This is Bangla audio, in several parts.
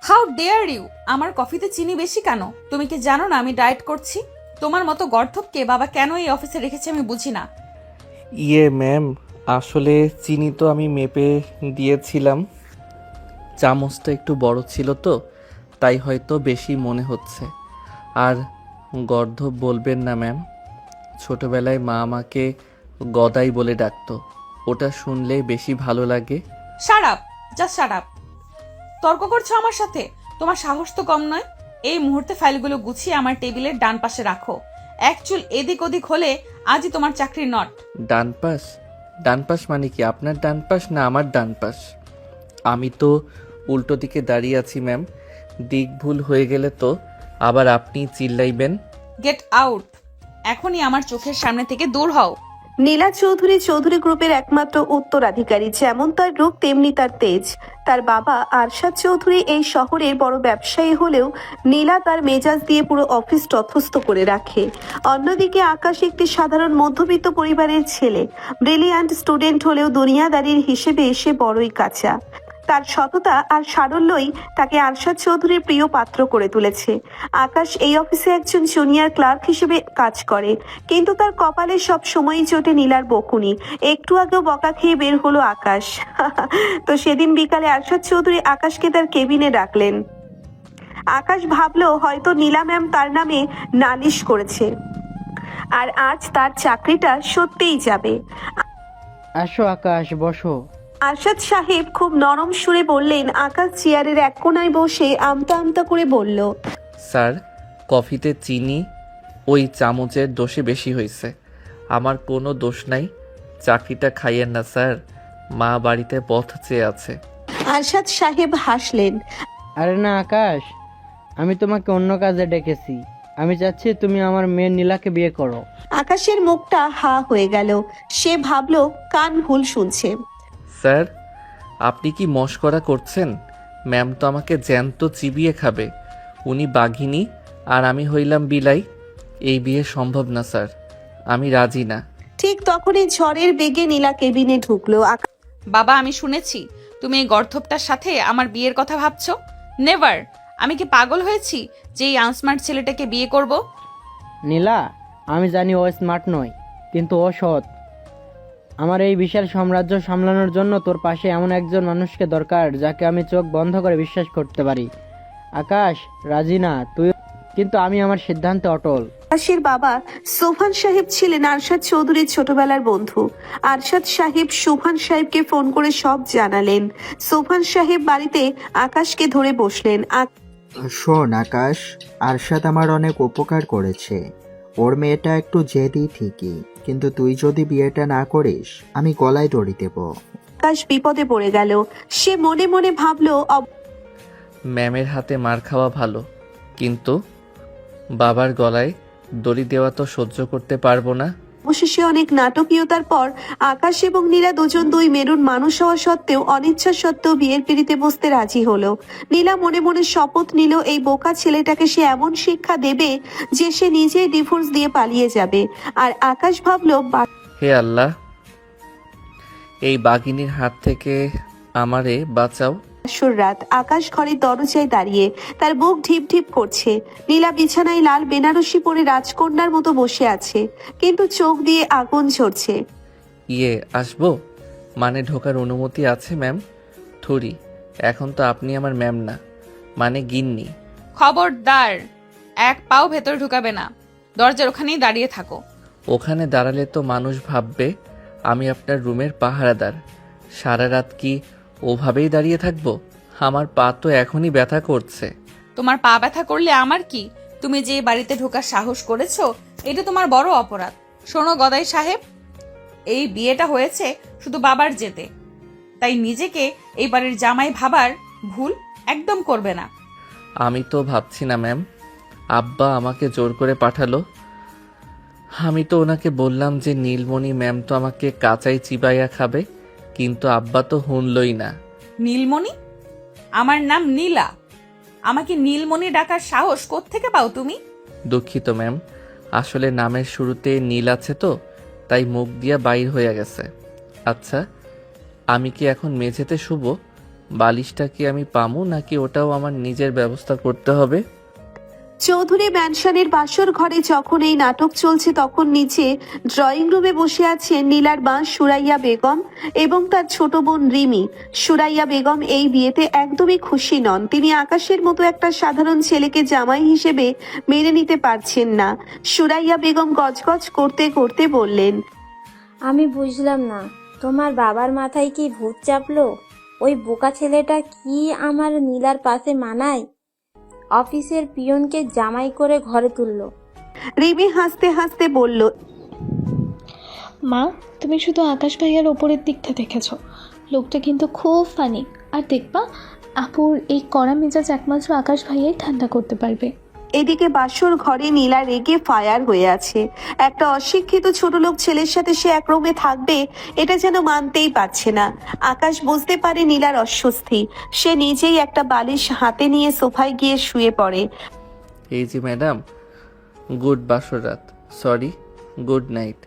How dare you! আমার কফিতে চিনি বেশি কেন? তুমি কি জানো না আমি ডায়েট করছি? তোমার মতো গর্ধবকে বাবা কেন এই অফিসে রেখেছে আমি বুঝি না। ম্যাম, আসলে চিনি তো আমি মেপে দিয়েছিলাম। চামচটা একটু বড় ছিল তো, তাই হয়তো বেশি মনে হচ্ছে। আর গর্ধব বলবেন না ম্যাম, ছোটবেলায় মা আমাকে গদাই বলে ডাকতো। ওটা শুনলে বেশি ভালো লাগে। Shut up! Just shut up! তর্ক করছো আমার সাথে? তোমার সাহস তো কম নয়। এই মুহূর্তে ফাইলগুলো গুছিয়ে আমার টেবিলের ডান পাশে রাখো। এক চুল এদিক ওদিক হলে আজই তোমার চাকরি নট। ডান পাশ? ডান পাশ মানে কি? আপনার ডান পাশ না আমার ডান পাশ? আমি তো উল্টো দিকে দাঁড়িয়ে আছি ম্যাম। দিক ভুল হয়ে গেলে তো আবার আপনি চিল্লাইবেন। Get out! এখনই আমার চোখের সামনে থেকে দূর হও। নীলা চৌধুরী চৌধুরী গ্রুপের একমাত্র উত্তরাধিকারী। যেমন তার রূপ তেমনি তার তেজ। তার বাবা আরশাদ চৌধুরী এই শহরের বড় ব্যবসায়ী হলেও নীলা তার মেজাজ দিয়ে পুরো অফিস তথস্থ করে রাখে। অন্যদিকে আকাশ একটি সাধারণ মধ্যবিত্ত পরিবারের ছেলে। ব্রিলিয়ান্ট স্টুডেন্ট হলেও দুনিয়াদারির হিসেবে এসে বড়ই কাঁচা। তার সততা আর সারল্যই তাকে আরশাদ চৌধুরীর প্রিয় পাত্র করে তুলেছে। আকাশ এই অফিসে একজন জুনিয়র ক্লার্ক হিসেবে কাজ করে, কিন্তু তার কপালে সব সময়ই চটে নীলার বকুনি। একটু আগেও বকা খেয়ে বের হলো আকাশ। তো সেদিন বিকালে আরশাদ চৌধুরী আকাশকে তার কেবিনে ডাকলেন। আকাশ ভাবলো হয়তো নীলা ম্যাম তার নামে নালিশ করেছে, আর আজ তার চাকরিটা সত্যিই যাবে। আসো আকাশ, বসো। আরশাদ সাহেব খুব নরম সুরে বললেন। আকাশ চেয়ারের এক কোনায় বসে আমতা আমতা করে বলল, স্যার, কফিতে চিনি ওই চামচের দোষে বেশি হয়েছে। আমার কোনো দোষ নাই। চাকরিটা খাইয়েন না স্যার, মা বাড়িতে পথ চেয়ে আছে। আরশাদ সাহেব হাসলেন। আরে না আকাশ, আমি তোমাকে অন্য কাজে ডেকেছি। আমি চাচ্ছি তুমি আমার মেয়ে নীলাকে বিয়ে করো। আকাশের মুখটা হা হয়ে গেল। সে ভাবলো কান ভুল শুনছে। স্যার, আপনি কি মশকরা করছেন? ম্যাম তো আমাকে জ্যান্ত চিবিয়ে খাবে। উনি বাঘিনী আর আমি হইলাম বিলাই। এই বিয়ে সম্ভব না স্যার, আমি রাজি না। ঠিক তখনই ঝড়ের বেগে নীলা কেবিনে ঢুকলো। বাবা, আমি শুনেছি তুমি এই গর্ধবটার সাথে আমার বিয়ের কথা ভাবছো। নেভার! আমি কি পাগল হয়েছি যে এই আনস্মার্ট ছেলেটাকে বিয়ে করব? নীলা, আমি জানি ও স্মার্ট নয়, কিন্তু ও সৎ। আমার এই বিশাল সাম্রাজ্য সামলানোর জন্য তোর পাশে এমন একজন মানুষকে দরকার যাকে আমি চোখ বন্ধ করে বিশ্বাস করতে পারি। আকাশ, রাজি না তুই? কিন্তু আমি আমার সিদ্ধান্তে অটল। আকাশের বাবা সোফান সাহেব ছিলেন আরশাদ চৌধুরীর ছোটবেলার বন্ধু। আরশাদ সাহেব সোফান সাহেবকে ফোন করে সব জানালেন। সোফান সাহেব বাড়িতে আকাশকে ধরে বসলেন। শোন আকাশ, আরশাদ আমার অনেক উপকার করেছে। ওর মেয়েটা একটু জেদি ঠিকই, কিন্তু তুই যদি বিয়েটা না করিস আমি গলায় দড়ি দেব। আকাশ বিপদে পড়ে গেল। সে মনে মনে ভাবলো ম্যামের হাতে মার খাওয়া ভালো, কিন্তু বাবার গলায় দড়ি দেওয়া তো সহ্য করতে পারবো না। অবশেষে অনেক নাটকীয়তার পর আকাশ এবং নীলা দুজন দুই মেরুন মানুষ হওয়া সত্ত্বেও অনিচ্ছা সত্ত্বেও বিয়ের পিঁড়িতে বসতে রাজি হলো। নীলা মনে মনে শপথ নিল এই বোকা ছেলেটাকে সে এমন শিক্ষা দেবে যে সে নিজেই ডিভোর্স দিয়ে পালিয়ে যাবে। আর আকাশ ভাবলো হে আল্লাহ, এই বাঘিনীর হাত থেকে আমারে বাঁচাও। বাসর রাত। আকাশ ঘরের দরজায় দাঁড়িয়ে, তার বুক ঢিপ ঢিপ করছে। নীলা বিছানায় লাল বেনারসি পরে রাজকন্যার মতো বসে আছে, কিন্তু চোখ দিয়ে আগুন ঝরছে। আসবো? মানে ঢোকার অনুমতি আছে ম্যাম? থুরি, এখন তো আপনি আমার ম্যাম না, মানে গিন্নি। খবরদার! এক পাও ভেতরে ঢুকাবে না। দরজার ওখানেই দাঁড়িয়ে থাকো। ওখানে দাঁড়ালে তো মানুষ ভাববে আমি আপনার রুমের পাহারাদার। সারা রাত কি ওভাবেই দাঁড়িয়ে থাকবো? আমার পা তো এখনই ব্যথা করছে। তোমার পা ব্যথা করলে আমার কি? তুমি যে বাড়িতে ঢোকার সাহস করেছো, এটা তোমার বড় অপরাধ। শোনো গদাই সাহেব, এই বিয়েটা হয়েছে শুধু বাবার জেতে, তাই নিজেকে এই বাড়ির জামাই ভাবার ভুল একদম করবে না। আমি তো ভাবছি না ম্যাম, আব্বা আমাকে জোর করে পাঠালো। আমি তো ওনাকে বললাম যে নীলমণি ম্যাম তো আমাকে কাঁচাই চিবাইয়া খাবে, কিন্তু আব্বা তো শুনলই না। নীলমণি? আমার নাম নীলা। আমাকে নীলমণি ডাকার সাহস কোত্থেকে পাও তুমি? দুঃখিত ম্যাম, আসলে নামের শুরুতে নীল আছে তো, তাই মুখ দিয়া বাইর হয়ে গেছে। আচ্ছা, আমি কি এখন মেঝেতে শুবো বালিশটা কি আমি পামু নাকি ওটাও আমার নিজের ব্যবস্থা করতে হবে? চৌধুরী ম্যানশনের বাসর ঘরে যখন এই নাটক চলছে তখন নিচে ড্রয়িং রুমে বসে আছেন নীলার মা সুরাইয়া বেগম এবং তার ছোট বোন রিমি। সুরাইয়া বেগম এই বিয়েতে একদমই খুশি নন। তিনি আকাশের মতো একটা সাধারণ ছেলেকে জামাই হিসেবে মেনে নিতে পারছেন না। সুরাইয়া বেগম গজগজ করতে করতে বললেন, আমি বুঝলাম না, তোমার বাবার মাথায় কি ভূত চাপলো? ওই বোকা ছেলেটা কি আমার নীলার পাশে মানায়? অফিসের পিয়নকে জামাই করে ঘরে তুললো। রিমি হাসতে হাসতে বলল, মা, তুমি শুধু আকাশ ভাইয়ার ওপরের দিকটা দেখেছো, লোকটা কিন্তু খুব ফানি। আর দেখবা, আপুর এই কড়া মেজাজ একমাত্র আকাশ ভাইয়াই ঠান্ডা করতে পারবে। এদিকে বাসর ঘরে নীলা রেগে ফায়ার হয়ে আছে। একটা অশিক্ষিত ছোট লোক ছেলের সাথে সে এক রুমে থাকবে এটা যেন মানতেই পারছে না। আকাশ বুঝতে পারে নীলার অস্বস্তি। সে নিজেই একটা বালিশ হাতে নিয়ে সোফায় গিয়ে শুয়ে পড়ে। এই যে ম্যাডাম, গুড বাসর রাত, সরি, গুড নাইট।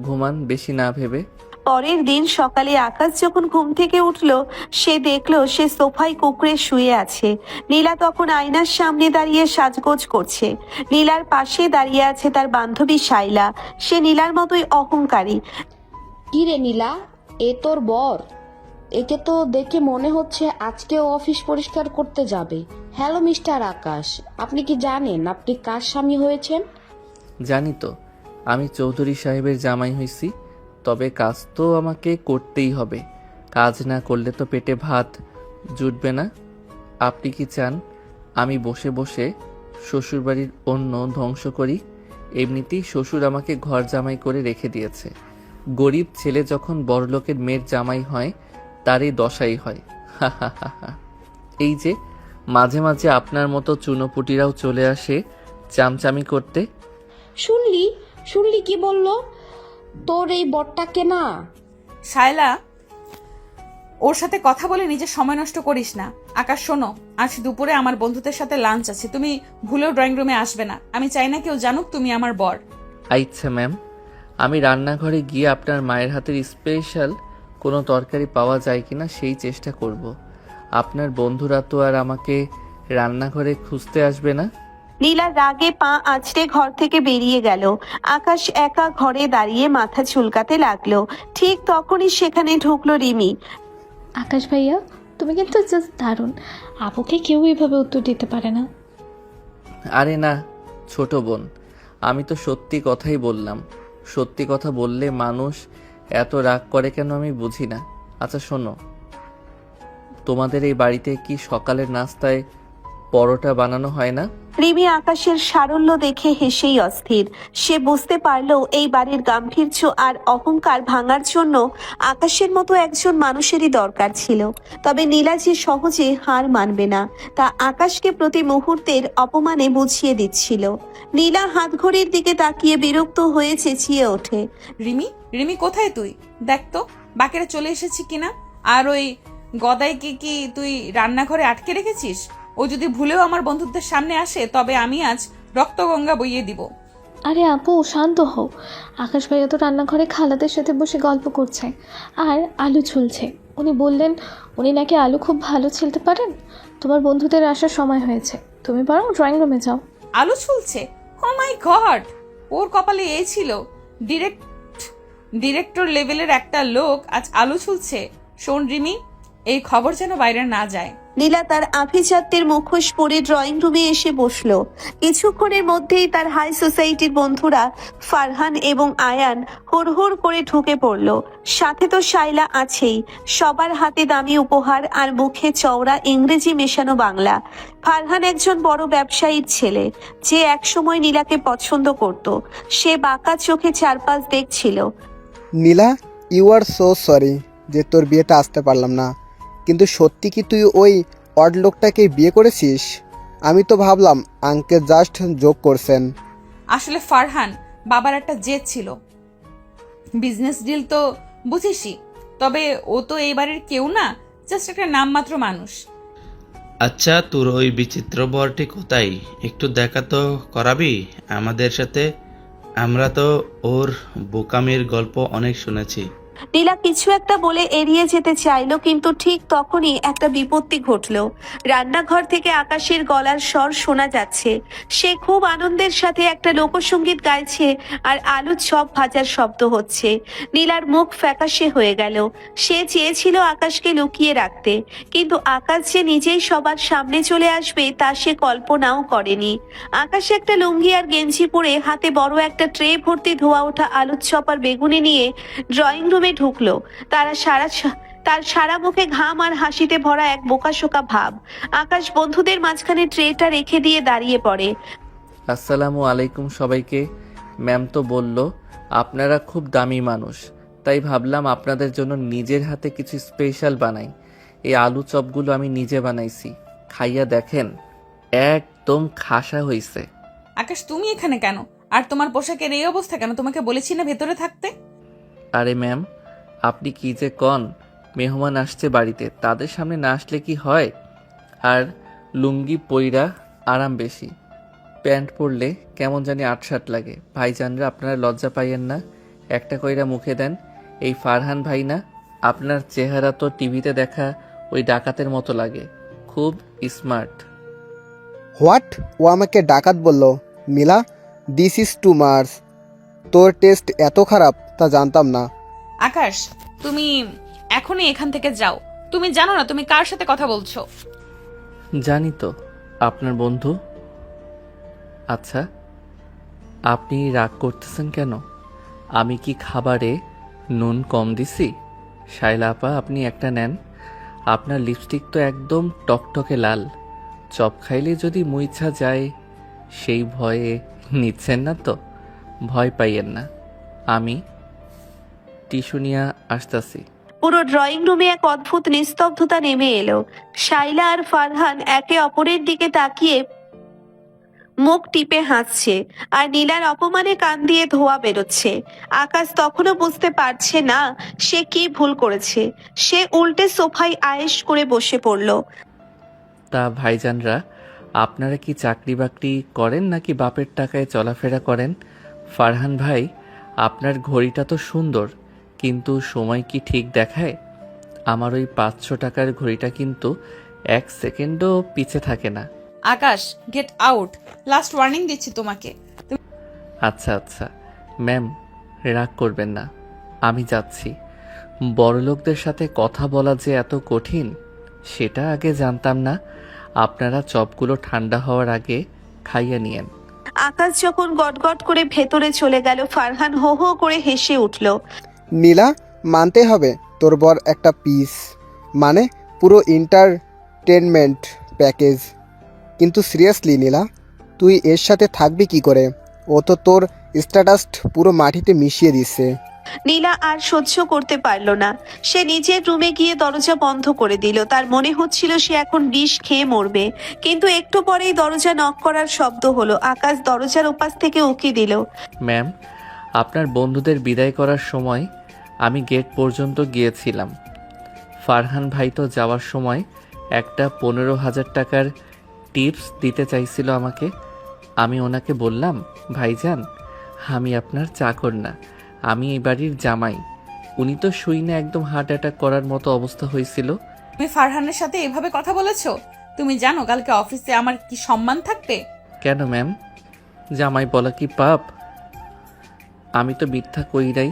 ঘুমান বেশি না ভেবে। পরের দিন সকালে আকাশ যখন ঘুম থেকে উঠল সে দেখলো সে সোফায় কুঁকড়ে শুয়ে আছে। নীলা তখন আয়নার সামনে দাঁড়িয়ে সাজগোজ করছে। নীলার পাশে দাঁড়িয়ে আছে তার বান্ধবী শাইলা। সে নীলার মতোই অহংকারী। কি রে নীলা, এ তোর বর? একে তো দেখে মনে হচ্ছে আজকেও অফিস পরিষ্কার করতে যাবে। হ্যালো মিস্টার আকাশ, আপনি কি জানেন আপনি কার স্বামী হয়েছেন? জানি তো, আমি চৌধুরী সাহেবের জামাই হইছি, তবে কাজ তো আমাকে করতেই হবে। কাজ না করলে তো পেটে ভাত জুটবে না। আপনি কি চান আমি বসে বসে শ্বশুরবাড়ির অন্ন ধ্বংস করি? এমনিতেই শ্বশুর আমাকে ঘর জামাই করে রেখে দিয়েছে। গরিব ছেলে যখন বড়লোকের মেয়ের জামাই হয় তার এই দশাই হয়। এই যে মাঝে মাঝে আপনার মতো চুনোপুটিরাও চলে আসে চামচামি করতে। শুনলি কি বললো? তোর এই বরটাকে না। শায়লা, ওর সাথে কথা বলে নিজের সময় নষ্ট করিস না। আকাশ শোনো, আজ দুপুরে আমার বন্ধুদের সাথে লাঞ্চ আছে, তুমি ভুলেও ড্রয়িং রুমে আসবে না। আমি চাই না কেউ জানুক তুমি আমার বর। আচ্ছা ম্যাম, আমি রান্নাঘরে গিয়ে আপনার মায়ের হাতের স্পেশাল কোনো তরকারি পাওয়া যায় কিনা সেই চেষ্টা করব। আপনার বন্ধুরা তো আর আমাকে রান্নাঘরে খুঁজতে আসবে না। নীলা রাগে পা আঁচড়ে ঘর থেকে বেরিয়ে গেল। আকাশ একা ঘরে দাঁড়িয়ে মাথা চুলকাতে লাগলো। ঠিক তখনই সেখানে ঢুকলো রিমি। আকাশ ভাইয়া, তুমি কিন্তু জাস্ট দারুণ। আপুকে কেউ এভাবে উত্তর দিতে পারে না। আরে না ছোট বোন, আমি তো সত্যি কথাই বললাম। সত্যি কথা বললে মানুষ এত রাগ করে কেন আমি বুঝি না। আচ্ছা শোনো, তোমাদের এই বাড়িতে কি সকালের নাস্তায় পরোটা বানানো হয় না? রিমি আকাশের সারল্য দেখে হেসেই অস্থির। সে বুঝতে পারলো এই বাড়ির গাম্ভীর্য আর অহংকার ভাঙার জন্য আকাশের মতো একজন মানুষেরই দরকার ছিল। তবে নীলা যে সহজে হার মানবে না তা আকাশকে প্রতি মুহূর্তের অপমানে বুঝিয়ে দিচ্ছিল। নীলা হাত ঘড়ির দিকে তাকিয়ে বিরক্ত হয়ে চেঁচিয়ে ওঠে, রিমি, রিমি কোথায় তুই? দেখ তো বাকিরা চলে এসেছি কিনা। আর ওই গদাইকে কি তুই রান্নাঘরে আটকে রেখেছিস? ও যদি ভুলেও আমার বন্ধুদের সামনে আসে তবে আমি আজ রক্তগঙ্গা বইয়ে দিব। আরে আপু, শান্ত হও। আকাশ ভাইয়া তো রান্নাঘরে খালাদের সাথে বসে গল্প করছে আর আলু ছুলছে। উনি বললেন উনি নাকি আলু খুব ভালো ছিলতে পারেন। তোমার বন্ধুদের আসার সময় হয়েছে, তুমি বরং ড্রয়িং রুমে যাও। আলু ছুলছে? ও মাই গড, ওর কপালে এই ছিল। ডিরেক্টর লেভেলের একটা লোক আজ আলু ছুলছে। শোন রিমি, এই খবর যেন বাইরে না যায়। নীলা তার আভিজাত্যের মুখোশ পরে ড্রয়িং রুমে এসে বসলো। কিছুক্ষণের মধ্যেই তার হাই সোসাইটির বন্ধুরা ফারহান এবং আয়ান হুড়হুড় করে ঢুকে পড়লো। সাথে তো শাইলা আছেই। সবার হাতে দামি উপহার আর মুখে চওড়া ইংরেজি মেশানো বাংলা। ফারহান একজন বড় ব্যবসায়ীর ছেলে যে একসময় নীলাকে পছন্দ করত। সে বাঁকা চোখে চারপাশ দেখছিল। নীলা, ইউ আর সো সরি যে তোর বিয়েটা আসতে পারলাম না। কিন্তু সত্যি কি তুই ওই অড লোকটাকে বিয়ে করেছিস? আমি তো ভাবলাম আঙ্কেল জাস্ট জোক করছেন। আসলে ফারহান বাবার একটা জেদ ছিল, বিজনেস ডিল তো বুঝিসই। তবে ও তো এই বাড়ির কেউ না, জাস্ট একটা নামমাত্র মানুষ। আচ্ছা, তোর ওই বিচিত্র বরটি কোথায়? একটু দেখা তো করাবি আমাদের সাথে? আমরা তো ওর বোকামির গল্প অনেক শুনেছি। নীলা কিছু একটা বলে এড়িয়ে যেতে চাইলো, কিন্তু ঠিক তখনই একটা বিপত্তি ঘটলো। রান্নাঘর থেকে আকাশের গলার স্বর শোনা যাচ্ছে। সে খুব আনন্দের সাথে একটা লোকসঙ্গীত গাইছে আর আলু চপ ভাজার শব্দ হচ্ছে। নীলার মুখ ফ্যাকাশে হয়ে গেল। সে চেয়েছিল আকাশকে লুকিয়ে রাখতে, কিন্তু আকাশ যে নিজেই সবার সামনে চলে আসবে তা সে কল্পনাও করেনি। আকাশ একটা লুঙ্গি আর গেঞ্জি পরে হাতে বড় একটা ট্রে ভর্তি ধোয়া ওঠা আলুর চপ আর বেগুনি নিয়ে ড্রয়িং রুমে ঢুকলো। তার সারা মুখে ঘাম আর হাসিতে ভরা এক বোকাশোকা ভাব। আকাশ বন্ধুদের মাঝখানে ট্রেটা রেখে দিয়ে দাঁড়িয়ে পড়ে। আসসালামু আলাইকুম সবাইকে। ম্যাম তো বলল আপনারা খুব দামি মানুষ, তাই ভাবলাম আপনাদের জন্য নিজের হাতে কিছু স্পেশাল বানাই। এই আলু চপগুলো আমি নিজে বানাইছি, খাইয়া দেখেন, একদম খাসা হইছে। আকাশ, তুমি এখানে কেন? আর তোমার পোশাকের এই অবস্থা কেন? তোমাকে বলেছি না ভেতরে থাকতে? আরে ম্যাম, আপনি কি যে কন, মেহমান আসছে বাড়িতে, তাদের সামনে না আসলে কি হয়? আর লুঙ্গি পইরা আরাম বেশি, প্যান্ট পরলে কেমন জানি আটসাট লাগে। ভাইজানরা আপনারা লজ্জা পাইয়েন না, একটা কইরা মুখে দেন। এই ফারহান ভাই না? আপনার চেহারা তো টিভিতে দেখা ওই ডাকাতের মতো লাগে, খুব স্মার্ট। হোয়াট? ও আমাকে ডাকাত বলল? নীলা, দিস ইজ টু মাচ। তোর টেস্ট এত খারাপ তা জানতাম না। আকাশ, তুমি এখনই এখান থেকে যাও। তুমি জানো না তুমি কার সাথে কথা বলছো? জানি তো, আপনার বন্ধু। আচ্ছা, আপনি রাগ করতেছেন কেন? আমি কি খাবারে নুন কম দিছি? শাইলা আপা, আপনি একটা নেন। আপনার লিপস্টিক তো একদম টকটকে লাল। চপ খাইলে যদি মুইছা যায় সেই ভয়ে নিচ্ছেন না তো? ভয় পাইয়েন না, আমি টিস্যু নিয়ে আসতেছি। পুরো ড্রয়িং রুমে এক অদ্ভুত নিস্তব্ধতা নেমে এলো। শাইলা আর ফারহান একে অপরের দিকে তাকিয়ে মুখ টিপে হাসছে, আর নীলার অপমানে কান দিয়ে ধোয়া বেরোচ্ছে। আকাশ তখনও বুঝতে পারছে না সে কি ভুল করেছে। সে উল্টে সোফায় আয়েশ করে বসে পড়ল। তা ভাইজানরা, আপনারা কি চাকরি বাকরি করেন নাকি বাপের টাকায় চলাফেরা করেন? ফারহান ভাই, আপনার ঘড়িটা তো সুন্দর, কিন্তু সময় কি ঠিক দেখায়? আমার ওই 500 টাকার ঘড়িটা কিন্তু 1 সেকেন্ডও পিছে থাকে না। আকাশ, গেট আউট। লাস্ট ওয়ার্নিং দিচ্ছি তোমাকে। আচ্ছা আচ্ছা ম্যাম, রাগ করবেন না, আমি যাচ্ছি। বড়লোকদের সাথে কথা বলা যে এত কঠিন সেটা আগে জানতাম না। আপনারা চপগুলো ঠান্ডা হওয়ার আগে খাইয়ে নিয়েন। আকাশ যখন গটগট করে ভেতরে চলে গেল, ফারহান হো হো করে হেসে উঠল। নীলা, মানতে হবে তোর বর একটা পিস, মানে পুরো এন্টারটেনমেন্ট প্যাকেজ। কিন্তু সিরিয়াসলি নীলা, তুই এর সাথে থাকবি কি করে? ও তো তোর স্ট্যাটাস পুরো মাটিতে মিশিয়ে দিচ্ছে। নীলা আর সহ্য করতে পারল না। সে নিজের রুমে গিয়ে দরজা বন্ধ করে দিল। তার মনে হচ্ছিল সে এখন বিষ খেয়ে মরবে। কিন্তু একটু পরেই দরজা নক করার শব্দ হলো। আকাশ দরজার ওপাশ থেকে উকি দিল। ম্যাম, আপনার বন্ধুদের বিদায় করার সময় আমি গেট পর্যন্ত গিয়েছিলাম। ফারহান ভাই তো যাওয়ার সময় একটা 15,000 টাকার টিপস দিতে চাইছিল আমাকে। আমি ওনাকে বললাম, ভাইজান, আমি আপনার চাকর না, আমি এই বাড়ির জামাই। উনি তো শুইনে একদম হার্ট অ্যাটাক করার মতো অবস্থা হয়েছিল। তুমি ফারহানের সাথে এভাবে কথা বলেছো? তুমি জানো কালকে অফিসে আমার কি সম্মান থাকবে? কেন ম্যাম, জামাই বলা কি পাপ? আমি তো মিথ্যা কই নাই।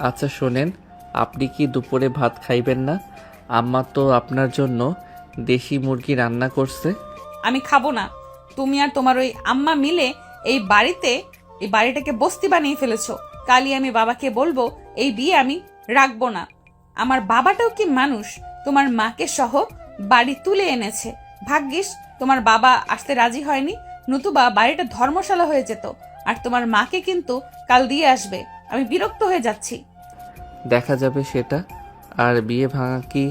আচ্ছা শোনেন, আপনি কি দুপুরে ভাত খাইবেন না? আম্মা তো আপনার জন্য দেশি মুরগি রান্না করছে। আমি খাবো না। তুমি আর তোমার ওই আম্মা মিলে এই বাড়িটাকে বস্তি বানিয়ে ফেলেছো। কালই আমি বাবাকে বলবো এই বিয়ে আমি রাখবো না। আমার বাবাটাও কি মানুষ? তোমার মাকে সহ বাড়ি তুলে এনেছে। ভাগ্যিস তোমার বাবা আসতে রাজি হয়নি, নতুবা বাড়িটা ধর্মশালা হয়ে যেত। আর তোমার মাকে কিন্তু কাল দিয়ে আসবে। আমি বিরক্ত হয়ে যাচ্ছি। দেখা যাবে সেটা। আর বিয়ে ভাঙা কি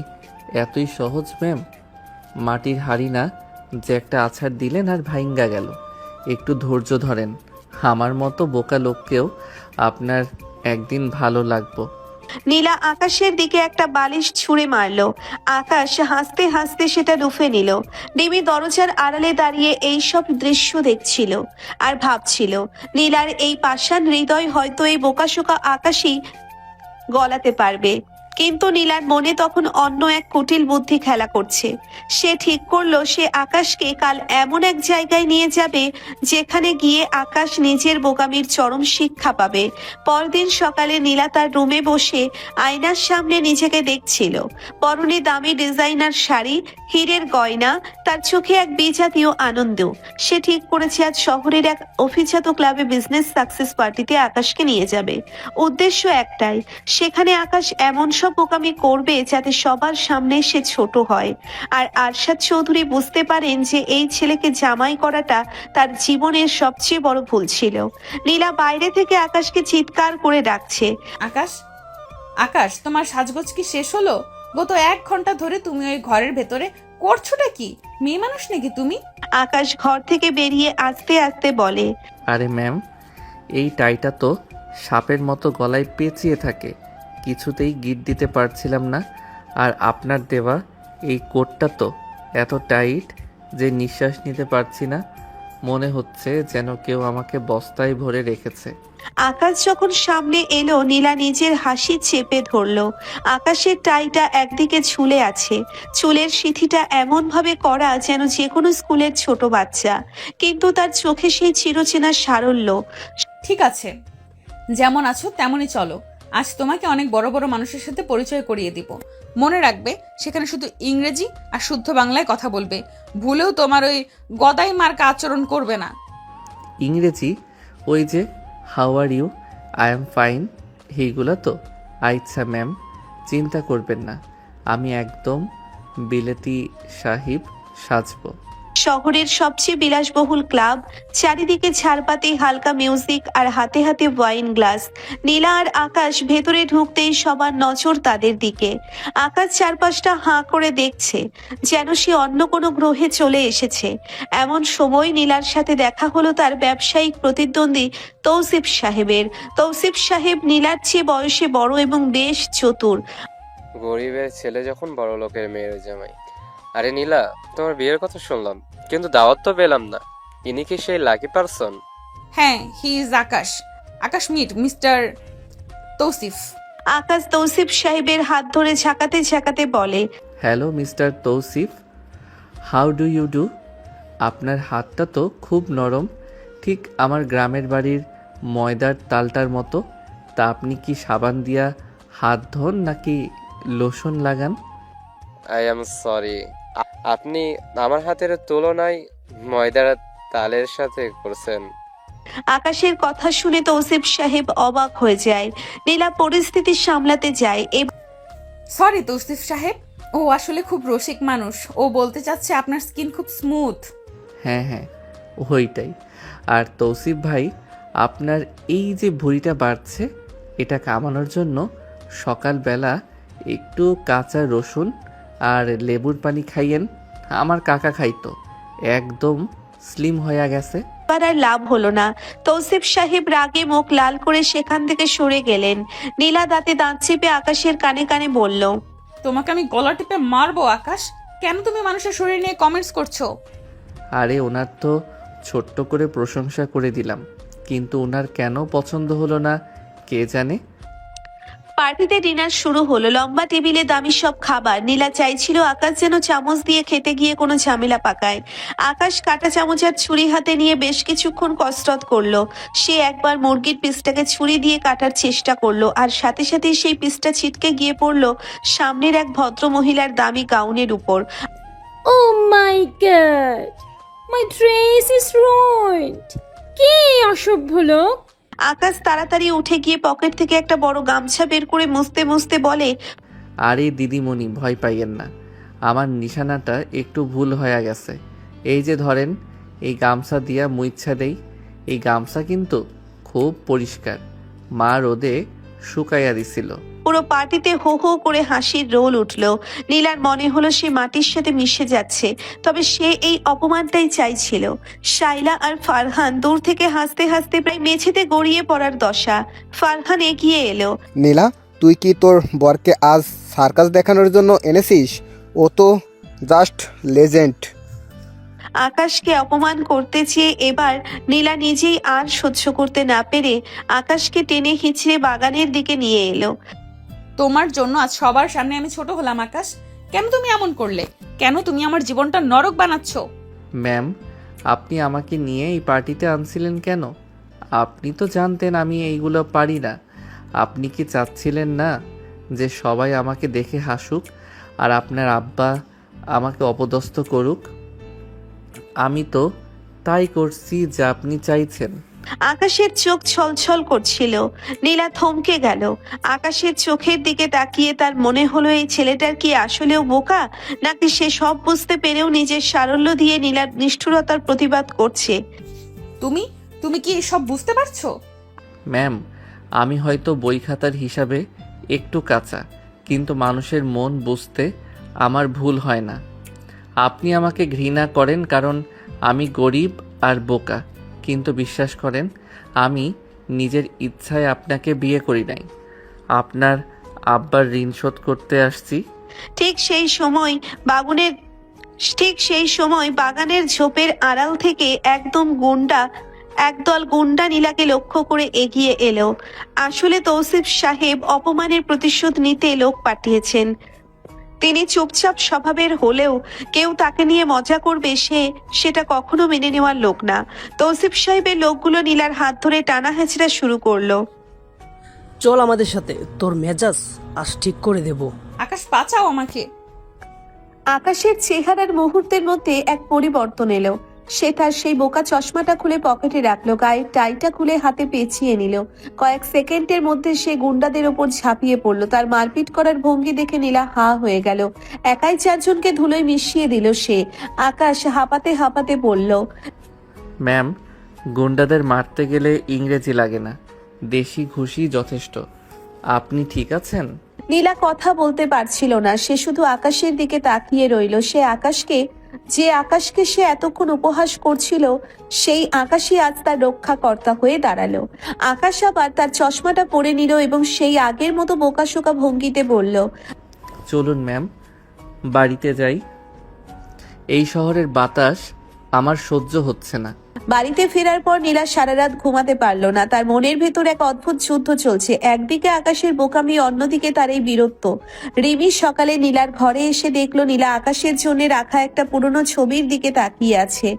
এতই সহজ ম্যাম? মাটির হাড়ি না যে একটা আছাড় দিলেন আর ভাইঙ্গা গেল। একটু ধৈর্য ধরেন। আমার মতো বোকা লোককেও আপনার একদিন ভালো লাগবো। নীলা আকাশের দিকে একটা বালিশ ছুঁড়ে মারলো। আকাশ হাসতে হাসতে সেটা লুফে নিল। ডিমি দরজার আড়ালে দাঁড়িয়ে এই সব দৃশ্য দেখছিল আর ভাবছিল, নীলার এই পাষাণ হৃদয় হয়তো এই বোকাশোকা আকাশই গলাতে পারবে। কিন্তু নীলার মনে তখন অন্য এক কুটিল বুদ্ধি খেলা করছে। সে ঠিক করলো সে আকাশকে কাল এমন এক জায়গায় নিয়ে যাবে যেখানে গিয়ে আকাশ নিজের বোকামির চরম শিক্ষা পাবে। পরদিন সকালে নীলা তার রুমে বসে আয়নার সামনে নিজেকে দেখছিল। পরনে দামি ডিজাইনার শাড়ি, হীরের গয়না, তার চোখে এক বিজাতীয় আনন্দ। সে ঠিক করেছে আজ শহরের এক অভিজাত ক্লাবে বিজনেস সাকসেস পার্টিতে আকাশকে নিয়ে যাবে। উদ্দেশ্য একটাই, সেখানে আকাশ এমন সব বোকামি করবে যাতে সবার সামনে সে ছোট হয়। আর আরশাদ চৌধুরী বুঝতে পারেন যে এই ছেলেকে জামাই করাটা তার জীবনের সবচেয়ে বড় ভুল ছিল। নীলা বাইরে থেকে আকাশকে চিৎকার করে ডাকছে। আকাশ, আকাশ, তোমার সাজগোজ কি শেষ হলো? গত 1 ঘন্টা ধরে তুমি ওই ঘরের ভেতরে করছোটা কি? মেয়ে মানুষ নাকি তুমি? আকাশ ঘর থেকে বেরিয়ে আস্তে আস্তে বলে, আরে ম্যাম, এই টাইটা তো সাপের মতো গলায় পেঁচিয়ে থাকে, কিছুতেই গিট দিতে পারছিলাম না। আর আপনার দেওয়া এই কোটটা তো এত টাইট যে নিঃশ্বাস নিতে পারছি না, মনে হচ্ছে যেন কেউ আমাকে বস্তায় ভরে রেখেছে। আকাশ যখন সামনে এলো নীলা নিজের হাসি চেপে ধরলো। আকাশের টাইটা একদিকে ঝুলে আছে, চুলের সিথিটা এমন ভাবে করা যেন যে কোনো স্কুলের ছোট বাচ্চা, কিন্তু তার চোখে সেই চিরচেনা সারল্য। ঠিক আছে, যেমন আছো তেমনই চলো। আজ তোমাকে অনেক বড় বড় মানুষের সাথে পরিচয় করিয়ে দিব। মনে রাখবে, সেখানে শুধু ইংরেজি আর শুদ্ধ বাংলায় কথা বলবে। ভুলেও তোমার ওই গদাই মার্কা আচরণ করবে না। ইংরেজি ওই যে how are you, I am fine, এইগুলো তো? আচ্ছা ম্যাম, চিন্তা করবেন না, আমি একদম বিলেতি সাহিব সাজবো। শহরের সবচেয়ে বিলাসবহুল ক্লাব, চারিদিকে ঝাড়পাতি হালকা মিউজিক আর হাতে হাতে ওয়াইন গ্লাস। নীলা আর আকাশ ভেতরে ঢুকতেই সবার নজর তাদের দিকে। আকাশ চারপাশটা হাঁ করে দেখছে, যেন সে অন্য কোনো গ্রহে চলে এসেছে। এমন সময় নীলার সাথে দেখা হলো তার ব্যবসায়িক প্রতিদ্বন্দ্বী তৌসিফ সাহেবের। তৌসিফ সাহেব নীলার চেয়ে বয়সে বড় এবং বেশ চতুর। গরিবের ছেলে যখন বড় লোকের মেয়ের জামাই। আরে নীলা, তোমার বিয়ের কথা শুনলাম, কিন্তু দাওয়াত তো পেলাম না। ইনি কি সেই লাকি পারসন? হ্যাঁ, he is Akash. Akash meet mister Tausif. Akash Tausif সাহেবের হাত ধরে ঝাঁকাতে ঝাঁকাতে বলে, hello mister Tausif, how do you do? আপনার হাতটা তো খুব নরম, ঠিক আমার গ্রামের বাড়ির ময়দার তালটার মতো। তা আপনি কি সাবান দিয়া হাত ধোন নাকি লোশন লাগান? আই এম সরি, আপনি আমার হাতের তুলনায় ময়দার তালের সাথে করছেন। আকাশের কথা শুনে তৌসিফ সাহেব অবাক হয়ে যায়। নীলা পরিস্থিতি সামলাতে যায়। সরি তৌসিফ সাহেব, ও আসলে খুব রসিক মানুষ। ও বলতে চাচ্ছে আপনার স্কিন খুব স্মুথ। হ্যাঁ হ্যাঁ, ওইটাই। আর তৌসিফ ভাই, আপনার এই যে ভুঁড়িটা বাড়ছে, এটা কামানোর জন্য সকালবেলা একটু কাঁচা রসুন আর লেবুর পানি খাইয়েন। আমার কাকা খাইতো, একদম স্লিম হয়ে গেছে। এবার আর লাভ হলো না। তৌসিফ সাহেব রাগে মুখ লাল করে সেখান থেকে সরে গেলেন। নীলা দাঁতে দাঁত চেপে আকাশের কানে কানে বলল, তোমাকে আমি গলা টিপে মারবো আকাশ। কেন তুমি মানুষের শরীর নিয়ে কমেন্টস করছো? আরে ওনার তো ছোট্ট করে প্রশংসা করে দিলাম, কিন্তু ওনার কেন পছন্দ হলো না কে জানে। পার্টিতে ডিনার শুরু হলো। লম্বা টেবিলে দামি সব খাবার। নীলা চাইছিল আকাশ যেন চামচ দিয়ে খেতে গিয়ে কোনো ঝামেলা পাকায়। আকাশ কাঁটা চামচ আর ছুরি হাতে নিয়ে বেশ কিছুক্ষণ কসরত করলো। সে একবার মুরগির পিসটাকে ছুরি দিয়ে কাটার চেষ্টা করলো, আর সাথে সাথে সেই পিসটা ছিটকে গিয়ে পড়লো সামনের এক ভদ্র মহিলার দামি গাউনের উপর। Oh my god! My dress is ruined! কি অসভ্য লোক! আকাশ তাড়াতাড়ি উঠে গিয়ে পকেট থেকে একটা বড় গামছা বের করে মুছতে মুছতে বলে, আরে দিদিমণি, ভয় পাইয়েন না, আমার নিশানাটা একটু ভুল হয়ে গেছে। এই যে ধরেন, এই গামছা দিয়া মুইচ্ছা দেই। এই গামছা কিন্তু খুব পরিষ্কার, মা রোদে শুকাইয়া দিছিল। পুরো পার্টিতে হো হো করে হাসির রোল উঠল। নীলার মনে হলো সে মাটির সাথে মিশে যাচ্ছে, তবে সে এই অপমানটাই চাইছিল। শাইলা আর ফারহান দূর থেকে হাসতে হাসতে প্রায় মেঝেতে গড়িয়ে পড়ার দশা। ফারহান এগিয়ে এলো। নীলা, তুই কি তোর বরকে আজ সার্কাস দেখানোর জন্য এনেছিস? ও তো জাস্ট লেজেন্ড। আকাশকে অপমান করতে চেয়ে এবার নীলা নিজেই আর সহ্য করতে না পেরে আকাশকে টেনে হিঁচড়ে বাগানের দিকে নিয়ে এলো। তোমার জন্য আজ সবার সামনে আমি ছোট হলাম আকাশ। কেন তুমি এমন করলে? কেন তুমি আমার জীবনটা নরক বানাচ্ছ? ম্যাম, আপনি আমাকে নিয়ে এই পার্টিতে আনছিলেন কেন? আপনি তো জানতেন আমি এইগুলো পারি না। আপনি কি চাচ্ছিলেন না যে সবাই আমাকে দেখে হাসুক আর আপনার আব্বা আমাকে অপদস্থ করুক? আমি তো তাই করছি যা আপনি চাইছেন। আকাশের চোখ ছলছল করছিল। নীলা থমকে গেল। আকাশের চোখের দিকে তাকিয়ে তার মনে হলো এই ছেলেটার কি আসলেও বোকা, নাকি সে সব বুঝতে পেরেও নিজের সারল্য দিয়ে নীলার নিষ্ঠুরতার প্রতিবাদ করছে। তুমি তুমি কি এসব বুঝতে পারছো? ম্যাম, আমি হয়তো বই খাতার হিসাবে একটু কাঁচা, কিন্তু মানুষের মন বুঝতে আমার ভুল হয় না। আপনি আমাকে ঘৃণা করেন কারণ আমি গরিব আর বোকা, কিন্তু বিশ্বাস করেন আমি নিজের ইচ্ছায় আপনাকে বিয়ে করি নাই। আপনার আব্বার ঋণ শোধ করতে আসছি। ঠিক সেই সময় বাগানের ঝোপের আড়াল থেকে একদল গুন্ডা নীলাকে লক্ষ্য করে এগিয়ে এলো। আসলে তৌসিফ সাহেব অপমানের প্রতিশোধ নিতে লোক পাঠিয়েছেন। তিনি চুপচাপ স্বভাবের হলেও কেউ তাকে নিয়ে মজা করবে সেটা কখনো মেনে নেওয়ার লোক না। তৌসিফ সাহেবের লোকগুলো নীলার হাত ধরে টানা হেঁচড়া শুরু করলো। চল আমাদের সাথে, তোর মেজাজ আজ ঠিক করে দেব। আকাশ, বাঁচাও আমাকে। আকাশের চেহারার মুহূর্তের মধ্যে এক পরিবর্তন এলো। সে তার সেই বোকা চশমাটা খুলে পকেটে রাখলো, গায়ের টাইটা খুলে হাতে পেঁচিয়ে নিল। কয়েক সেকেন্ডের মধ্যে সে গুন্ডাদের ওপর ঝাঁপিয়ে পড়লো। তার মারপিট করার ভঙ্গি দেখে নীলা হা হয়ে গেল। একাই চারজনকে ধুলোয় মিশিয়ে দিল সে। আকাশ হাঁপাতে হাঁপাতে বলল, ম্যাম, গুন্ডাদের মারতে গেলে ইংরেজি লাগে না, দেশি ঘুষি যথেষ্ট। আপনি ঠিক আছেন? নীলা কথা বলতে পারছিল না। সে শুধু আকাশের দিকে তাকিয়ে রইল। যে আকাশকে সে এতক্ষণ উপহাস করছিল, সেই আকাশই আজ তার রক্ষাকর্তা হয়ে দাঁড়ালো। আকাশ আবার তার চশমাটা পরে নিল এবং সেই আগের মতো বোকাশোকা ভঙ্গিতে বলল, চলুন ম্যাম, বাড়িতে যাই। এই শহরের বাতাস আমার সহ্য হচ্ছে না। বাড়িতে ফেরার পর নীলা সারা রাত ঘুমাতে পারল না। তার মনের ভেতর এক অদ্ভুত যুদ্ধ চলছে। একদিকে আকাশের বোকামি, অন্যদিকে তার এই বীরত্ব। রিমি সকালে নীলার ঘরে এসে দেখলো নীলা আকাশের জন্য রাখা একটা পুরনো ছবির দিকে তাকিয়ে আছে।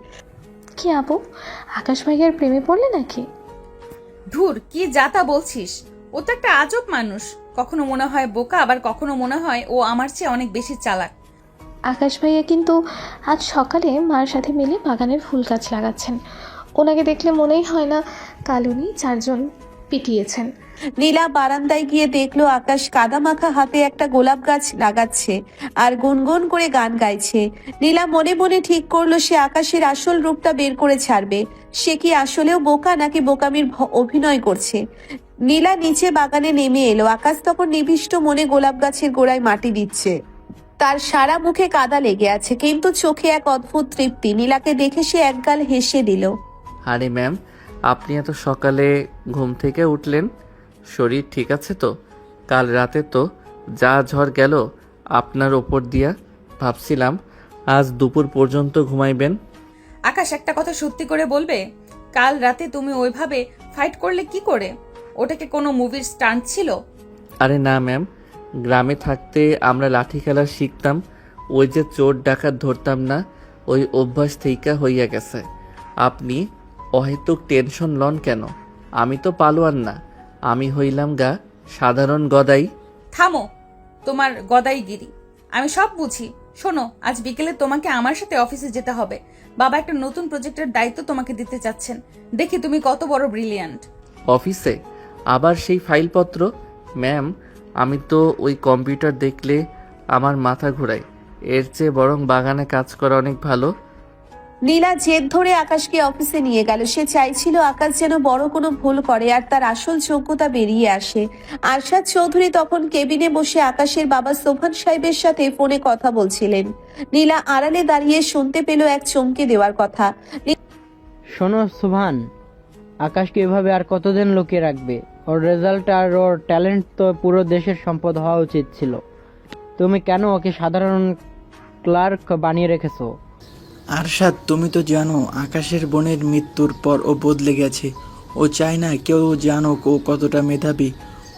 কি আপু, আকাশ ভাইয়ার প্রেমে পড়লে নাকি? ধুর, কি যাতা বলছিস? ও তো একটা আজব মানুষ। কখনো মনে হয় বোকা, আবার কখনো মনে হয় ও আমার চেয়ে অনেক বেশি চালাক। আকাশ ভাইয়া কিন্তু আজ সকালে মার সাথে মিলে বাগানের ফুল গাছ লাগাচ্ছেন। ওনাকে দেখলে মনেই হয় না কাল উনি 4 জন পিটিয়েছেন। নীলা বারান্দায় গিয়ে দেখলো আকাশ কাদা মাখা হাতে একটা গোলাপ গাছ লাগাচ্ছে আর গুনগুন করে গান গাইছে। নীলা মনে মনে ঠিক করলো সে আকাশের আসল রূপটা বের করে ছাড়বে। সে কি আসলেও বোকা, নাকি বোকামির অভিনয় করছে? নীলা নিচে বাগানে নেমে এলো। আকাশ তখন নিবিষ্ট মনে গোলাপ গাছের গোড়ায় মাটি দিচ্ছে। তার সারা মুখে কাদা লেগে আছে, কিন্তু চোখে এক অদ্ভুত তৃপ্তি। নীলাকে দেখে সে একগাল হেসে দিল। আরে ম্যাম, আপনি এত সকালে ঘুম থেকে উঠলেন? শরীর ঠিক আছে তো? কাল রাতে তো যা ঝড় গেল আপনার ওপর দিয়া, ভাবছিলাম আজ দুপুর পর্যন্ত ঘুমাইবেন। আকাশ, একটা কথা সত্যি করে বলবে, কাল রাতে তুমি ওইভাবে ফাইট করলে কি করে? ওটাকে কোনো মুভির স্টান্ট ছিল? আরে না ম্যাম, গ্রামে থাকতে আমরা লাঠি খেলা শিখতাম। ওই যে চোর ডাকাত ধরতাম না, ওই অভ্যাস থেইকা হইয়া গেছে। আপনি অহেতুক টেনশন লন কেন? আমি তো পালোয়ান না, আমি হইলাম সাধারণ গদাই। থামো তোমার গদাইগিরি, আমি সব বুঝি। শোনো, আজ বিকেলে তোমাকে আমার সাথে অফিসে যেতে হবে। বাবা একটা নতুন প্রজেক্টের দায়িত্ব তোমাকে দিতে চাচ্ছেন। দেখি তুমি কত বড় ব্রিলিয়ান্ট। অফিসে আবার সেই ফাইলপত্র? ম্যাম, আমি তো ওই কম্পিউটার দেখলে আমার মাথা ঘোরায়। এর চেয়ে বরং বাগানে কাজ করা অনেক ভালো। নীলা জেদ ধরে আকাশকে অফিসে নিয়ে গেল। সে চাইছিল আকাশ যেন বড় কোনো ভুল করে আর তার আসল যোগ্যতা বেরিয়ে আসে। আরশাদ চৌধুরী তখন কেবিনে বসে আকাশের বাবা সোভান সাহেবের সাথে ফোনে কথা বলছিলেন। নীলা আড়ালে দাঁড়িয়ে শুনতে পেল এক চমকে দেওয়ার কথা। শোনো সুভান, আকাশকে এভাবে আর কতদিন লুকিয়ে রাখবে? ওর রেজাল্ট আর ওর ট্যালেন্ট তো পুরো দেশের সম্পদ হওয়া উচিত ছিল। তুমি কেন ওকে সাধারণ ক্লার্ক বানিয়ে রেখেছো? আরশাদ, তুমি তো জানো আকাশের বোনের মৃত্যুর পর ও বদলে গেছে। ও চায় না কেউ জানুক ও কতটা মেধাবী।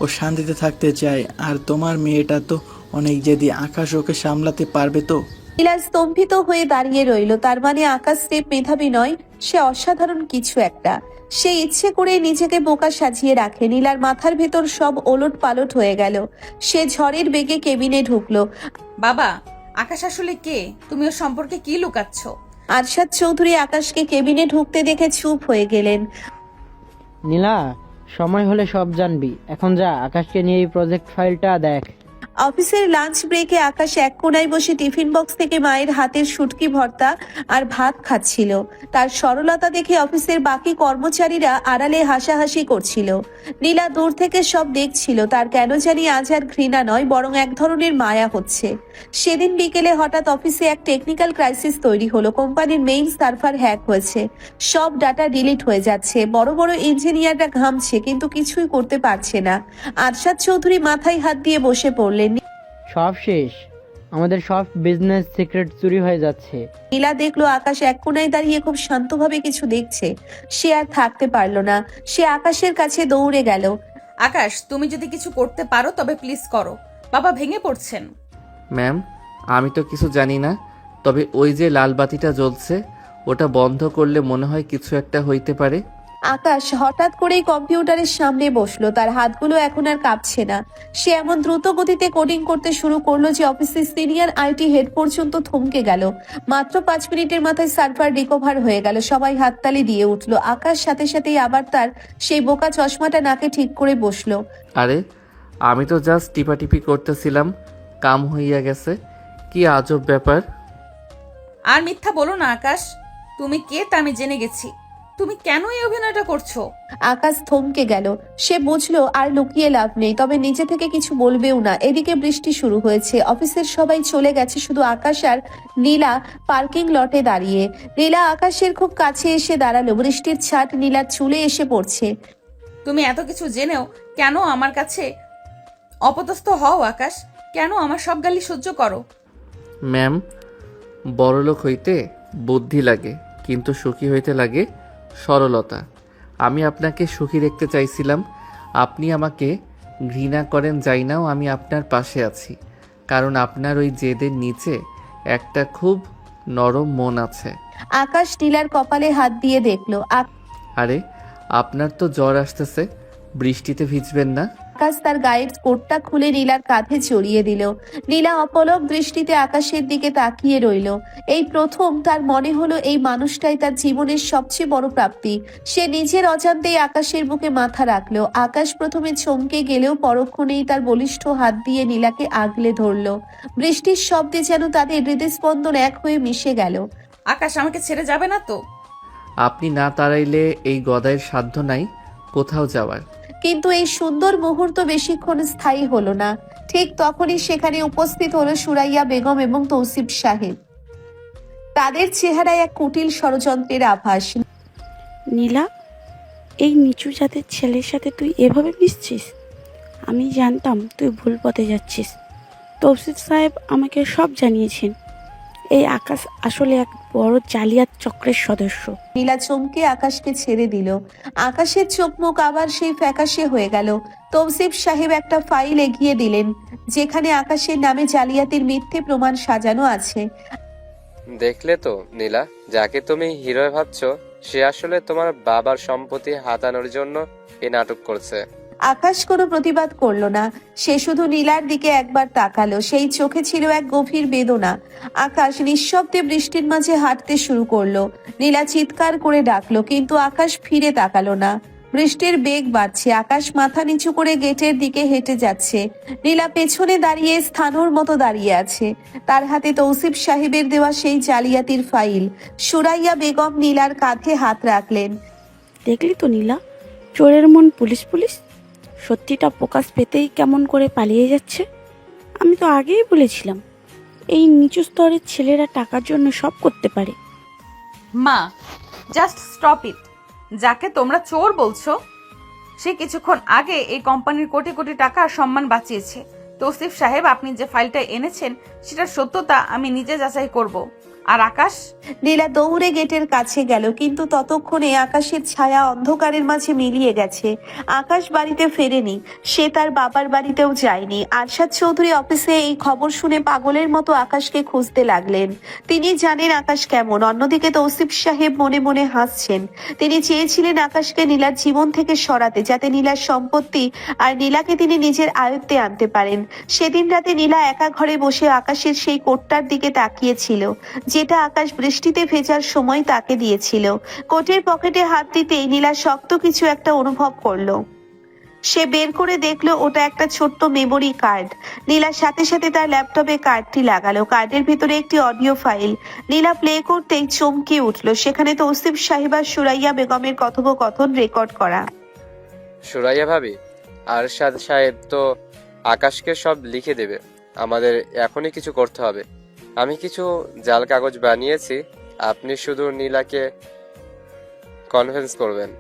ও শান্তিতে থাকতে চায়। আর তোমার মেয়েটা তো অনেক জেদি, আকাশ ওকে সামলাতে পারবে তো? নীলা স্তম্ভিত হয়ে দাঁড়িয়ে রইল। তার মানে আকাশ স্রেফ মেধাবী নয়, সে অসাধারণ কিছু একটা। সে ইচ্ছে করে নিজেকে বোকা সাজিয়ে রাখে। নীলার মাথার ভেতর সব ওলট পালট হয়ে গেল। সে ঝড়ের বেগে কেবিনে ঢুকলো। বাবা, আকাশ আসলে কে? তুমি ওর সম্পর্কে কি লুকাচ্ছ? আরশাদ চৌধুরী আকাশকে কেবিনে ঢুকতে দেখে চুপ হয়ে গেলেন। নীলা, সময় হলে সব জানবি। এখন যা, আকাশকে নিয়ে এই প্রজেক্ট ফাইলটা দেখ। অফিসের লাঞ্চ ব্রেকে আকাশ এক কোনায় বসে টিফিন বক্স থেকে মায়ের হাতের শুটকি ভর্তা আর ভাত খাচ্ছিল। তার সরলতা দেখে অফিসের বাকি কর্মচারীরা আড়ালে হাসাহাসি করছিল। নীলা দূর থেকে সব দেখছিল। তার কেন জানি আজ আর ঘৃণা নয়, বরং এক ধরনের মায়া হচ্ছে। সেদিন বিকেলে হঠাৎ অফিসে এক টেকনিক্যাল ক্রাইসিস তৈরি হলো। কোম্পানির মেইন সার্ভার হ্যাক হয়েছে, সব ডাটা ডিলিট হয়ে যাচ্ছে। বড় বড় ইঞ্জিনিয়াররা ঘামছে, কিন্তু কিছুই করতে পারছে না। আরশাদ চৌধুরী মাথায় হাত দিয়ে বসে পড়লেন। সব শেষ, আমাদের সব বিজনেস সিক্রেট চুরি হয়ে যাচ্ছে। নীলা দেখলো আকাশ এক কোনায় দাঁড়িয়ে খুব শান্তভাবে কিছু দেখছে। সে আর থাকতে পারলো না, সে আকাশের কাছে দৌড়ে গেল। আকাশ, তুমি যদি কিছু করতে পারো তবে প্লিজ করো। বাবা ভেঙে পড়ছেন। ম্যাম, আমি তো কিছু জানি না, তবে ওই যে লাল বাতিটা জ্বলছে ওটা বন্ধ করলে মনে হয় কিছু একটা হইতে পারে। আকাশ হঠাৎ করেই কম্পিউটারের সামনে বসলো। তার হাতগুলো এখন আর কাঁপছে না। সে এমন দ্রুত গতিতে কোডিং করতে শুরু করলো যে অফিসের সিনিয়র আইটি হেড পর্যন্ত থমকে গেল। মাত্র 5 মিনিটের মাথায় সার্ভার রিকভার হয়ে গেল। সবাই হাততালি দিয়ে উঠলো। আকাশ সাথে সাথেই আবার তার সেই বোকা চশমাটা নাকে ঠিক করে বসলো। আরে, আমি তো জাস্ট টিপাটিপি করতেছিলাম, কাম হইয়া গেছে। কি আজব ব্যাপার। আর মিথ্যা বলো না আকাশ, তুমি কে তা আমি জেনে গেছি। তুমি কেন এই অভিনয়টা করছো? আকাশ থমকে গেল। সে বুঝলো আর লুকিয়ে লাভ নেই, তবে নিজে থেকে কিছু বলবেও না। এদিকে বৃষ্টি শুরু হয়েছে। অফিসের সবাই চলে গেছে, শুধু আকাশ আর নীলা পার্কিং লটে দাঁড়িয়ে। নীলা আকাশের খুব কাছে এসে দাঁড়ালো। বৃষ্টির ছাট নীলার চুলে এসে পড়ছে। তুমি এত কিছু জেনেও কেন আমার কাছে অপদস্থ হও আকাশ? কেন আমার সব গালি সহ্য করো? ম্যাম, বড়লোক হইতে বুদ্ধি লাগে, কিন্তু সুখী হইতে লাগে সরলতা। আমি আপনাকে সুখী দেখতে চাইছিলাম। আপনি আমাকে ঘৃণা করেন যাই নাও, আমি আপনার পাশে আছি, কারণ আপনার ওই জেদের নিচে একটা খুব নরম মন আছে। আকাশ নীলার কপালে হাত দিয়ে দেখলো। আরে, আপনার তো জ্বর আসতেছে, বৃষ্টিতে ভিজবেন না। আকাশ তার গায়ের কোটটা খুলে নীলার কাঁধে চড়িয়ে দিল। নীলা অপলক দৃষ্টিতে আকাশের দিকে তাকিয়ে রইল। এই প্রথম তার মনে হলো এই মানুষটাই তার জীবনের সবচেয়ে বড় প্রাপ্তি। সে নিজের অজান্তেই আকাশের বুকে মাথা রাখলো। আকাশ প্রথমে চমকে গেলেও পরক্ষণেই তার বলিষ্ঠ হাত দিয়ে নীলাকে আগলে ধরলো। বৃষ্টির শব্দে যেন তাদের হৃদস্পন্দন এক হয়ে মিশে গেল। আকাশ, আমাকে ছেড়ে যাবে না তো? আপনি না তাড়াইলে এই গদায়ের সাধ্য নাই কোথাও যাওয়ার। কিন্তু এই সুন্দর মুহূর্ত বেশিক্ষণ স্থায়ী হলো না। ঠিক তখনই সেখানে উপস্থিত হলো সুরাইয়া বেগম এবং তৌসিফ সাহেব। তাদের চেহারায় এক কুটিল ষড়যন্ত্রের আভাস। নীলা, এই নিচু জাতের ছেলের সাথে তুই এভাবে মিশছিস? আমি জানতাম তুই ভুল পথে যাচ্ছিস। তৌসিফ সাহেব আমাকে সব জানিয়েছেন। এই আকাশ আসলে এক বড় জালিয়াত চক্রের সদস্য। নীলা চমকে আকাশকে ছেড়ে দিল। আকাশের চোখ মুখ আবার সেই ফ্যাকাশে হয়ে গেল। তৌসিফ সাহেব একটা ফাইল এগিয়ে দিলেন, যেখানে আকাশের নামে জালিয়াতির মিথ্যে প্রমাণ সাজানো আছে। দেখলে তো নীলা, যাকে তুমি হিরো ভাবছো সে আসলে তোমার বাবার সম্পত্তি হাতানোর জন্য এই নাটক করছে। আকাশ কোনো প্রতিবাদ করলো না। সে শুধু নীলার দিকে একবার তাকালো। সেই চোখে ছিল এক গভীর বেদনা। আকাশ নিঃশব্দে বৃষ্টির মাঝে হাঁটতে শুরু করলো। নীলা চিৎকার করে ডাকলো, কিন্তু আকাশ ফিরে তাকালো না। বৃষ্টির বেগ বাড়ছে। আকাশ মাথা নিচু করে গেটের দিকে হেঁটে যাচ্ছে। নীলা পেছনে দাঁড়িয়ে স্থানুর মতো দাঁড়িয়ে আছে। তার হাতে তৌসিফ সাহেবের দেওয়া সেই জালিয়াতির ফাইল। সুরাইয়া বেগম নীলার কাঁধে হাত রাখলেন। দেখলি তো নীলা, চোরের মন পুলিশ পুলিশ। সত্যিটা প্রকাশ পেতেই কেমন করে পালিয়ে যাচ্ছে। আমি তো আগেই বলেছিলাম এই নিচু স্তরের ছেলেরা টাকার জন্য সব করতে পারে। মা, জাস্ট স্টপ ইট। যাকে তোমরা চোর বলছো সে কিছুক্ষণ আগে এই কোম্পানির কোটি কোটি টাকা আর সম্মান বাঁচিয়েছে। তৌসিফ সাহেব, আপনি যে ফাইলটা এনেছেন সেটার সত্যতা আমি নিজে যাচাই করব। আর আকাশ? নীলা দৌড়ে গেটের কাছে গেল, কিন্তু ততক্ষণে আকাশের ছায়া অন্ধকারের মাঝে মিলিয়ে গেছে। আকাশ বাড়িতে ফেরেনি, সে তার বাবার বাড়িতেও যায়নি। আরশাদ চৌধুরী অফিসে এই খবর শুনে পাগলের মতো আকাশকে খুঁজতে লাগলেন। তিনি জানেন আকাশ কেমন। অন্যদিকে তৌসিফ সাহেব মনে মনে হাসছেন। তিনি চেয়েছিলেন আকাশকে নীলার জীবন থেকে সরাতে, যাতে নীলার সম্পত্তি আর নীলাকে তিনি নিজের আয়ত্তে আনতে পারেন। সেদিন রাতে নীলা একা ঘরে বসে আকাশের সেই কোটটার দিকে তাকিয়েছিল, যেটা আকাশ বৃষ্টিতে ভেজার সময় তাকে দিয়েছিল। কোটের পকেটে হাত দিতেই নীলা শক্ত কিছু একটা অনুভব করলো। সে বের করে দেখলো ওটা একটা ছোট্ট মেমোরি কার্ড। নীলার সাথে সাথে তার ল্যাপটপে কার্ডটি লাগালো। কার্ডের ভিতরে একটি অডিও ফাইল। নীলা প্লে করতেই চমকে উঠলো। সেখানে তৌসিফ সাহেব আর সুরাইয়া বেগমের কথোপকথন রেকর্ড করা। সুরাইয়া ভাবি, আরশাদ সাহেব তো আকাশকে সব লিখে দেবে, আমাদের এখনই কিছু করতে হবে। আমি কিছু জাল কাগজ বানিয়েছি, আপনি শুধু নীলাকে কনভিন্স করবেন।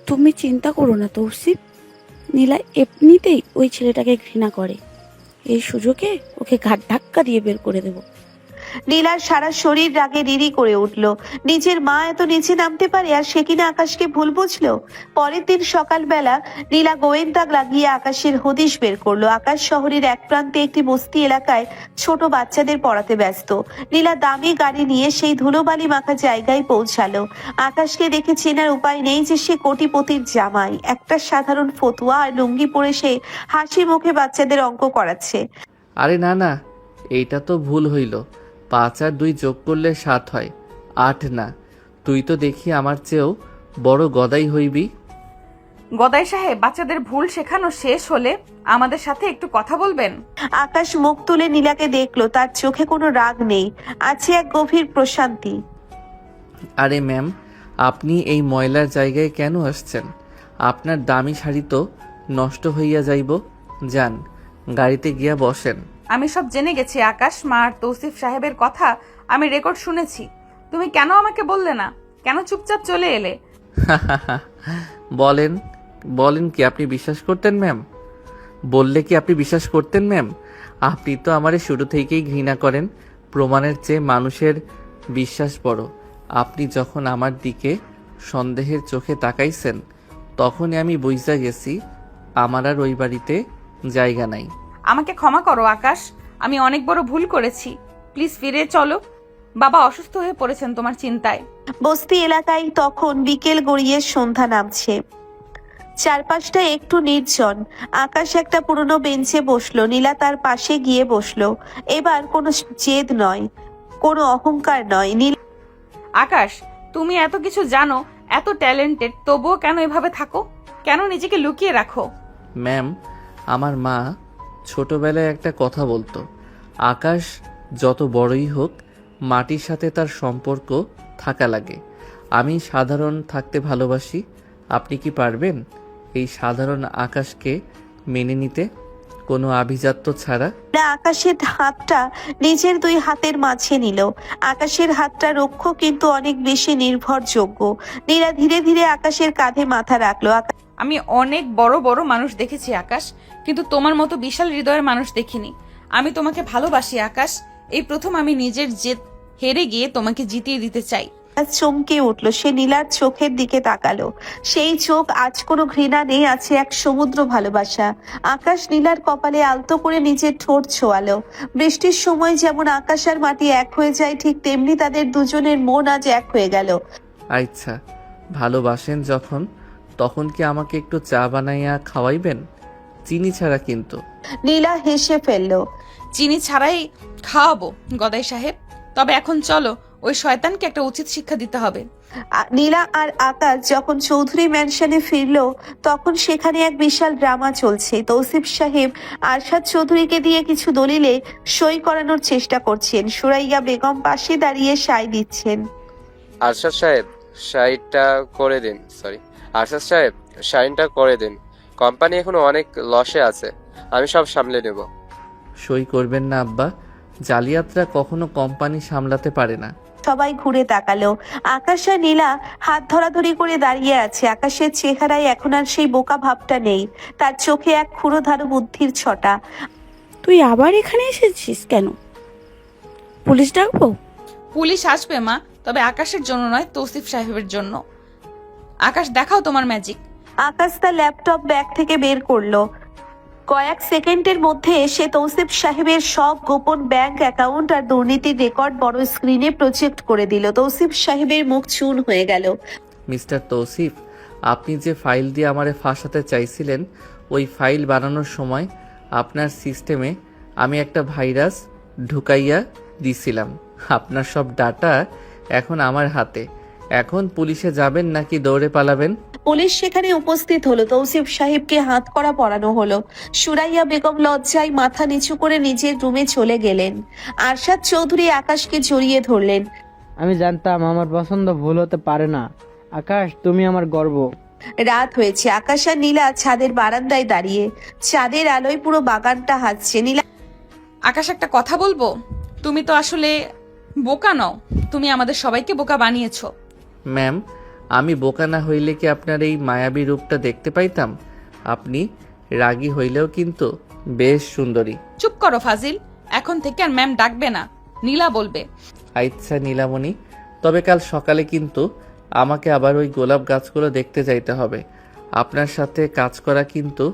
তুমি চিন্তা করো না তৌসিফ, নীলা এমনিতেই ওই ছেলেটাকে ঘৃণা করে। এই সুযোগে ওকে ঘাট ধাক্কা দিয়ে বের করে দেবো। নীলার সারা শরীর রাগে রিরি করে উঠল। নিজের মা এত নিচে নামতে পারে, আর সে কিনা আকাশকে ভুল বুঝলো। পরের দিন সকালবেলা নীলা গোয়েন্দা লাগিয়ে আকাশের হদিশ বের করলো। আকাশ শহরের এক প্রান্তে একটি বস্তি এলাকায় ছোট বাচ্চাদের পড়াতে ব্যস্ত। নীলা দামি গাড়ি নিয়ে সেই ধুলোবালি মাখা জায়গায় পৌঁছালো। আকাশকে দেখে চেনার উপায় নেই যে সে কোটিপতির জামাই। একটা সাধারণ ফতুয়া আর লুঙ্গি পরে সে হাসি মুখে বাচ্চাদের অঙ্ক করাচ্ছে। আরে না না, এইটা তো ভুল হইল। 5 আর 2 যোগ করলে 7 হয়, 8 না। তুই তো দেখি আমার চেয়েও বড় গদাই হইবি। গদাই সাহেব, বাচ্চাদের ভুল শেখানো শেষ হলে আমাদের সাথে একটু কথা বলবেন? আকাশ মুখ তুলে নীলাকে দেখলো। তার চোখে কোনো রাগ নেই, আছে এক গভীর প্রশান্তি। আরে ম্যাম, আপনি এই ময়লার জায়গায় কেন আসছেন? আপনার দামি শাড়ি তো নষ্ট হইয়া যাইব। যান, গাড়িতে গিয়া বসেন। আমি সব জেনে গেছি আকাশ। মা আর তৌসিফ সাহেবের কথা আমি রেকর্ড শুনেছি। তুমি কেন আমাকে বললে না? কেন চুপচাপ চলে এলে? বলেন বলেন কি আপনি বিশ্বাস করতেন ম্যাম? বললে কি আপনি বিশ্বাস করতেন ম্যাম? আপনি তো আমারে শুরু থেকেই ঘৃণা করেন। প্রমাণের চেয়ে মানুষের বিশ্বাস বড়। আপনি যখন আমার দিকে সন্দেহের চোখে তাকাইছেন, তখনই আমি বুঝা গেছি আমার আর ওই বাড়িতে জায়গা নাই। আমাকে ক্ষমা করো আকাশ, আমি অনেক বড় ভুল করেছি। প্লিজ ফিরে চলো। বাবা অসুস্থ হয়ে পড়েছেন তোমার চিন্তায়। বস্তি এলাকায় তখন বিকেল গড়িয়ে সন্ধ্যা নামছে। চারপাশটা একটু নির্জন। আকাশ একটা পুরনো বেঞ্চে বসলো। নীলা তার পাশে গিয়ে বসলো। এবার কোনো জেদ নয়, কোনো অহংকার নয়। নীলা, আকাশ, তুমি এত কিছু জানো, এত ট্যালেন্টেড, তবুও কেন এভাবে থাকো? কেন নিজেকে লুকিয়ে রাখো? ম্যাম, আমার মা ছোটবেলায় একটা কথা বলতো, আকাশ যত বড়ই হোক মাটির সাথে তার সম্পর্ক থাকা লাগে। আমি সাধারণ থাকতে ভালোবাসি। আপনি কি পারবেন এই সাধারণ আকাশকে মেনে নিতে, কোনো আভিজাত্য ছাড়া? আকাশের হাতটা নিজের 2 হাতের মাঝে নিল। আকাশের হাতটা রুক্ষ কিন্তু অনেক বেশি নির্ভরযোগ্য। নীলা ধীরে ধীরে আকাশের কাঁধে মাথা রাখলো। আমি অনেক বড় বড় মানুষ দেখেছি আকাশ, কিন্তু তোমার মতো বিশাল হৃদয়ের মানুষ দেখিনি। আমি তোমাকে ভালোবাসি আকাশ। এই প্রথম আমি নিজের জেদ হেরে গিয়ে তোমাকে জিতিয়ে দিতে চাই। চমকে উঠলো। সে নীলার চোখের দিকে তাকালো। সেই চোখ আজ কোনো ঘৃণা নেই, আছে এক সমুদ্র ভালোবাসা। আকাশ নীলার কপালে আলতো করে নিজের ঠোঁট ছোঁয়ালো। বৃষ্টির সময় যেমন আকাশ আর মাটি এক হয়ে যায়, ঠিক তেমনি তাদের দুজনের মন আজ এক হয়ে গেল। আচ্ছা, ভালোবাসেন যখন, তখন কি আমাকে একটু চা বানাইয়া খাওয়াইবেন? চিনি ছাড়া কিন্তু। নীলা হেসে ফেললো। চিনি ছাড়াই খাওয়াবো গদাই সাহেব। তবে এখন চলো, ওই শয়তানকে একটা উচিত শিক্ষা দিতে হবে। নীলা আর আকাশ যখন চৌধুরী ম্যানশনে ফিরলো, তখন সেখানে এক বিশাল ড্রামা চলছে। তৌসিফ সাহেব আরশাদ চৌধুরীকে দিয়ে কিছু দলিলে সই করানোর চেষ্টা করছেন। সুরাইয়া বেগম পাশে দাঁড়িয়ে সাই দিচ্ছেন। আরশাদ সাহেব, সাইনটা করে দিন। আরশাদ সাহেব, সাইনটা করে দিন। কোম্পানি এখনো অনেক লসে আছে, আমি সব সামলে নেব। সই করবেন না আব্বা, জালিয়াতরা কখনো কোম্পানি সামলাতে পারে না। সবাই ঘুরে তাকালো। আকাশ আর নীলা হাত ধরাধরি করে দাঁড়িয়ে আছে। আকাশের চেহারায় এখন আর সেই বোকা ভাবটা নেই, তার চোখে এক ক্ষুরোধারু বুদ্ধির ছটা। তুই আবার এখানে এসেছিস কেন? পুলিশ ডাকবো? পুলিশ আসবে মা, তবে আকাশের জন্য নয়, তৌসিফ সাহেবের জন্য। আকাশ, দেখাও তোমার ম্যাজিক। আকাশ তার ল্যাপটপ ব্যাগ থেকে বের করলো। কয়েক সেকেন্ডের মধ্যে সে তৌসিফ সাহেবের সব গোপন ব্যাংক অ্যাকাউন্ট আর দুর্নীতির রেকর্ড বড় স্ক্রিনে প্রজেক্ট করে দিল। তৌসিফ সাহেবের মুখ চুন হয়ে গেল। মিস্টার তৌসিফ, আপনি যে ফাইল দিয়ে আমারে ফাঁসাতে চাইছিলেন, ওই ফাইল বানানোর সময় আপনার সিস্টেমে আমি একটা ভাইরাস ঢুকাইয়া দিছিলাম। আপনার সব ডাটা এখন আমার হাতে। এখন পুলিশে যাবেন নাকি দৌড়ে পালাবেন? পুলিশ সেখানে উপস্থিত হলো। তৌসিফ সাহেবকে হাত করা পরানো হলো। সুরাইয়া বেগম লজ্জায় মাথা নিচু করে নিজের রুমে চলে গেলেন। আরশাদ চৌধুরী আকাশকে জড়িয়ে ধরলেন। আমি জানতাম আমার পছন্দ ভুল হতে পারে না। আকাশ, তুমি আমার গর্ব। রাত হয়েছে। আকাশ আর নীলা ছাদের বারান্দায় দাঁড়িয়ে। চাঁদের আলোয় পুরো বাগানটা হাসছে। নীলা, আকাশ, একটা কথা বলবো? তুমি তো আসলে বোকা নও, তুমি আমাদের সবাইকে বোকা বানিয়েছো। ম্যাম, আমি বোকা না হইলে কি আপনার এই মায়াবী রূপটা দেখতে পাইতাম? আপনি রাগী হইলেও কিন্তু বেশ সুন্দরী। চুপ করো ফাজিল, এখন থেকে আর ম্যাম ডাকবে না, নীলা বলবে। আচ্ছা নীলামণি, তবে কাল সকালে কিন্তু আমাকে আবার ওই গোলাপ গাছগুলো দেখতে যাইতে হবে। আপনার সাথে কাজ করা কিন্তু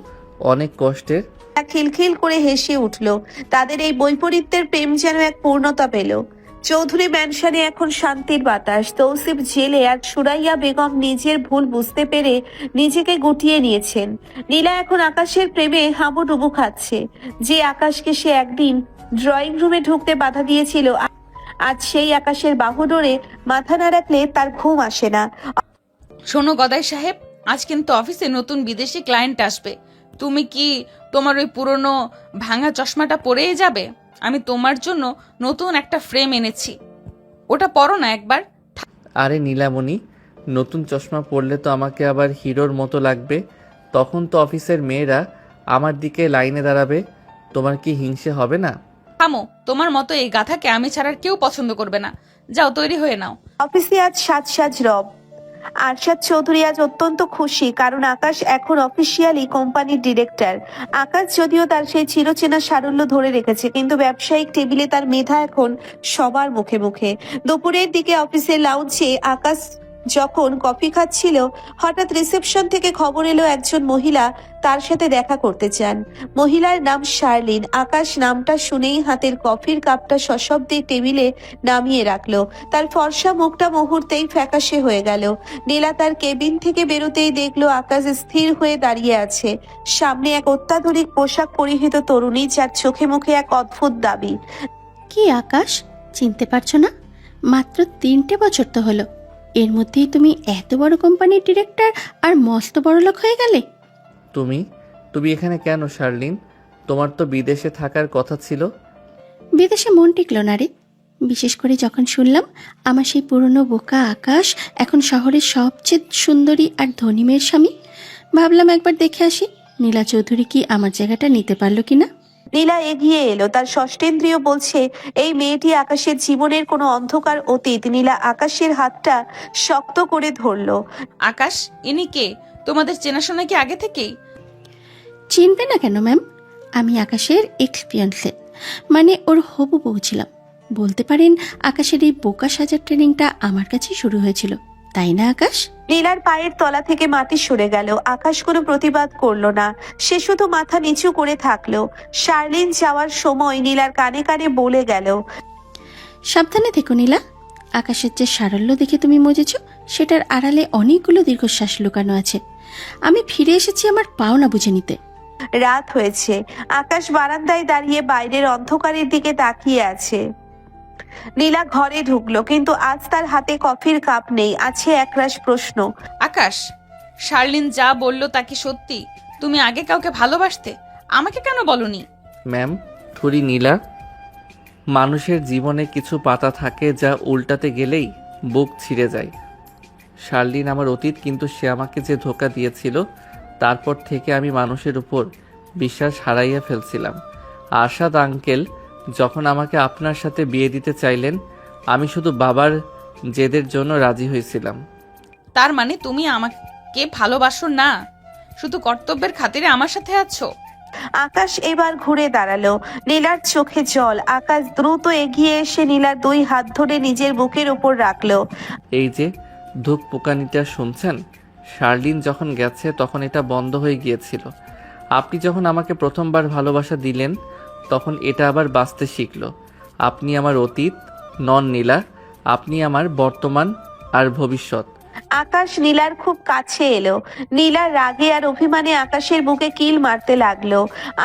অনেক কষ্টের। খিলখিল করে হেসে উঠল। তাদের এই বৈপরীত্যের প্রেম যেন এক পূর্ণতা পেল। চৌধুরী ম্যানশনে এখন শান্তির বাতাস। তৌসিফ জেলে আর সুরাইয়া বেগম নিজের ভুল বুঝতে পেরে নিজেকে গুটিয়ে নিয়েছেন। নীলা এখন আকাশের প্রেমে হাবুডুবু খাচ্ছে। যে আকাশকে সে একদিন ড্রয়িং রুমে ঢুকতে বাধা দিয়েছিল, আজ সেই আকাশের বাহুডোরে মাথা না রাখলে তার ঘুম আসে না। শোনো গদাই সাহেব, আজ কিন্তু অফিসে নতুন বিদেশি ক্লায়েন্ট আসবে। তুমি কি তোমার ওই পুরনো ভাঙা চশমাটা পরেই যাবে? আমি তোমার জন্য নতুন একটা ফ্রেম এনেছি, ওটা পরো না একবার। আরে নীলামণি, নতুন চশমা পরলে তো আমাকে আবার হিরোর মতো লাগবে। তখন তো অফিসের মেয়েরা আমার দিকে লাইনে দাঁড়াবে। তোমার কি হিংসে হবে না? থামো, তোমার মতো এই গাধাকে আমি ছাড়া আর কেউ পছন্দ করবে না। যাও, তৈরি হয়ে নাও। অফিসে আজ সাজ রব। আরশাদ চৌধুরী আজ অত্যন্ত খুশি, কারণ আকাশ এখন অফিসিয়ালি কোম্পানির ডিরেক্টর। আকাশ যদিও তার সেই চিরচেনা সারল্য ধরে রেখেছে, কিন্তু ব্যবসায়িক টেবিলে তার মেধা এখন সবার মুখে মুখে। দুপুরের দিকে অফিসের লাউঞ্জে আকাশ যখন কফি খাচ্ছিল, হঠাৎ রিসেপশন থেকে খবর এলো একজন মহিলা তার সাথে দেখা করতে চান। মহিলার নাম শার্লিন। আকাশ নামটা শুনেই হাতের কফির কাপটা সশব্দে টেবিলে নামিয়ে রাখলো। তার ফর্সা মুখটা মুহূর্তেই ফ্যাকাশে হয়ে গেল। নীলা তার কেবিন থেকে বেরোতেই দেখলো আকাশ স্থির হয়ে দাঁড়িয়ে আছে। সামনে এক অত্যাধুনিক পোশাক পরিহিত তরুণী, যার চোখে মুখে এক অদ্ভুত দাবি। কি আকাশ, চিনতে পারছো না? মাত্র 3টে বছর তো হলো, এর মধ্যেই তুমি এত বড় কোম্পানির ডিরেক্টর আর মস্ত বড় লোক হয়ে গেলে। তুমি এখানে কেন শার্লিন? তোমার তো বিদেশে থাকার কথা ছিল। বিদেশে মন টিকলো না রে, বিশেষ করে যখন শুনলাম আমার সেই পুরনো বোকা আকাশ এখন শহরের সবচেয়ে সুন্দরী আর ধনী মেয়ের স্বামী। ভাবলাম একবার দেখে আসি নীলা চৌধুরী কি আমার জায়গাটা নিতে পারলো কিনা। নীলা এগিয়ে এলো। তার ষষ্ঠেন্দ্রিয় বলছে এই মেয়েটি আকাশের জীবনের কোনো অন্ধকার অতীত। নীলা আকাশের হাতটা শক্ত করে ধরলো। আকাশ, ইনি কে? তোমাদের চেনাশোনা কি আগে থেকেই? চিনবে না কেন ম্যাম, আমি আকাশের এক্সপিরিয়েন্সে, মানে ওর হবু বউ ছিলাম। বলতে পারেন আকাশের এই বোকা সাজার ট্রেনিংটা আমার কাছেই শুরু হয়েছিল, তাই না আকাশ? নীলার পায়ের তলা থেকে মাটি সরে গেল। আকাশ কোনো প্রতিবাদ করলো না, সে শুধু মাথা নিচু করে থাকলো। শার্লিন যাওয়ার সময় নীলার কানে কানে বলে গেল, সাবধানে থেকো নীলা, আকাশের যে সারল্য দেখে তুমি মজেছ সেটার আড়ালে অনেকগুলো দীর্ঘশ্বাস লুকানো আছে। আমি ফিরে এসেছি আমার পাওনা বুঝে নিতে। রাত হয়েছে। আকাশ বারান্দায় দাঁড়িয়ে বাইরের অন্ধকারের দিকে তাকিয়ে আছে। নীলা ঘরে ঢুকলো, কিন্তু আজ তার হাতে কফির কাপ নেই, আছে একরাশ প্রশ্ন। আকাশ, শার্লিন যা বললো তা কি সত্যি? তুমি আগে কাউকে ভালোবাসতে, আমাকে কেন বলনি? ম্যাম, থুরি নীলা, মানুষের জীবনে কিছু পাতা থাকে যা উল্টাতে গেলেই বুক ছিঁড়ে যায়। শার্লিন আমার অতীত, কিন্তু সে আমাকে যে ধোঁকা দিয়েছিল তারপর থেকে আমি মানুষের উপর বিশ্বাস হারাইয়া ফেলছিলাম। আরশাদ আঙ্কেল যখন আমাকে আপনার সাথে বিয়ে দিতে চাইলেন, আমি শুধু বাবার জেদের জন্য রাজি হয়েছিলাম। তার মানে তুমি আমাকে ভালোবাসো না, শুধু কর্তব্যের খাতিরে আমার সাথে আছো? আকাশ এবার ঘুরে দাঁড়ালো। নীলার চোখে জল। আকাশ দ্রুত এগিয়ে এসে নীলার 2 হাত ধরে নিজের বুকের উপর রাখলো। এই যে ধূপ পোকানিটা শুনছেন, শার্লিন যখন গেছে তখন এটা বন্ধ হয়ে গিয়েছিল। আপনি যখন আমাকে প্রথমবার ভালোবাসা দিলেন তখন এটা আবার বাঁচতে শিখলো। আপনি আমার অতীত নন নীলা, আপনি আমার বর্তমান আর ভবিষ্যৎ। আকাশ নীলার খুব কাছে এলো। নীলা রাগে আর অভিমানে আকাশের বুকে কিল মারতে লাগলো।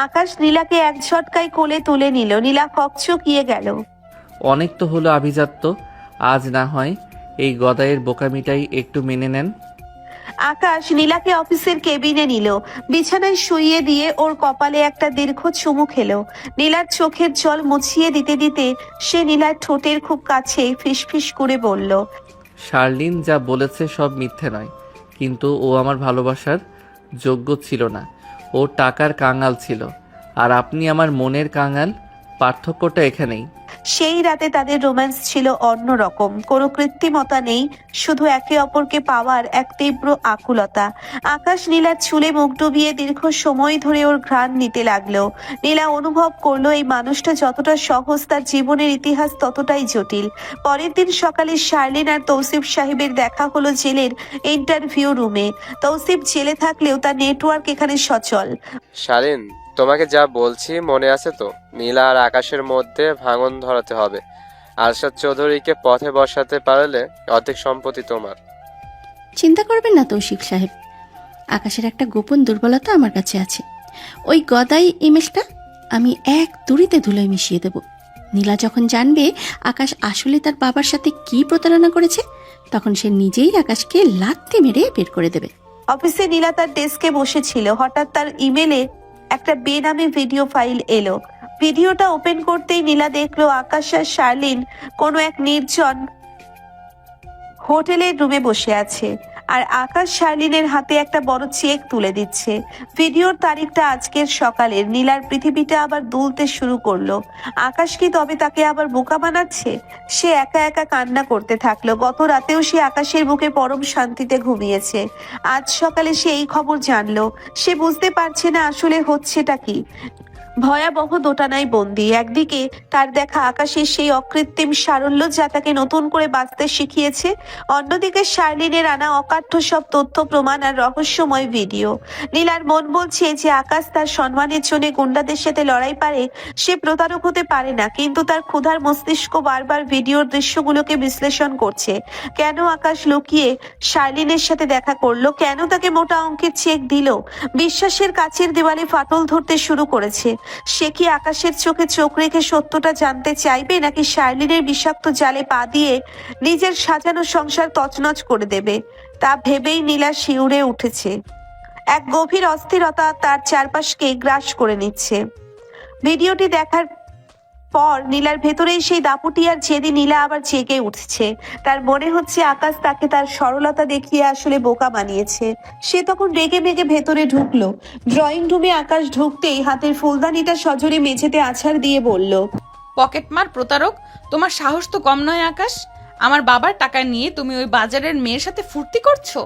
আকাশ নীলাকে এক ঝটকায় কোলে তুলে নিল। নীলা হকচকিয়ে গেল। অনেক তো হলো আভিজাত্য, আজ না হয় এই গদাইয়ের বোকামিটাই একটু মেনে নেন। আকাশ নীলাকে অফিসের কেবিনে নিল। বিছানায় শুইয়ে দিয়ে ওর কপালে একটা দীর্ঘ চুমু খেলো। নীলার চোখের জল মুছিয়ে দিতে দিতে সে নীলার ঠোঁটের খুব কাছে ফিসফিস করে বলল, শার্লিন যা বলেছে সব মিথ্যে নয়, কিন্তু ও আমার ভালোবাসার যোগ্য ছিল না। ও টাকার কাঙাল ছিল, আর আপনি আমার মনের কাঙাল। পার্থক্যটা এখানেই। সেই রাতে তাদের রোম্যান্স ছিল অন্যরকম। কোনো কৃত্রিমতা নেই, শুধু একে অপরকে পাওয়ার এক তীব্র আকুলতা। আকাশ নীলার চুলে মুখ ডুবিয়ে দীর্ঘ সময় ধরে ওর ঘ্রাণ নিতে লাগলো। নীলা অনুভব করলো এই মানুষটা যতটা সহজ তার জীবনের ইতিহাস ততটাই জটিল। পরের দিন সকালে শার্লিন আর তৌসিফ সাহেবের দেখা হলো জেলের ইন্টারভিউ রুমে। তৌসিফ জেলে থাকলেও তার নেটওয়ার্ক এখানে সচল। শালীন, তোমাকে যা বলছি মনে আছে তো? নীলা আর আকাশের মধ্যে ভাঙন ধরাতে হবে। আরশাদ চৌধুরীকে পথে বসাতে পারলে অর্ধেক সম্পত্তি তোমার। চিন্তা করবেন না তৌশিক সাহেব, আকাশের একটা গোপন দুর্বলতা আমার কাছে আছে। ওই গদাই ইমেজটা আমি এক তুড়িতে ধুলোয় মিশিয়ে দেব। নীলা যখন জানবে আকাশ আসলে তার বাবার সাথে কি প্রতারণা করেছে, তখন সে নিজেই আকাশকে লাথি মেরে বের করে দেবে। অফিসে নীলা তার ডেস্কে বসেছিল। হঠাৎ তার ইমেলে একটা বেনামি ভিডিও ফাইল এলো। ভিডিওটা ওপেন করতেই নীলা দেখলো আকাশ আর শার্লিন কোনো এক নির্জন হোটেলের রুমে বসে আছে, আর আকাশ শার্লিনের হাতে একটা বড় চেক তুলে দিচ্ছে। ভিডিওর তারিখটা আজকের সকালের। নীলার পৃথিবীটা আবার দুলতে শুরু করলো। আকাশ কি তবে তাকে আবার বোকা বানাচ্ছে? সে একা একা কান্না করতে থাকলো। গত রাতেও সে আকাশের বুকে পরম শান্তিতে ঘুমিয়েছে। আজ সকালে সে এই খবর জানলো। সে বুঝতে পারছে না আসলে হচ্ছেটা কি। ভয়াবহ দোটানায় বন্দি। একদিকে তার দেখা আকাশের সেই অকৃত্রিম সারল্য যা তাকে নতুন করে বাঁচতে শিখিয়েছে, অন্যদিকে শার্লিনের আনা অকাঠ্য সব তথ্য প্রমাণ আর রহস্যময় ভিডিও। নীলার মন বলছে যে আকাশ তার সম্মানের জন্য গুন্ডাদের সাথে লড়াই পারে, সে প্রতারক হতে পারে না, কিন্তু তার ক্ষুধার মস্তিষ্ক বারবার ভিডিওর দৃশ্যগুলোকে বিশ্লেষণ করছে। কেন আকাশ লুকিয়ে শার্লিনের সাথে দেখা করলো? কেন তাকে মোটা অঙ্কের চেক দিল? বিশ্বাসের কাছের দেওয়ালে ফাটল ধরতে শুরু করেছে। সে কি আকাশের চোখে চোখ রেখে সত্যটা জানতে চাইবে, নাকি শার্লিনের বিষাক্ত জালে পা দিয়ে নিজের সাজানো সংসার তছনছ করে দেবে? তা ভেবেই নীলা শিউরে উঠেছে। এক গভীর অস্থিরতা তার চারপাশকে গ্রাস করে নিচ্ছে। ভিডিওটি দেখার পর নীলার ভেতরেই সেই দাপুটি আর জেদি নীলা আবার জেগে উঠছে। তার মনে হচ্ছে আকাশ তাকে তার সরলতা দেখিয়ে আসলে বোকা বানিয়েছে। সে তখন রেগে মেগে ভেতরে ঢুকলো। ড্রয়িং রুমে আকাশ ঢুকতেই হাতের ফুলদানিটা সজোরে মেঝেতে আছাড় দিয়ে বলল, পকেটমার প্রতারক, তোমার সাহস তো কম নয় আকাশ। আমার বাবার টাকা নিয়ে তুমি ওই বাজারের মেয়ের সাথে ফুর্তি করছো?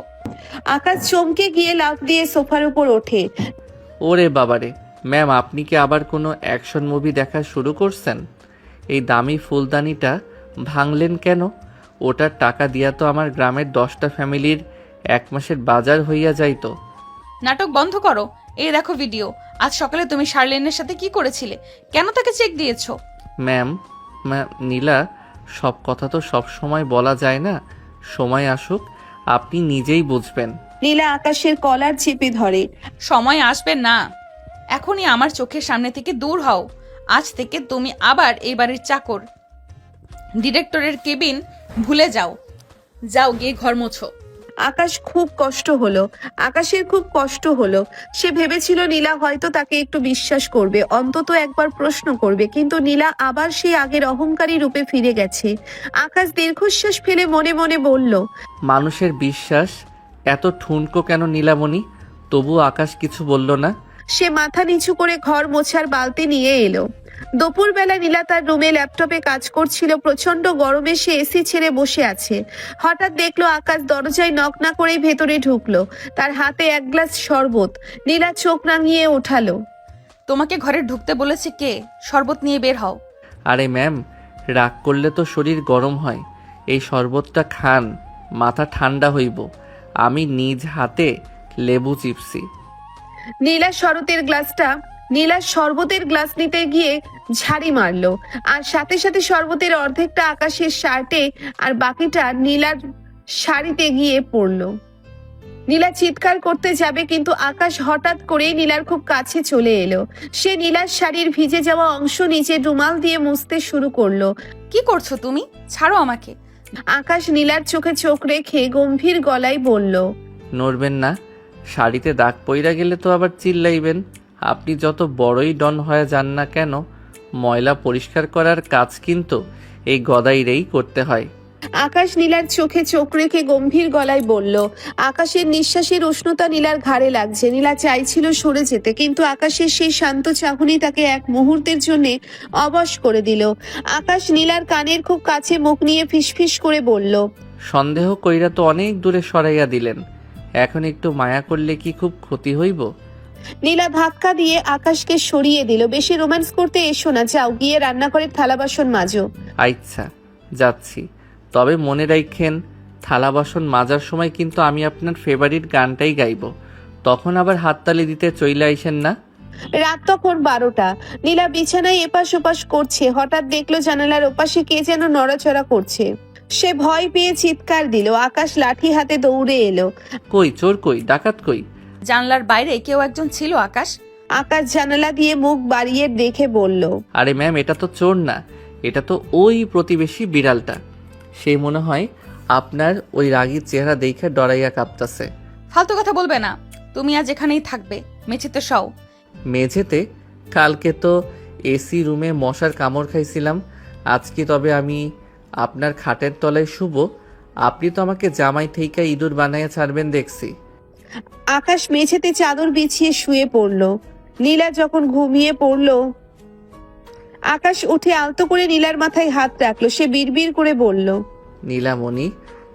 আকাশ চমকে গিয়ে লাফ দিয়ে সোফার উপর ওঠে। ওরে বাবারে ম্যাম, আপনি কি আবার কোনো অ্যাকশন মুভি দেখা শুরু করছেন? এই দামি ফুলদানিটা ভাঙলেন কেন? ওটার টাকা দিয়া তো আমার গ্রামের 10টা ফ্যামিলির 1 মাসের বাজার হইয়া যাইতো। নাটক বন্ধ করো। এই দেখো ভিডিও। আজ সকালে তুমি শার্লিনের সাথে কি করেছিলে? কেন তাকে চেক দিয়েছো? ম্যাম নীলা, সব কথা তো সব সময় বলা যায় না। সময় আসুক, আপনি নিজেই বুঝবেন। নীলা আকাশের কলার চেপে ধরে। সময় আসবে না, এখনই আমার চোখের সামনে থেকে দূর হও। আজ থেকে তুমি আবার এই বাড়ির চাকর। ডিরেক্টরের কেবিন ভুলে যাও। যাও গিয়ে ঘর মোছো। আকাশের খুব কষ্ট হলো। সে ভেবেছিল নীলা হয়তো তাকে একটু বিশ্বাস করবে, অন্তত একবার প্রশ্ন করবে, কিন্তু নীলা আবার সেই আগের অহংকারী রূপে ফিরে গেছে। আকাশ দীর্ঘশ্বাস ফেলে মনে মনে বলল, মানুষের বিশ্বাস এত ঠুনকো কেন নীলামণি? তবু আকাশ কিছু বলল না। সে মাথা নিচু করে ঘর মোছার বালতি নিয়ে এলো। দুপুরবেলা নীলা তার রুমে ল্যাপটপে কাজ করছিল। প্রচন্ড গরমে সে এসি ছেড়ে বসে আছে। হঠাৎ দেখলো আকাশ দরজায় নক না করেই ভেতরে ঢুকলো। তার হাতে 1 গ্লাস শরবত। নীলা চোখ রাঙিয়ে ওঠালো। তোমাকে ঘরে ঢুকতে বলেছে কে? শরবত নিয়ে বের হও। আরে ম্যাম, রাগ করলে তো শরীর গরম হয়। এই শরবতটা খান, মাথা ঠান্ডা হইব। আমি নিজ হাতে লেবু চিপসি। নীলা শরবতের গ্লাস নিতে গিয়ে ঝাড়ি মারলো, আর সাথে সাথে শরবতের অর্ধেকটা আকাশের শার্টে আর বাকিটা নীলার শাড়িতে গিয়ে পড়লো। নীলা চিৎকার করতে যাবে, কিন্তু আকাশ হঠাৎ করে নীলার খুব কাছে চলে এলো। সে নীলার শাড়ির ভিজে যাওয়া অংশ নিচে রুমাল দিয়ে মুছতে শুরু করলো। কি করছো তুমি? ছাড়ো আমাকে। আকাশ নীলার চোখে চোখ রেখে গম্ভীর গলায় বলল, নড়বেন না। শাড়িতে দাগ পইরা গেলে তো আবার চিল্লাইবেন। আপনি যত বড়ই ডন হয়ে যান না কেন, ময়লা পরিষ্কার করার কাজ কিন্তু এই গদাইরেই করতে হয়। আকাশ নীলার চোখে চোখ রেখে গম্ভীর গলায় বলল। আকাশের নিঃশ্বাসের উষ্ণতা নীলার ঘাড়ে লাগছে। নীলা চাইছিল সরে যেতে, কিন্তু আকাশের সেই শান্ত চাহনি তাকে এক মুহূর্তের জন্য অবশ করে দিল। আকাশ নীলার কানের খুব কাছে মুখ নিয়ে ফিসফিস করে বলল, সন্দেহ কইরা তো অনেক দূরে সরাইয়া দিলেন, এখন একটু মায়া করলে কি খুব ক্ষতি হইব? নীলা ধাক্কা দিয়ে আকাশকে সরিয়ে দিল। বেশি রোম্যান্স করতে এসো না, যাও গিয়ে রান্নাঘরের থালা বাসন মাজো। আচ্ছা, যাচ্ছি। তবে মনে রাখেন, থালা বাসন মাজার সময় কিন্তু আমি আপনার ফেভারিট গানটাই গাইব। তখন আবার হাততালি দিতে চইলে আইসেন না। রাত তখন 12টা। নীলা বিছানায় এপাশ ওপাশ করছে। হঠাৎ দেখলো জানালার ওপাশে কে যেন নড়াচড়া করছে। সে ভয় পেয়ে চিৎকার দিল। আকাশ লাঠি হাতে দৌড়ে এলো। কই চোর, কই ডাকাত, কই? জানলার বাইরে কেউ একজন ছিল। আকাশ জানালা দিয়ে মুখ বাড়িয়ে দেখে বলল, আরে ম্যাম, এটা তো চোর না, এটা তো ওই প্রতিবেশী বিড়ালটা। সে মনে হয় আপনার ওই রাগী চেহারা দেখে ডরাইয়া কাঁপতাছে। ফালতু কথা বলবে না। তুমি আজ এখানেই থাকবে, মেঝেতে শও। মেঝেতে? কালকে তো এসি রুমে মশার কামড় খাইছিলাম, আজকে তবে আমি আপনার খাটের তলায় শুব? আপনি তো আমাকে জামাই থেকে ইঁদুর বানাইয়া ছাড়বেন দেখছি। আকাশ মেঝেতে চাদর বিছিয়ে শুয়ে পড়ল। নীলা যখন ঘুমিয়ে পড়ল, আকাশ উঠে আলতো করে নীলার মাথায় হাত রাখলো। সে বিড়বিড় করে বলল, নীলামণি,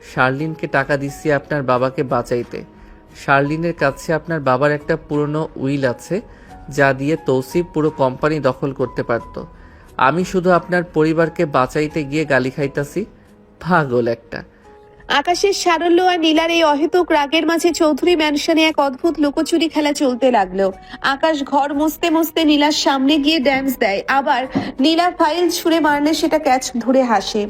শার্লিনকে টাকা দিচ্ছি আপনার বাবাকে বাঁচাইতে। শার্লিনের কাছে আপনার বাবার একটা পুরনো উইল আছে, যা দিয়ে তৌসিফ পুরো কোম্পানি দখল করতে পারত। আমি শুধু আপনার পরিবারকে বাঁচাইতে গিয়ে গালি খাইতাছি। পাগল একটা। আকাশের সারল্য আর নীলার এই অহেতুক রাগের মাঝে চৌধুরী ম্যানশনে এক অদ্ভুত লুকোচুরি খেলা চলতে লাগলো। আকাশ ঘর মুছতে মুছতে নীলার সামনে গিয়ে ড্যান্স দেয়, আবার নীলা ফাইল ছুঁড়ে মারলে সেটা ক্যাচ ধরে হাসে।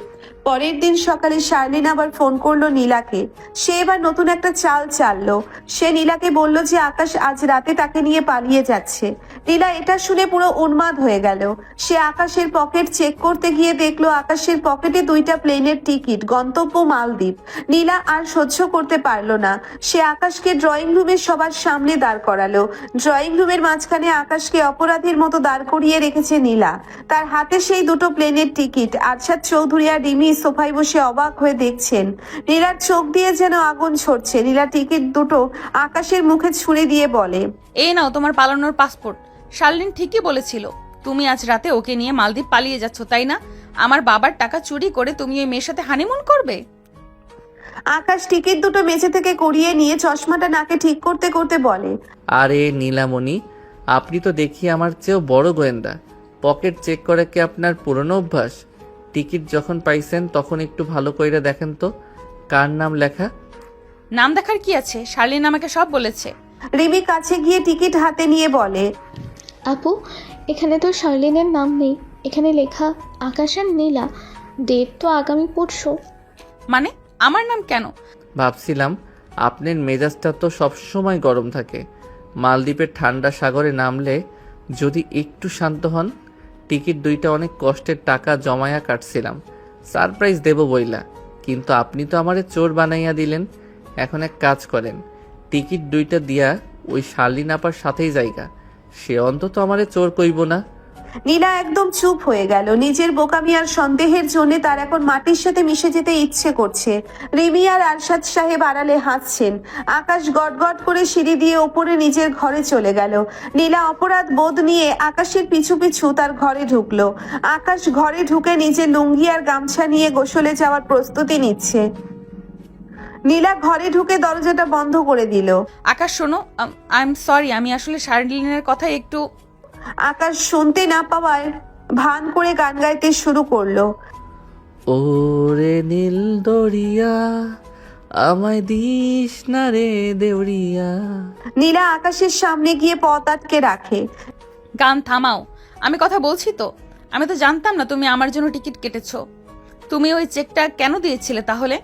পরের দিন সকালে শার্লিন আবার ফোন করলো নীলাকে। সে এবার নতুন একটা চাল চাললো। সে নীলাকে বলল যে আকাশ আজ রাতে তাকে নিয়ে পালিয়ে যাচ্ছে। নীলা এটা শুনে পুরো উন্মাদ হয়ে গেল। সে আকাশের পকেট চেক করতে গিয়ে দেখলো আকাশের পকেটে 2টা প্লেনের টিকিট, গন্তব্য মালদ্বীপ। নীলা আর সহ্য করতে পারলো না। সে আকাশকে ড্রয়িং রুমে সবার সামনে দাঁড় করালো। ড্রয়িং রুমের মাঝখানে আকাশকে অপরাধীর মতো দাঁড় করিয়ে রেখেছে নীলা। তার হাতে সেই 2টো প্লেনের টিকিট। আরশাদ চৌধুরী আর রিমি সোফায় বসে অবাক হয়ে দেখছেন। নীলার চোখ দিয়ে যেন আগুন ছড়ছে। নীলা টিকিট 2টো আকাশের মুখে ছুঁড়ে দিয়ে বলে, এই নাও তোমার পালানোর পাসপোর্ট। শার্লিন ঠিকই বলেছিল, তুমি আজ রাতে ওকে নিয়ে মালদ্বীপ পালিয়ে যাচ্ছ, তাই না? আমার বাবার টাকা চুরি করে তুমি ওই মেয়ের সাথে হানিমুন করবে? আকাশ টিকিট 2টো মেঝে থেকে কুড়িয়ে নিয়ে চশমাটা নাকে ঠিক করতে করতে বলে, আরে নীলামণি, আপনি তো দেখি আমার চেয়েও বড় গোয়েন্দা। পকেট চেক করা কি আপনার পুরনো অভ্যাস? টিকিট যখন পাইছেন তখন একটু ভালো করে দেখেন তো কার নাম লেখা। নাম দেখার কি আছে? শার্লিন আমাকে সব বলেছে। রিমি কাছে গিয়ে টিকিট হাতে নিয়ে বলে, আপু, এখানে তো শার্লিনের নাম নেই, এখানে লেখা আকাশ আর নীলা। ডেট তো আগামী পরশু। মানে আমার নাম কেন? ভাবছিলাম আপনার মেজাজটা তো সবসময় গরম থাকে, মালদ্বীপের ঠান্ডা সাগরে নামলে যদি একটু শান্ত হন। টিকিট 2টা অনেক কষ্টের টাকা জমায়া কাটছিলাম, সারপ্রাইজ দেব বইলা, কিন্তু আপনি তো আমারে চোর বানাইয়া দিলেন। এখন এক কাজ করেন, টিকিট 2টা দিয়া ওই শার্লিন আপার সাথেই জায়গা, সে অন্তত আমারে চোর কইব না। নীলা একদম চুপ হয়ে গেল। নিজের বোকামি আর সন্দেহের জন্য তার এখন মাটির সাথে মিশে যেতে ইচ্ছে করছে। রিমি আর আরশাদ সাহেব আড়ালে হাসছেন। আকাশ গটগট করে সিঁড়ি দিয়ে ওপরে নিজের ঘরে চলে গেল। নীলা অপরাধ বোধ নিয়ে আকাশের পিছু পিছু তার ঘরে ঢুকলো। আকাশ ঘরে ঢুকে নিজের লুঙ্গি আর গামছা নিয়ে গোসলে যাওয়ার প্রস্তুতি নিচ্ছে। নীলা ঘরে ঢুকে দরজাটা বন্ধ করে দিল। আকাশ শোনো, আই এম সরি, আমি আসলে শার্লিনের কথা একটু আকাশ শুনতে না পাওয়ার ভান করে গান গাইতে শুরু করলো। ওরে নীল দরিয়া আমায় দিস না রে দেউরিয়া। নীলা আকাশের সামনে গিয়ে পথ আটকে রাখে। গান থামাও, আমি কথা বলছি তো। আমি তো জানতাম না তুমি আমার জন্য টিকিট কেটেছো। তুমি ওই চেকটা কেন দিয়েছিলে তাহলে?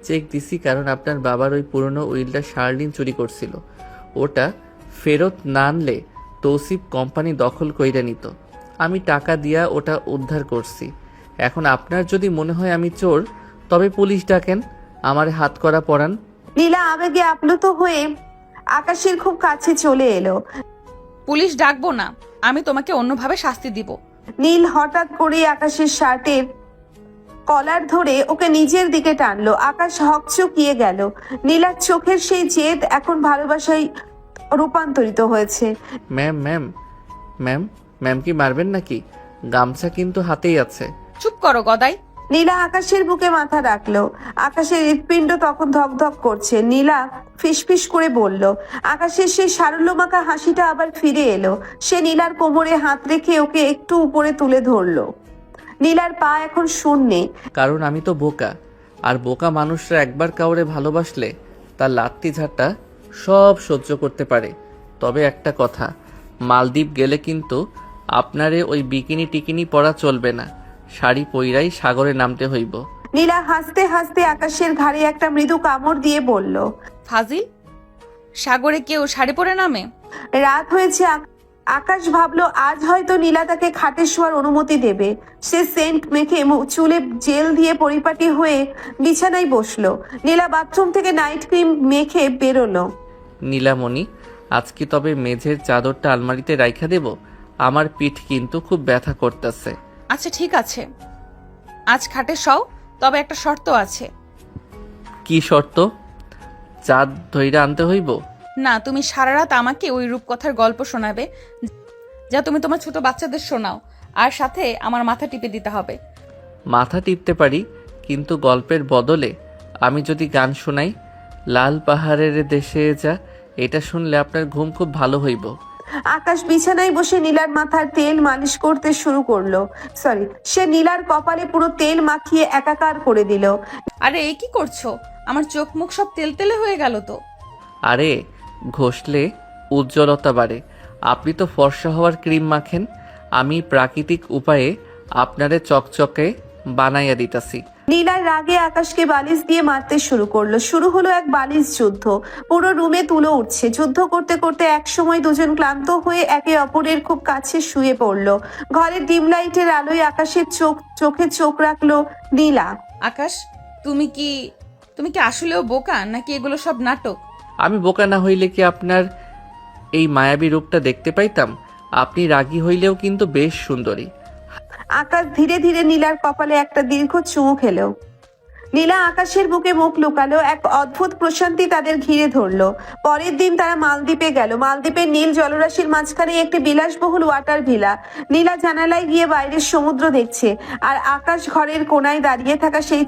চেক দিছি কারণ আপনার বাবার ওই পুরনো উইলটা শার্লিন চুরি করছিল। ওটা ফেরত না আনলে তৌসিফ কোম্পানি দখল কইরা নিত। আমি টাকা দিয়া ওটা উদ্ধার করছি। এখন আপনার যদি মনে হয় আমি চোর, তবে পুলিশ ডাকেন, আমার হাত করা পরান। নীলা আবেগে আপ্লুত হয়ে আকাশের খুব কাছে চলে এলো। পুলিশ ডাকবো না, আমি তোমাকে অন্যভাবে শাস্তি দিব। নীল হঠাৎ করে আকাশের শার্টের কলার ধরে ওকে নিজের দিকে টানলো। আকাশ হকচকিয়ে গেল। নীলার চোখের সেই জেদ এখন ভালোবাসায় রূপান্তরিত হয়েছে। ম্যাম ম্যাম ম্যাম ম্যাম কি মারবেন নাকি? গামছা কিন্তু হাতেই আছে। চুপ করো গদাই। নীলা আকাশের বুকে মাথা রাখলো। আকাশের হৃৎপিণ্ড তখন ধকধক করছে। নীলা ফিসফিস করে বলল। আকাশের সেই সারল্যমাখা হাসিটা আবার ফিরে এলো। সে নীলার কোমরে হাত রেখে ওকে একটু উপরে তুলে ধরলো। নীলার পা এখন শূন্যে। কারণ আমি তো বোকা, আর বোকা মানুষরা একবার কাউরে ভালোবাসলে তার লাত্তি ঝাঁটা সব সহ্য করতে পারে। তবে একটা কথা, মালদ্বীপ গেলে কিন্তু আপনারে ওই বিকিনি টিকিনি পরা চলবে না, শাড়ি পইরাই সাগরে নামতে হইব। নীলা হাসতে হাসতে আকাশের ঘাড়ে একটা মৃদু কামড় দিয়ে বলল। ফাজিল, সাগরে কেউ শাড়ি পরে নামে? রাত হয়েছে। আকাশ ভাবলো আজ হয়তো নীলা তাকে খাটে শোয়ার অনুমতি দেবে। সে সেন্ট মেখে চুলে জেল দিয়ে পরিপাটি হয়ে বিছানায় বসলো। নীলা বাথরুম থেকে নাইট ক্রিম মেখে বেরোলো। নীলামণি, আজকে তবে মেঝের চাদরটা আলমারিতে রাইখা দেব? আমার পিঠ কিন্তু খুব ব্যথা করতেছে। আচ্ছা ঠিক আছে, আজ খাটে শও, তবে একটা শর্ত আছে। কি শর্ত? চাঁদ ধইরা আনতে হইব? না, তুমি সারা রাত আমাকে ওই রূপকথার গল্প শোনাবে যা তুমি তোমার ছোট বাচ্চাদের শোনাও, আর সাথে আমার মাথা টিপে দিতে হবে। মাথা টিপতে পারি, কিন্তু গল্পের বদলে আমি যদি গান শোনাই, লাল পাহাড়ের দেশে যা, এটা শুনলে আপনার ঘুম খুব ভালো হইব। আকাশ বিছানায় বসে নীলার মাথার তেল মালিশ করতে শুরু করলো। সে নীলার কপালে পুরো তেল মাখিয়ে একাকার করে দিল। আরে এই কি করছো? আমার চোখ মুখ সব তেলতেলে হয়ে গেল তো। আরে ঘষলে উজ্জ্বলতা বাড়ে। আপনি তো ফর্সা হওয়ার ক্রিম মাখেন, আমি প্রাকৃতিক উপায়ে আপনারে চকচকে বানাইয়া দিতাছি। নীলার রাগে আকাশকে বালিশ দিয়ে মারতে শুরু করলো। শুরু হলো এক বালিশ যুদ্ধ। পুরো রুমে তুলো উঠছে। যুদ্ধ করতে করতে একসময় দুজন ক্লান্ত হয়ে একে অপরের খুব কাছে শুয়ে পড়লো। ঘরের ডিম লাইটের আলোয় আকাশের চোখে চোখ রাখলো নীলা। আকাশ, তুমি কি আসলেও বোকা, নাকি এগুলো সব নাটক? আমি বোকা না হইলে কি আপনার এই মায়াবী রূপটা দেখতে পাইতাম? আপনি রাগী হইলেও কিন্তু বেশ সুন্দরী। আকাশ ধীরে ধীরে নীলার কপালে একটা দীর্ঘ চুমু খেলো। নীলা আকাশের বুকে মুখ লুকালো। এক অদ্ভুত প্রশান্তি তাদের ঘিরে ধরলো। পরের দিন তারা মালদ্বীপে গেল। মালদ্বীপের নীল জলরাশির মাঝখানে একটি বিলাসবহুল ওয়াটার ভিলা। নীলা জানালায় গিয়ে বাইরের সমুদ্র দেখছে, আর আকাশ ঘরের কোনায় দাঁড়িয়ে থাকা সেই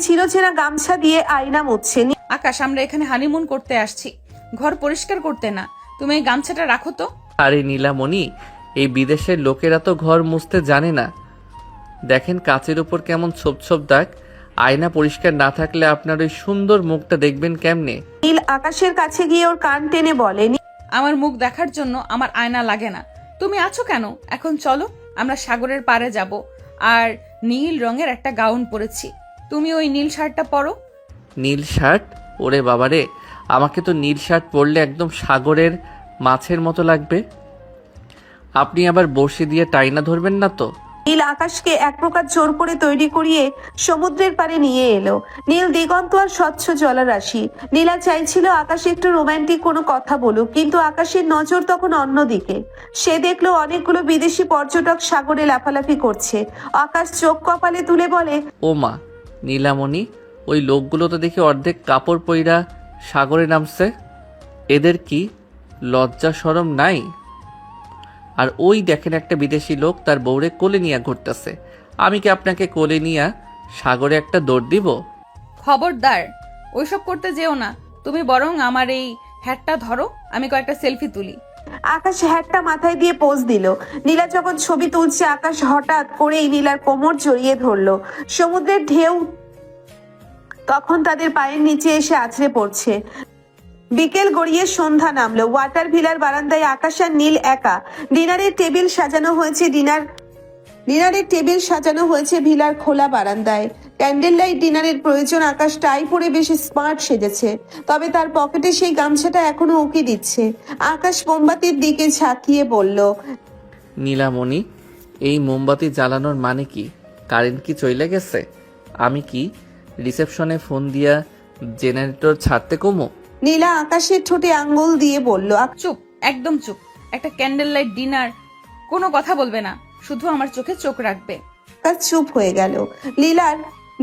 চিরচেনা গামছা দিয়ে আয়না মুছছে। আকাশ, আমরা এখানে হানিমুন করতে আসছি, ঘর পরিষ্কার করতে না। তুমি এই গামছাটা রাখো তো। আরে নীলামণি, এই বিদেশের লোকেরা তো ঘর মুছতে জানে না। দেখেন কাচের উপর কেমন ছোপ ছোপ দাগ। আয়না পরিষ্কার না থাকলে আপনার ওই সুন্দর মুখটা দেখবেন কেমনে? নীল আকাশের কাছে গিয়ে ওর কান টেনে বলে। আমার মুখ দেখার জন্য আমার আয়না লাগে না। তুমি আছো কেন? এখন চলো, আমরা সাগরের পাড়ে যাব। আর নীল রঙের একটা গাউন পরেছি, তুমি ওই নীল শার্টটা পরো। নীল শার্ট? ওরে বাবারে, আমাকে তো নীল শার্ট পরলে একদম সাগরের মাছের মতো লাগবে। আপনি আবার বসে দিয়ে টাইনা ধরবেন না তো? নীল আকাশকে এক প্রকার জোর করে তৈরি করিয়ে সমুদ্রের পাড়ে নিয়ে এলো। নীল দিগন্ত আর স্বচ্ছ জলরাশি। নীলা চাইছিল আকাশ একটু রোমান্টিক কোনো কথা বলুক, কিন্তু আকাশের নজর তখন অন্যদিকে। সে দেখলো অনেকগুলো বিদেশি পর্যটক সাগরে লাফালাফি করছে। আকাশ চোখ কপালে তুলে বলে, ও মা, নীলামণি, ওই লোকগুলো তো দেখি অর্ধেক কাপড় পইরা সাগরে নামছে। এদের কি লজ্জা শরম নাই? আর ওই দেখেন একটা বিদেশি লোক তার বউরে কোলে নিয়ে ঘুরতেছে। আমি কি আপনাকে কোলে নিয়ে সাগরে একটা দৌড় দিব? খবরদার, ওইসব করতে যেও না। তুমি বরং আমার এই হ্যাটটা ধরো, আমি কয়েকটা সেলফি তুলি। আকাশ হ্যাটটা মাথায় দিয়ে পোজ দিল। নীলা যখন ছবি তুলছে আকাশ হঠাৎ করেই নীলার কোমর জড়িয়ে ধরলো। সমুদ্রের ঢেউ তখন তাদের পায়ের নিচে এসে আছড়ে পড়ছে। বিকেল গড়িয়ে সন্ধ্যা নামলো। ওয়াটার ভিলার বারান্দায় আকাশ আর নীল একা। ডিনারের টেবিল সাজানো হয়েছে ভিলার খোলা বারান্দায়। ক্যান্ডেল লাইট ডিনারের প্রয়োজন। আকাশ টাই পরে বেশি স্মার্ট সেজেছে, তবে তার পকেটে সেই গামছাটা এখনো উকি দিচ্ছে। আকাশ মোমবাতির দিকে ঝাঁকিয়ে বলল, নীলামণি, এই মোমবাতি জ্বালানোর মানে কি? কারেন্ট কি চলে গেছে? আমি কি রিসেপশনে ফোন দিয়া জেনারেটর ছাড়তে কমো? নীলা আকাশের ঠোঁটে আঙ্গুল দিয়ে বলল, চুপ, একদম চুপ। একটা ক্যান্ডেল লাইট ডিনার, কোনো কথা বলবে না, শুধু আমার চোখে চোখ রাখবে। আকাশ চুপ হয়ে গেল।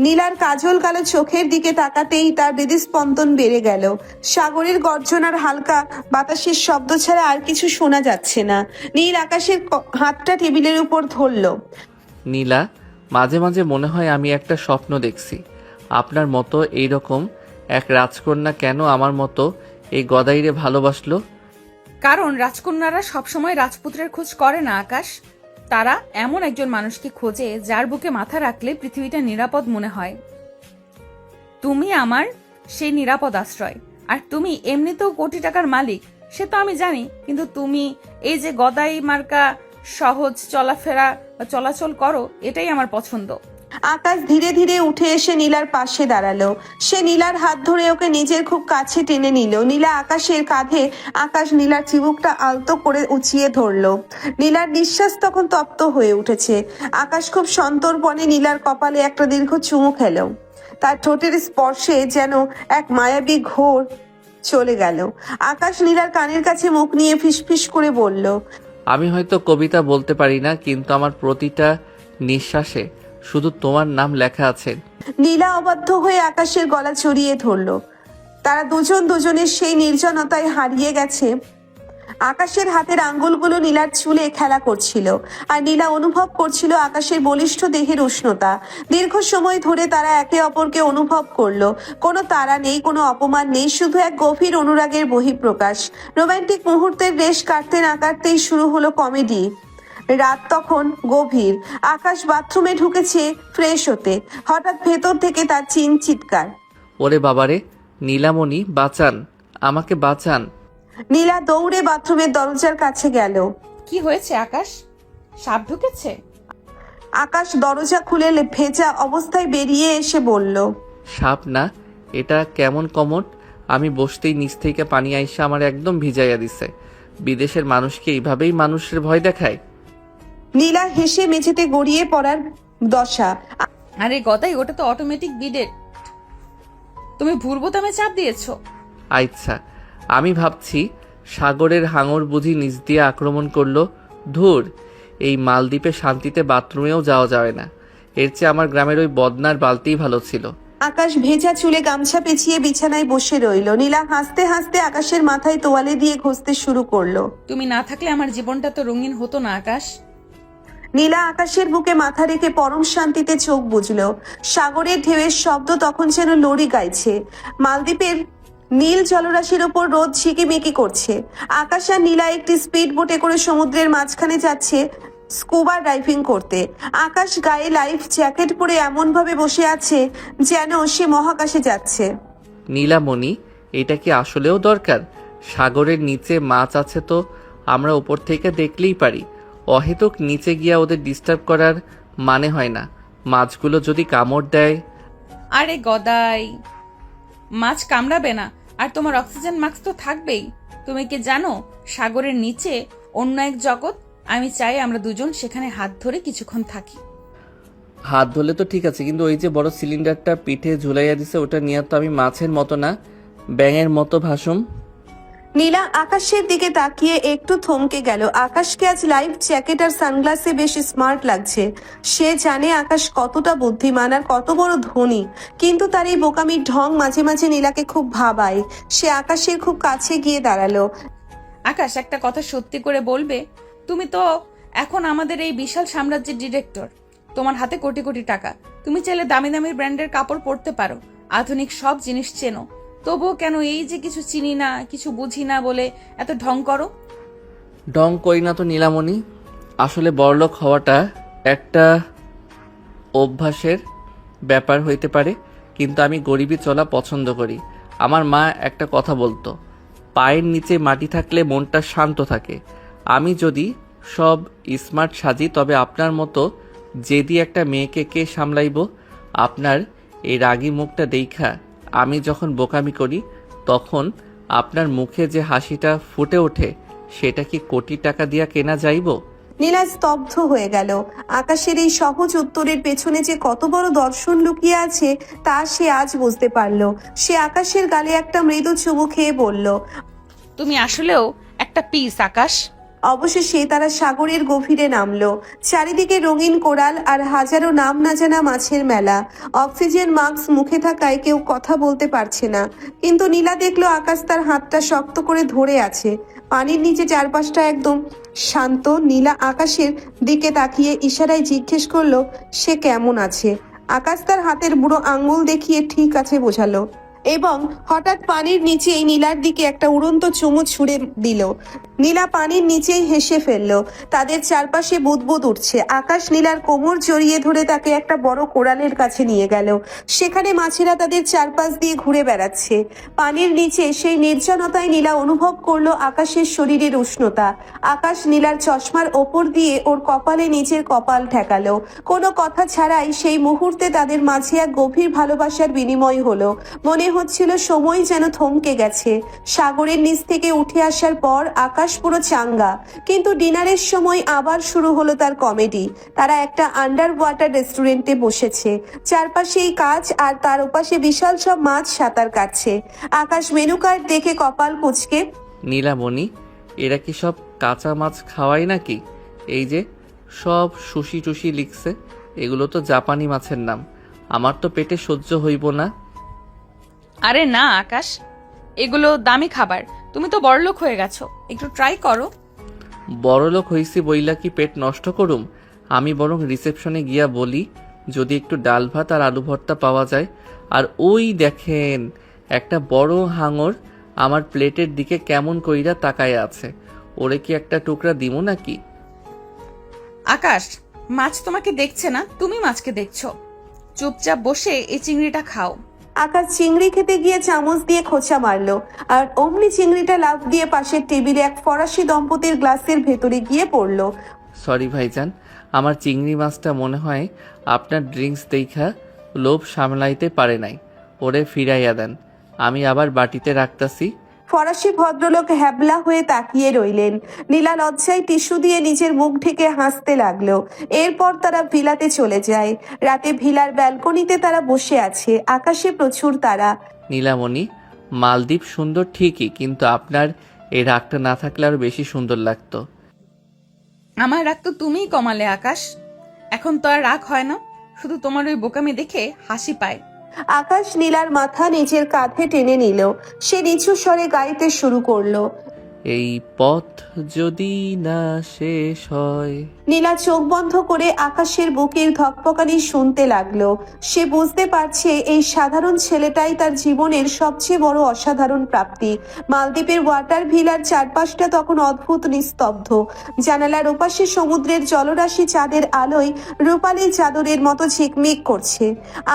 নীলার কাজল কালো চোখের দিকে তাকাতেই তার হৃদস্পন্দন বেড়ে গেল। সাগরের গর্জনার হালকা বাতাসের শব্দ ছাড়া আর কিছু শোনা যাচ্ছে না। নীল আকাশের হাতটা টেবিলের উপর ধরল। নীলা, মাঝে মাঝে মনে হয় আমি একটা স্বপ্ন দেখছি। আপনার মতো এইরকম এক রাজকন্যা কেন আমার মতো এই গদাইরে ভালোবাসলো? কারণ রাজকন্যারা সবসময় রাজপুত্রের খোঁজ করে না আকাশ। তারা এমন একজন মানুষকে খোঁজে যার বুকে মাথা রাখলে পৃথিবীটা নিরাপদ মনে হয়। তুমি আমার সেই নিরাপদ আশ্রয়। আর তুমি এমনিতেও কোটি টাকার মালিক, সে তো আমি জানি, কিন্তু তুমি এই যে গদাই মার্কা সহজ চলাফেরা বা চলাচল করো, এটাই আমার পছন্দ। আকাশ ধীরে ধীরে উঠে এসে নীলার পাশে দাঁড়ালো। সে নীলার হাত ধরে ওকে নিজের খুব কাছে টেনে নিল। নীলা আকাশের কাঁধে। আকাশ নীলার চিবুকটা আলতো করে উঁচিয়ে ধরলো। নীলার নিঃশ্বাস তখন তপ্ত হয়ে উঠেছে। আকাশ খুব সন্তর্পণে নীলার কপালে একটা দীর্ঘ চুমু খেলো। তার ঠোঁটের স্পর্শে যেন এক মায়াবী ঘোর চলে গেল। আকাশ নীলার কানের কাছে মুখ নিয়ে ফিসফিস করে বলল, আমি হয়তো কবিতা বলতে পারি না, কিন্তু আমার প্রতিটা নিঃশ্বাসে শুধু তোমার নাম লেখা আছে। নীলা অবাধ্য হয়ে আকাশের গলা জড়িয়ে ধরলো। তারা দুজনের সেই নির্জনতায় হারিয়ে গেছে। আকাশের হাতের আঙ্গুলগুলো নীলার চুলে খেলা করছিল, আর নীলা অনুভব করছিল আকাশের বলিষ্ঠ দেহের উষ্ণতা। দীর্ঘ সময় ধরে তারা একে অপরকে অনুভব করলো। কোনো তাড়া নেই, কোনো অপমান নেই, শুধু এক গভীর অনুরাগের বহিঃপ্রকাশ। রোমান্টিক মুহূর্তের রেশ কাটতে না কাটতেই শুরু হলো কমেডি। রাত তখন গভীর। আকাশ বাথরুমে ঢুকেছে ফ্রেশ হতে। হঠাৎ ভেতর থেকে তার চিৎকার, ওরে বাবারে, নীলামণি, বাঁচান, আমাকে বাঁচান। নীলা দৌড়ে বাথরুমের দরজার কাছে গেল। কি হয়েছে আকাশ? সাপ ঢুকেছে? আকাশ দরজা খুলে ভেজা অবস্থায় বেরিয়ে এসে বলল, সাপ না, এটা কেমন কমট। আমি বসতেই নিচ থেকে পানি আইসা আমার একদম ভিজাইয়া দিছে। বিদেশের মানুষকে এইভাবেই মানুষের ভয় দেখায়? নীলা হেসে মেঝেতে গড়িয়ে পড়ার দশা। আরে গদাই, ওটা তো অটোমেটিক বিডেট। তুমি ভুল বোতামে চাপ দিয়েছো। আচ্ছা, আমি ভাবছি সাগরের হাঙর বুঝি নিচ দিয়ে আক্রমণ করলো। ধুর, এই মালদ্বীপে শান্তিতে বাথরুমেও যাওয়া যায় না। এর চেয়ে আমার গ্রামের ওই বদনার বালতিই ভালো ছিল। আকাশ ভেজা চুলে গামছা পেঁচিয়ে বিছানায় বসে রইল। নীলা হাসতে হাসতে আকাশের মাথায় তোয়ালে দিয়ে ঘষতে শুরু করলো। তুমি না থাকলে আমার জীবনটা তো রঙিন হতো না আকাশ। নীলা আকাশের বুকে মাথা রেখে পরম শান্তিতে চোখ বুঝলো। সাগরের ঢেউয়ের শব্দ তখন যেন লরি গাইছে। মালদ্বীপের নীল জলরাশির ওপর রোদ ঝিকিমিকি করছে। আকাশ আর নীলা একটি স্পিড বোটে করে সমুদ্রের মাঝখানে যাচ্ছে স্কুবা ডাইভিং করতে। আকাশ গায়ে লাইফ জ্যাকেট পরে এমন ভাবে বসে আছে যেন সে মহাকাশে যাচ্ছে। নীলামণি, এটা কি আসলেও দরকার? সাগরের নিচে মাছ আছে তো আমরা উপর থেকে দেখলেই পারি। অহেতুক নিচে গিয়া ওদের ডিস্টার্ব করার মানে হয় না। মাছগুলো যদি কামড় দেয়? আরে গদাই, মাছ কামড়াবে না, আর তোমার অক্সিজেন মাস্ক তো থাকবেই। তুমি কি জানো সাগরের নিচে অন্য এক জগৎ? আমি চাই আমরা দুজন সেখানে হাত ধরে কিছুক্ষণ থাকি। হাত ধরলে তো ঠিক আছে, কিন্তু ওই যে বড় সিলিন্ডারটা পিঠে ঝুলাইয়া দিছে, ওটা নিয়ে তো আমি মাছের মতো না, ব্যাঙের মতো ভাসুম। নীলা আকাশের দিকে তাকিয়ে একটু থমকে গেল। আকাশকে আজ লাইফ জ্যাকেট আর সানগ্লাসে বেশ স্মার্ট লাগছে। সে জানে আকাশ কতটা বুদ্ধিমান আর কত বড় ধনী, কিন্তু তার এই বোকামির ঢং মাঝে মাঝে নীলাকে খুব ভাবায়। সে আকাশের খুব কাছে গিয়ে দাঁড়ালো। আকাশ, একটা কথা সত্যি করে বলবে? তুমি তো এখন আমাদের এই বিশাল সাম্রাজ্যের ডিরেক্টর। তোমার হাতে কোটি কোটি টাকা। তুমি চাইলে দামি দামি ব্র্যান্ডের কাপড় পরতে পারো, আধুনিক সব জিনিস চেনো। তবুও কেন এই যে কিছু চিনি না, কিছু বুঝি না বলে এত ঢং করো? ডং করি না তো নীলামণি, আসলে বড়লোক হওয়াটা একটা অভ্যাসের ব্যাপার হইতে পারে, কিন্তু আমি গরিবী চলা পছন্দ করি। আমার মা একটা কথা বলতো, পায়ের নিচে মাটি থাকলে মনটা শান্ত থাকে। আমি যদি সব স্মার্ট সাজি তবে আপনার মতো জেদি একটা মেয়েকে কে সামলাইব? আপনার এই রাগী মুখটা দেখা আমি যখন বোকামি করি তখন আপনার মুখে যে হাসিটা ফুটে ওঠে সেটা কি কোটি টাকা দিয়া কেনা যাইব? নীলা স্তব্ধ হয়ে গেল। আকাশের এই সহজ উত্তরের পেছনে যে কত বড় দর্শন লুকিয়ে আছে তা সে আজ বুঝতে পারল। সে আকাশের গালে একটা মৃদু চুমু খেয়ে বলল, তুমি আসলেও একটা পিস আকাশ। অবশেষে তারা সাগরের গভীরে নামলো। চারিদিকে রঙিন কোরাল আর হাজারো নাম না জানা মাছের মেলা। অক্সিজেন মাস্ক মুখে থাকায় কেউ কথা বলতে পারছে না, কিন্তু নীলা দেখলো আকাশ তার হাতটা শক্ত করে ধরে আছে। পানির নিচে চারপাশটা একদম শান্ত। নীলা আকাশের দিকে তাকিয়ে ইশারায় জিজ্ঞেস করলো সে কেমন আছে। আকাশ তার হাতের বুড়ো আঙ্গুল দেখিয়ে ঠিক আছে বোঝালো এবং হঠাৎ পানির নিচেই নীলার দিকে একটা উড়ন্ত চুমু ছুঁড়ে দিল। নীলা পানির নিচেই হেসে ফেললো। তাদের চারপাশে বুদবুদ উঠছে। আকাশ নীলার কোমর জড়িয়ে ধরে তাকে একটা বড় কোরালের কাছে নিয়ে গেল। সেখানে মাছেরা তাদের চারপাশ দিয়ে ঘুরে বেড়াচ্ছে। পানির নিচে সেই নির্জনতায় নীলা অনুভব করলো আকাশের শরীরের উষ্ণতা। আকাশ নীলার চশমার ওপর দিয়ে ওর কপালে নিজের কপাল ঠেকালো। কোনো কথা ছাড়াই সেই মুহূর্তে তাদের মাঝে এক গভীর ভালোবাসার বিনিময় হলো। মনে হচ্ছিল সময় যেন থমকে গেছে। সাগরের নিচ থেকে উঠে আসার পর আকাশ পুরো চাঙ্গা, কিন্তু ডিনারের সময় আবার শুরু হলো তার কমেডি। তারা একটা আন্ডার ওয়াটার রেস্টুরেন্টে বসেছে। চারপাশেই কাজ আর তার ওপাশে বিশাল সব মাছ সাঁতার কাটছে। আকাশ মেনু কার্ড দেখে কপাল কুঁচকে, নীলামণি, এরা কি সব কাঁচা মাছ খাওয়াই নাকি? এই যে সব সুশি টুসি লিখছে, এগুলো তো জাপানি মাছের নাম। আমার তো পেটে সহ্য হইব না। আরে না আকাশ, এগুলো দামি খাবার। তুমি তো বড়লোক হয়ে গেছো, একটু ট্রাই করো। বড়লোক হইছি বইলা কি পেট নষ্ট করুম? আমি বরং রিসেপশনে গিয়া বলি যদি একটু ডাল ভাত আর আলু ভর্তা পাওয়া যায়। আর ওই দেখেন একটা বড় হাঙর আমার প্লেটের দিকে কেমন কইরা তাকায় আছে, ওরে কি একটা টুকরা দিমু নাকি? আকাশ, মাছ তোমাকে দেখছে না, তুমি মাছকে দেখছো। চুপচাপ বসে এই চিংড়িটা খাও। আকাশ চিংড়ি খেতে গিয়ে চামচ দিয়ে খোঁচা মারলো, আর অমনি চিংড়িটা লাফ দিয়ে পাশের টেবিলে এক ফরাসি দম্পতির গ্লাসের ভেতরে গিয়ে পড়লো। সরি ভাইজান, আমার চিংড়ি মাছটা মনে হয় আপনার ড্রিঙ্কস দেখা লোভ সামলাইতে পারে নাই, ওরে ফিরাইয়া দেন, আমি আবার বাটিতে রাখতাছি। ফরাসি ভদ্রলোক হ্যাবলা হয়ে তাকিয়ে রইলেন। নীলা লজ্জায় টিস্যু দিয়ে নিজের মুখ ঢেকে হাসতে লাগলো। এরপর তারা ভিলাতে চলে যায়। রাতে ভিলার ব্যালকনিতে তারা বসে আছে। আকাশে প্রচুর তারা। নীলামণি, মালদ্বীপ সুন্দর ঠিকই, কিন্তু আপনার এই রাগটা না থাকলে আরো বেশি সুন্দর লাগতো। আমার রাগ তো তুমিই কমালে আকাশ। এখন তো আর রাগ হয় না, শুধু তোমার ওই বোকামি দেখে হাসি পায়। আকাশ নীলার মাথা নিজের কাঁধে টেনে নিল। সে নিচু স্বরে গাইতে শুরু করলো, এই পথ যদি না শেষ হয়। নীলা চোখ বন্ধ করে আকাশের বুকের ধকপকানি শুনতে লাগলো। সে বুঝতে পারছে এই সাধারণ ছেলেটাই তার জীবনের সবচেয়ে বড় অসাধারণ প্রাপ্তি। মালদ্বীপের ওয়াটার ভিলার চারপাশটা তখন অদ্ভুত নিস্তব্ধ। জানালার ওপাশে সমুদ্রের জলরাশি চাঁদের আলোয় রূপালী চাদরের মতো ঝিকমিক করছে।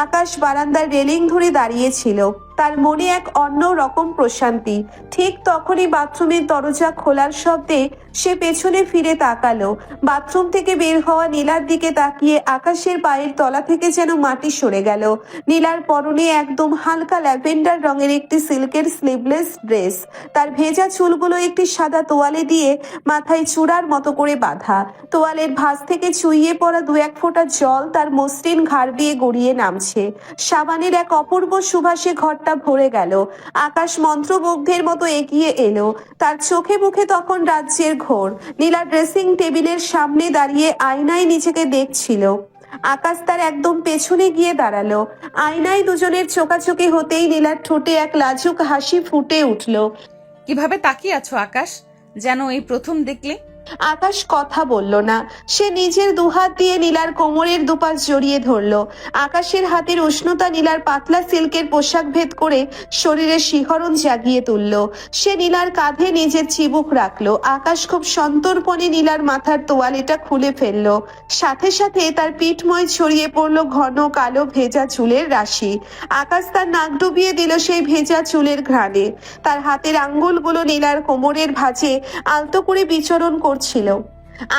আকাশ বারান্দার রেলিং ধরে দাঁড়িয়েছিল। তার মনে এক অন্য রকম প্রশান্তি। ঠিক তখনই বাথরুমের দরজা খোলার শব্দে সে পেছনে ফিরে তাকালো। বাথরুম থেকে বের হওয়া নীলার দিকে তাকিয়ে আকাশের পায়ের তলা থেকে যেন মাটি সরে গেল। নীলার পরনে একদম হালকা ল্যাভেন্ডার রঙের একটি সিল্কের স্লিভলেস ড্রেস। তার ভেজা চুলগুলো একটি সাদা তোয়ালে দিয়ে মাথায় চূড়ার মতো করে বাঁধা। তোয়ালের ভাঁজ থেকে চুইয়ে পড়া দু এক ফোঁটা জল তার মসৃণ ঘাড় দিয়ে গড়িয়ে নামছে। সাবানের এক অপূর্ব সুবাসে ঘরটা ভরে গেল। আকাশ মন্ত্রমুগ্ধের মতো এগিয়ে এলো। তার চোখে মুখে তখন রাজ্যের ঘোর। নীলা ড্রেসিং টেবিলের সামনে দাঁড়িয়ে আয়নায় নিজেকে দেখছিল। আকাশ তার একদম পেছনে গিয়ে দাঁড়ালো। আয়নায় দুজনের চোখাচোখি হতেই নীলার ঠোঁটে এক লাজুক হাসি ফুটে উঠল। কিভাবে তাকিয়ে আছো আকাশ, যেন এই প্রথম দেখলে? আকাশ কথা বলল না। সে নিজের দুহাত দিয়ে নীলার কোমরের দুপাশ জড়িয়ে ধরলো। আকাশের হাতের উষ্ণতা নীলার পাতলা সিল্কের পোশাক ভেদ করে শরীরের শিহরণ জাগিয়ে তুলল। সে নীলার কাঁধে নিজের চিবুক রাখলো। আকাশ খুব সন্তর্পণে নীলার মাথার তোয়ালেটা খুলে ফেললো। সাথে সাথে তার পিঠময় ছড়িয়ে পড়লো ঘন কালো ভেজা চুলের রাশি। আকাশ তার নাক ডুবিয়ে দিল সেই ভেজা চুলের ঘ্রাণে। তার হাতের আঙ্গুলগুলো নীলার কোমরের ভাঁজে আলতো করে বিচরণ করছিল।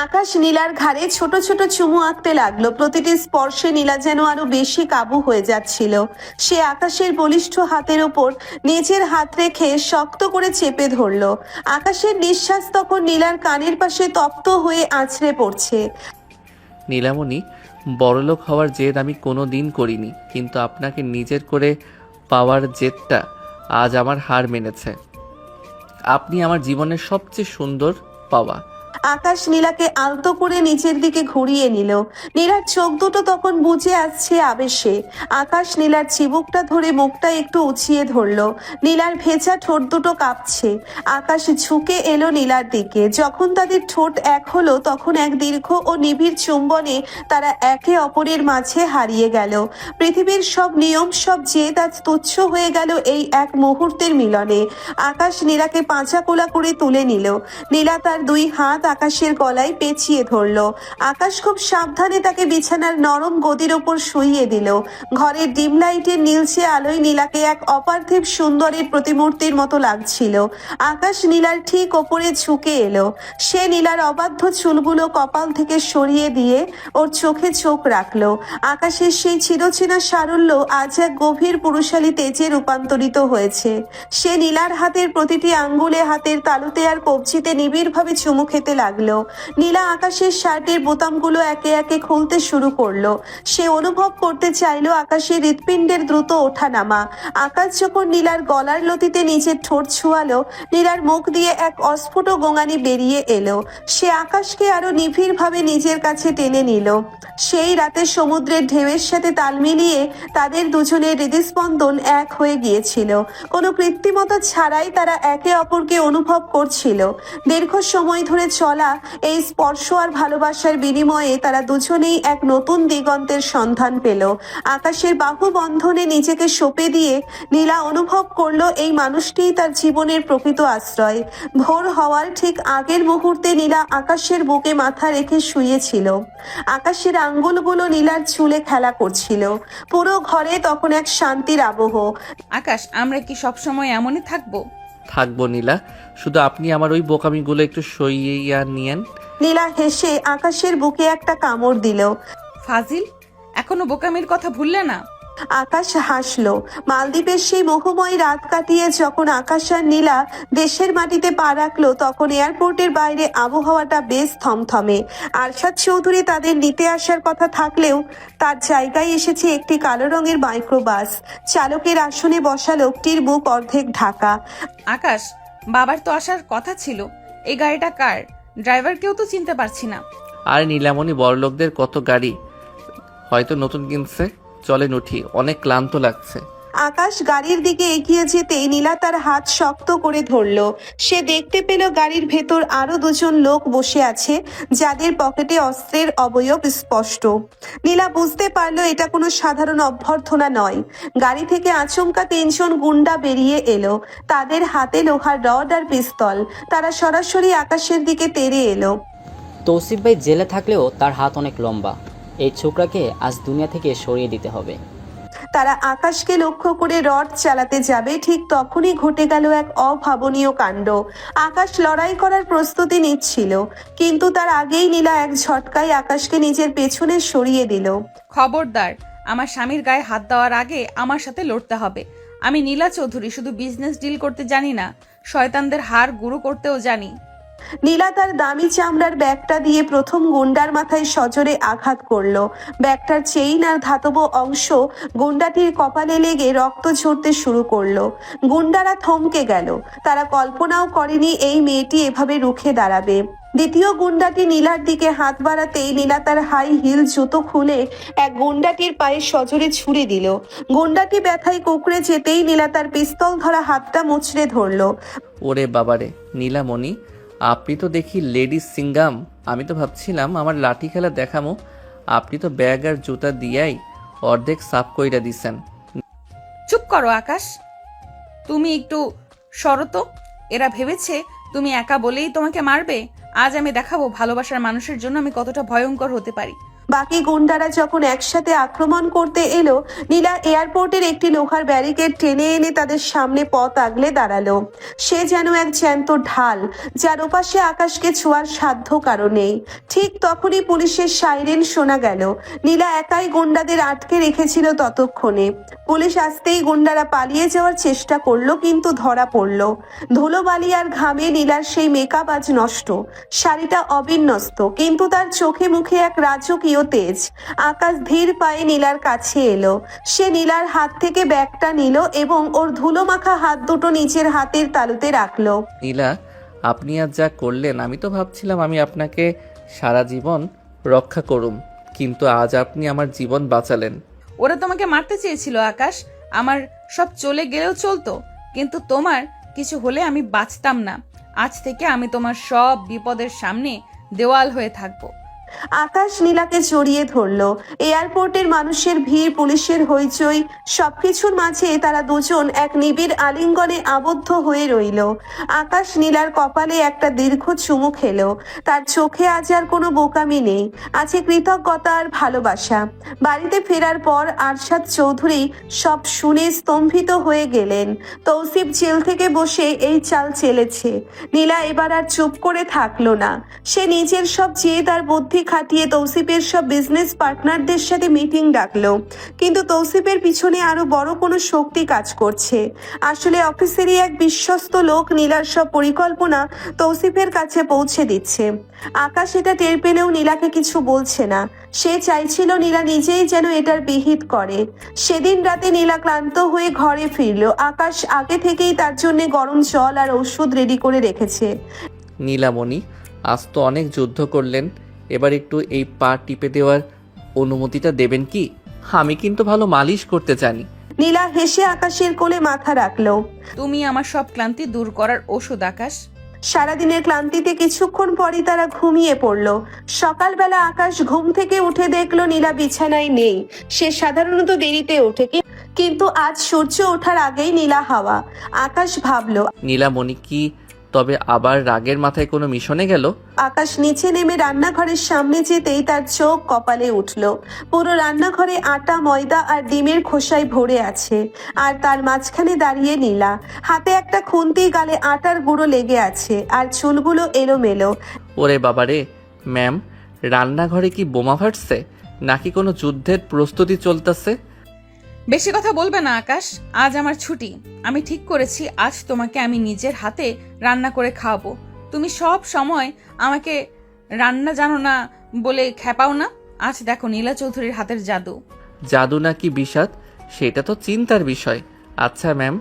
আকাশ নীলার ঘাড়ে ছোট ছোট চুমু আঁকতে লাগলো। প্রতিটি স্পর্শে নীলা যেন আরো বেশি কাবু হয়ে যাচ্ছিল। সে আকাশের বলিষ্ঠ হাতের ওপর নিজের হাত রেখে শক্ত করে চেপে ধরলো। আকাশের নিঃশ্বাস তখন নীলার কানের পাশে তপ্ত হয়ে আছড়ে পড়ছে। নীলামণি, বড়লোক হওয়ার জেদ আমি কোনো দিন করিনি, কিন্তু আপনাকে নিজের করে পাওয়ার জেদটা আজ আমার হার মেনেছে। আপনি আমার জীবনের সবচেয়ে সুন্দর পাওয়া। আকাশ নীলাকে আলতো করে নিচের দিকে ঘুরিয়ে নিল। নীলার চোখ দুটো তখন বুজে আসছে আবেশে। আকাশ নীলার চিবুকটা ধরে মুখটা একটু উঁচিয়ে ধরলো। নীলার ভেজা ঠোঁট দুটো কাঁপছে। আকাশ ঝুঁকে এলো নীলার দিকে। যখন তাদের ঠোঁট এক হলো তখন এক দীর্ঘ ও নিবিড় চুম্বনে তারা একে অপরের মাঝে হারিয়ে গেল। পৃথিবীর সব নিয়ম, সব জেদ আজ তুচ্ছ হয়ে গেল এই এক মুহূর্তের মিলনে। আকাশ নীলাকে পাঁচা কোলা করে তুলে নিল। নীলা তার দুই হাত আকাশের গলায় পেঁচিয়ে ধরলো। আকাশ খুব সাবধানে তাকে বিছানার নরম গদির ওপর শুইয়ে দিল। ঘরের ডিম লাইটের নীলচে আলোয় নীলাকে এক অপার্থিব সুন্দরের প্রতিমূর্তির মতো লাগছিল। আকাশ নীলার ঠিক ওপরে ঝুঁকে এলো। সে নীলার অবাধ্য চুলগুলো কপাল থেকে সরিয়ে দিয়ে ওর চোখে চোখ রাখলো। আকাশের সেই চিরচেনা সারল্য আজ এক গভীর পুরুষালী তেজে রূপান্তরিত হয়েছে। সে নীলার হাতের প্রতিটি আঙ্গুলে, হাতের তালুতে আর কবজিতে নিবিড়ভাবে চুমু খেতে লাগলো। নীলা আকাশের শার্টের বোতামগুলো একে একে খুলতে শুরু করলো। সে অনুভব করতে চাইলো আকাশের হৃৎপিণ্ডের দ্রুত ওঠানামা। আকাশ যখন নীলার গলার লতিতে নিজের ঠোঁট ছুঁয়ালো, নীলার মুখ দিয়ে এক অস্ফুট গোঙানি বেরিয়ে এলো। সে আকাশকে আরো নিবিড়ভাবে নিজের কাছে টেনে নিল। সেই রাতে সমুদ্রের ঢেউয়ের সাথে তাল মিলিয়ে তাদের দুজনের হৃদস্পন্দন এক হয়ে গিয়েছিল। কোনো কৃত্রিমতা ছাড়াই তারা একে অপরকে অনুভব করছিল। দীর্ঘ সময় ধরে চলা এই স্পর্শ আর ভালোবাসার বিনিময়ে তারা দুজনেই এক নতুন দিগন্তের সন্ধান পেল। আকাশের বাহু বন্ধনে নিজেকে সঁপে দিয়ে নীলা অনুভব করলো এই মানুষটিই তার জীবনের প্রকৃত আশ্রয়। ভোর হওয়ার ঠিক আগের মুহূর্তে নীলা আকাশের বুকে মাথা রেখে শুয়েছিল। আকাশের আঙ্গুলগুলো নীলার চুলে খেলা করছিল। পুরো ঘরে তখন এক শান্তির আবহ। আকাশ, আমরা কি সবসময় এমনই থাকবো? থাকবো নীলা, শুধু আপনি আমার ওই বোকামিগুলো একটু সইয়া নিয়েন। নীলা হেসে আকাশের বুকে একটা কামড় দিল। ফাজিল, এখনো বোকামির কথা ভুললে না? আকাশ হাসলো। মালদ্বীপের সেই মোহময় রাত কাটিয়ে যখন আকাশ আর নীলা দেশের মাটিতে পা রাখলো তখন এয়ারপোর্টের বাইরে আবহাওয়াটা বেশ থমথমে। আরশাদ চৌধুরী তাদের নিতে আসার কথা থাকলেও তার জায়গায় এসেছে একটি কালো রঙের মাইক্রোবাস। চালকের আসনে বসা লোকটির বুক অর্ধেক ঢাকা। আকাশ, বাবার তো আসার কথা ছিল। এই গাড়িটা কার? ড্রাইভারকেও তো চিনতে পারছি না। আর নীলামণি, বড়লোকদের কত গাড়ি, হয়তো নতুন কিনছে। চলেন উঠি, অনেক ক্লান্ত লাগছে। আকাশ গাড়ির দিকে এগিয়ে যেতেই নীলা তার হাত শক্ত করে ধরলো। সে দেখতে পেল গাড়ির ভেতর আরো দুজন লোক বসে আছে যাদের পকেটে অস্ত্রের অবয়ব স্পষ্ট। নীলা বুঝতে পারলো এটা কোনো সাধারণ অভ্যর্থনা নয়। গাড়ি থেকে আচমকা তিনজন গুন্ডা বেরিয়ে এলো। তাদের হাতে লোহার রড আর পিস্তল। তারা সরাসরি আকাশের দিকে তেড়ে এলো। তৌসিফ ভাই জেলে থাকলেও তার হাত অনেক লম্বা। এই ছোকরাকে আজ দুনিয়া থেকে সরিয়ে দিতে হবে। তারা আকাশকে লক্ষ্য করে রড চালাতে যাবে, ঠিক তখনই ঘটে গেল এক অভাবনীয় কাণ্ড। আকাশ লড়াই করার প্রস্তুতি নিচ্ছিল, কিন্তু তার আগেই নীলা এক ঝটকায় আকাশকে নিজের পেছনে সরিয়ে দিল। খবরদার, আমার স্বামীর গায়ে হাত দেওয়ার আগে আমার সাথে লড়তে হবে। আমি নীলা চৌধুরী শুধু বিজনেস ডিল করতে জানি না, শয়তানদের হাড় গুঁড়ো করতেও জানি। নীলা তার দামি চামড়ার ব্যাগটা দিয়ে প্রথম গুন্ডার মাথায় সজোরে আঘাত করলো। ব্যাগটার চেইন আর ধাতব অংশ গুন্ডাটির কপালে লেগে রক্ত ঝরতে শুরু করলো। গুন্ডারা থমকে গেল। তারা কল্পনাও করেনি এই মেয়েটি এভাবে রুখে দাঁড়াবে। দ্বিতীয় গুন্ডাটি নীলার দিকে হাত বাড়াতেই নীলা তার হাই হিল জুতো খুলে এক গুন্ডাটির পায়ে সজোরে ছুঁড়ে দিল। গুন্ডাটি ব্যথায় কুকড়ে যেতেই নীলা তার পিস্তল ধরা হাতটা মুচড়ে ধরলো। ওরে বাবারে নীলামণি, আপনি তো দেখি লেডিস সিঙ্গাম। আমি তো ভাবছিলাম আমার লাঠি খেলা দেখামো, আপনি তো ব্যাগ আর জুতা দিয়াই অর্ধেক সাফ কইরা দিছেন। চুপ করো আকাশ, তুমি একটু সরো তো। এরা ভেবেছে তুমি একা বলেই তোমাকে মারবে। আজ আমি দেখাবো ভালোবাসার মানুষের জন্য আমি কতটা ভয়ঙ্কর হতে পারি। বাকি গুন্ডারা যখন একসাথে আক্রমণ করতে এলো, নীলা এয়ারপোর্টের একটি লোহার ব্যারিকেড টেনে এনে তাদের সামনে পথ আগলে দাঁড়ালো। সে যেন এক জ্যান্ত ঢাল, যার ওপাশে আকাশকে ছোঁয়ার সাধ্য কারো নেই। ঠিক তখনই পুলিশের সাইরেন শোনা গেল। নীলা একাই গুন্ডাদের আটকে রেখেছিল ততক্ষণে। পুলিশ আসতেই গুন্ডারা পালিয়ে যাওয়ার চেষ্টা করলো, কিন্তু ধরা পড়ল। ধুলোবালি আর ঘামে নীলার সেই মেকআপ আজ নষ্ট, শাড়িটা অবিন্যস্ত, কিন্তু তার চোখে মুখে এক রাজকীয় তেজ। আকাশ ধীর পায়ে নীলার কাছে এলো। সে নীলার হাত থেকে ব্যাগটা নিল এবং ওর ধুলো মাখা হাত দুটো নিচের হাতের তালুতে রাখলো। নীলা, আপনি আজ যা করলেন, আমি তো ভাবছিলাম আমি আপনাকে সারা জীবন রক্ষা করুম, কিন্তু আজ আপনি আমার জীবন বাঁচালেন। ওরা তোমাকে মারতে চেয়েছিল আকাশ, আমার সব চলে গেলেও চলতো, কিন্তু তোমার কিছু হলে আমি বাঁচতাম না। আজ থেকে আমি তোমার সব বিপদের সামনে দেওয়াল হয়ে থাকবো। আকাশ নীলাকে জড়িয়ে ধরলো। এয়ারপোর্টের মানুষের ভিড়, পুলিশের হইচই, সবকিছুর মাঝে তারা দুজন এক নিবিড় আলিঙ্গনে আবদ্ধ হয়ে রইল। আকাশ নীলার কপালে একটা দীর্ঘ চুমু খেলো। তার চোখে আজ আর কোনো বোকামি নেই, আছে কৃতজ্ঞতা আর ভালোবাসা। বাড়িতে ফেরার পর আরশাদ চৌধুরী সব শুনে স্তম্ভিত হয়ে গেলেন। তৌসিফ জেল থেকে বসে এই চাল চেলেছে। নীলা এবার আর চুপ করে থাকলো না। সে নিজের সব জেদ আর বুদ্ধি খাটিয়ে তৌসিফের সব বিজনেস পার্টনারদের সাথে মিটিং ডাকলো, কিন্তু তৌসিফের পিছনে আরো বড় কোনো শক্তি কাজ করছে। আসলে অফিসেরই এক বিশ্বস্ত লোক নীলার সব পরিকল্পনা তৌসিফের কাছে পৌঁছে দিচ্ছে। আকাশ এটা টের পেলেও নীলাকে কিছু বলছে না। সে চাইছিল নীলা নিজেই যেন এটার বিহিত করে। সেদিন রাতে নীলা ক্লান্ত হয়ে ঘরে ফিরল। আকাশ আগে থেকেই তার জন্য গরম জল আর ওষুধ রেডি করে রেখেছে। নীলামণি, আজ তো অনেক যুদ্ধ করলেন, এবার একটু এই পা টিপে দেওয়ার অনুমতিটা দেবেন কি? আমি কিন্তু ভালো মালিশ করতে জানি। নীলা হেসে আকাশের কোলে মাথা রাখলো। তুমি আমার সব ক্লান্তি দূর করার ওষুধ আকাশ। সারাদিনের ক্লান্তিতে কিছুক্ষণ পরই তারা ঘুমিয়ে পড়ল। সকালবেলা আকাশ ঘুম থেকে উঠে দেখলো নীলা বিছানায় নেই। সে সাধারণত দেরিতে ওঠে, কিন্তু আজ সূর্য ওঠার আগেই নীলা হাওয়া। আকাশ ভাবলো, নীলামণি কি তবে আবার রাগের মাথায় কোনো মিশনে গেল? আকাশ নিচে নেমে রান্নাঘরের সামনে যেতেই তার চোখ কপালে উঠল। পুরো রান্নাঘরে আটা, ময়দা আর ডিমের খোসায় ভরে আছে, আর তার মাঝখানে দাঁড়িয়ে নীলা। হাতে একটা খুন্তি, গালে আটার গুঁড়ো লেগে আছে, আর চুলগুলো এলোমেলো। ওরে বাবারে, ম্যাম, রান্নাঘরে কি বোমা ফাটছে নাকি কোনো যুদ্ধের প্রস্তুতি চলতেছে? বেশি কথা বলবে না আকাশ, আজ আমার ছুটি। আমি ঠিক করেছি আজ তোমাকে আমি নিজের হাতে রান্না করে খাওয়াবো। তুমি সব সময় আমাকে রান্না জানো না বলে খেপাও না। আজ দেখো নীলা চৌধুরীর হাতের জাদু। জাদু নাকি বিষাদ সেটা তো চিন্তার বিষয়। আচ্ছা ম্যাম,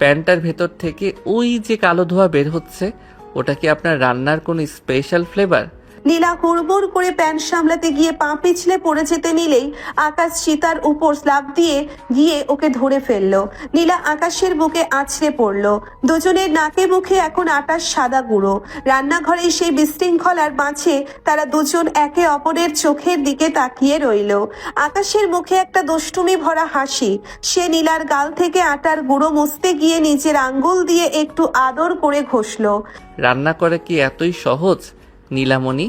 প্যান্টার ভেতর থেকে ওই যে কালো ধোঁয়া বের হচ্ছে, ওটা কি আপনার রান্নার কোনো স্পেশাল ফ্লেভার? নীলা হুড়মুড় করে প্যান্ট সামলাতে গিয়ে পা পিছলে পড়ে যেতে নিলেই আকাশ চিতার উপর স্ল্যাব দিয়ে গিয়ে ওকে ধরে ফেললো। নীলা আকাশের বুকে আছড়ে পড়লো। দুজনের নাকে মুখে এখন আটার সাদা গুঁড়ো। রান্নাঘরে সেই বিশৃঙ্খলার মাঝে তারা দুজন একে অপরের চোখের দিকে তাকিয়ে রইল। আকাশের মুখে একটা দুষ্টুমি ভরা হাসি। সে নীলার গাল থেকে আটার গুঁড়ো মুছতে গিয়ে নিজের আঙ্গুল দিয়ে একটু আদর করে ঘষলো। রান্না করা কি এতই সহজ নীলামণি?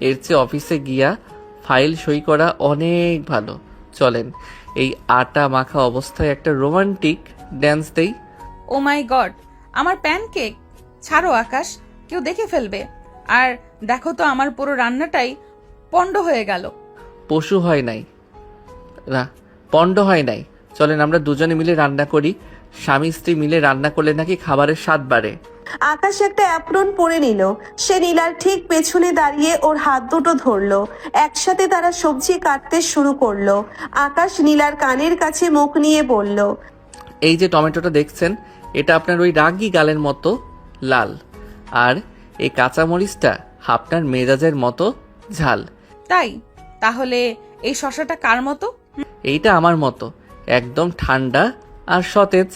এর চেয়ে অফিসে গিয়া ফাইল সই করা অনেক ভালো। চলেন এই আটা মাখা অবস্থায় একটা রোমান্টিক ড্যান্স দেই। ও মাই গড, আমার প্যানকেক! ছাড়ো আকাশ, কেউ দেখে ফেলবে। আর দেখো তো আমার পুরো রান্নাটাই পণ্ড হয়ে গেল। পশু হয় নাই না, পণ্ড হয় নাই। চলেন আমরা দুজনে মিলে রান্না করি। স্বামী স্ত্রী মিলে রান্না করলে নাকি খাবারের স্বাদ বাড়ে। আকাশ একটা অ্যাপ্রন পরে নিল। সে নীলার ঠিক পেছনে দাঁড়িয়ে ওর হাত দুটো ধরলো। একসাথে তারা সবজি কাটতে শুরু করলো। আকাশ নীলার কানের কাছে মুখ নিয়ে বলল, এই যে টমেটোটা দেখছেন, এটা আপনার ওই রাগী গালের মতো লাল, আর এই কাঁচামরিচটা আপনার মেজাজের মতো ঝাল। তাই? তাহলে এই শশাটা কার মতো? এইটা আমার মতো, একদম ঠান্ডা আর সতেজ।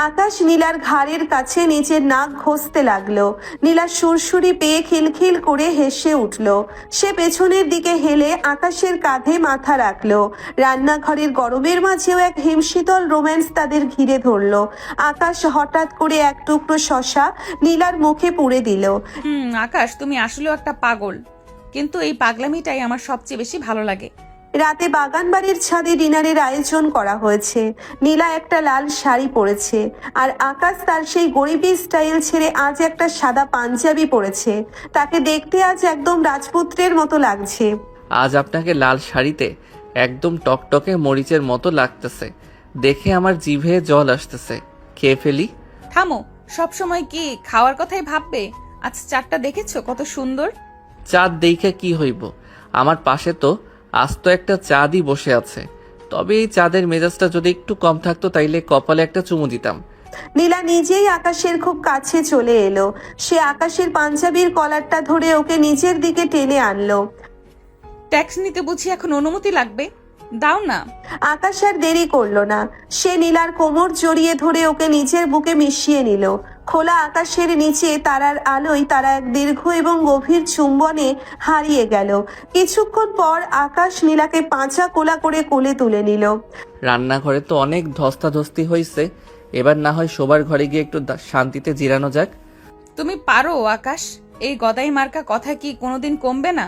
আকাশ নীলার ঘাড়ের কাছে নিজের নাক ঘষতে লাগলো। নীলা সুরসুরি পেয়ে খিলখিল করে হেসে উঠল। সে পেছনের দিকে হেলে আকাশের কাঁধে মাথা রাখলো। রান্নাঘরের গরমের মাঝেও এক হিমশীতল রোম্যান্স তাদের ঘিরে ধরলো। আকাশ হঠাৎ করে এক টুকরো শশা নীলার মুখে পুরে দিল। আকাশ, তুমি আসলেও একটা পাগল, কিন্তু এই পাগলামিটাই আমার সবচেয়ে বেশি ভালো লাগে। রাতে বাগান বাড়ির ছাদে ডিনারের আয়োজন করা হয়েছে। নীলা একটা লাল শাড়ি পরেছে, আর আকাশ তার সেই গরিবি স্টাইল ছেড়ে আজ একটা সাদা পাঞ্জাবি পরেছে। তাকে দেখতে আজ একদম রাজপুত্রের মতো লাগছে। আজ আপনাকে লাল শাড়িতে একদম টকটকে মরিচের মতো লাগতেছে, দেখে আমার জিভে জল আসতেছে। খেয়ে ফেলি। থামো, সবসময় কি খাওয়ার কথাই ভাববে? আজ চারটা দেখেছো কত সুন্দর? চাঁদ দেখে কি হইব, আমার পাশে তো আস্ত একটা চাঁদই বসে আছে। তবে এই চাঁদের মেজাজটা যদি একটু কম থাকতো তাইলে কপালে একটা চুমু দিতাম। নীলা নিজেই আকাশের খুব কাছে চলে এলো। সে আকাশের পাঞ্জাবির কলারটা ধরে ওকে নিজের দিকে টেনে আনলো। ট্যাক্স নিতে বুঝি এখন অনুমতি লাগবে? দাও না। আকাশ আর দেরি করলো না। সে নীলার কোমর জড়িয়ে ধরে ওকে নিজের বুকে মিশিয়ে নিল। খোলা আকাশের নিচে তারার আলোয় তারা এক দীর্ঘ এবং গভীর চুম্বনে হারিয়ে গেল। কিছুক্ষণ পর আকাশ নীলাকে পাঁচা কোলা করে কোলে তুলে নিল। রান্নাঘরে তো অনেক ধস্তাধস্তি হয়েছে, এবার না হয় শোবার ঘরে গিয়ে একটু শান্তিতে জিরানো যাক। তুমি পারো আকাশ, এই গদাই মার্কা কথা কি কোনোদিন কমবে না?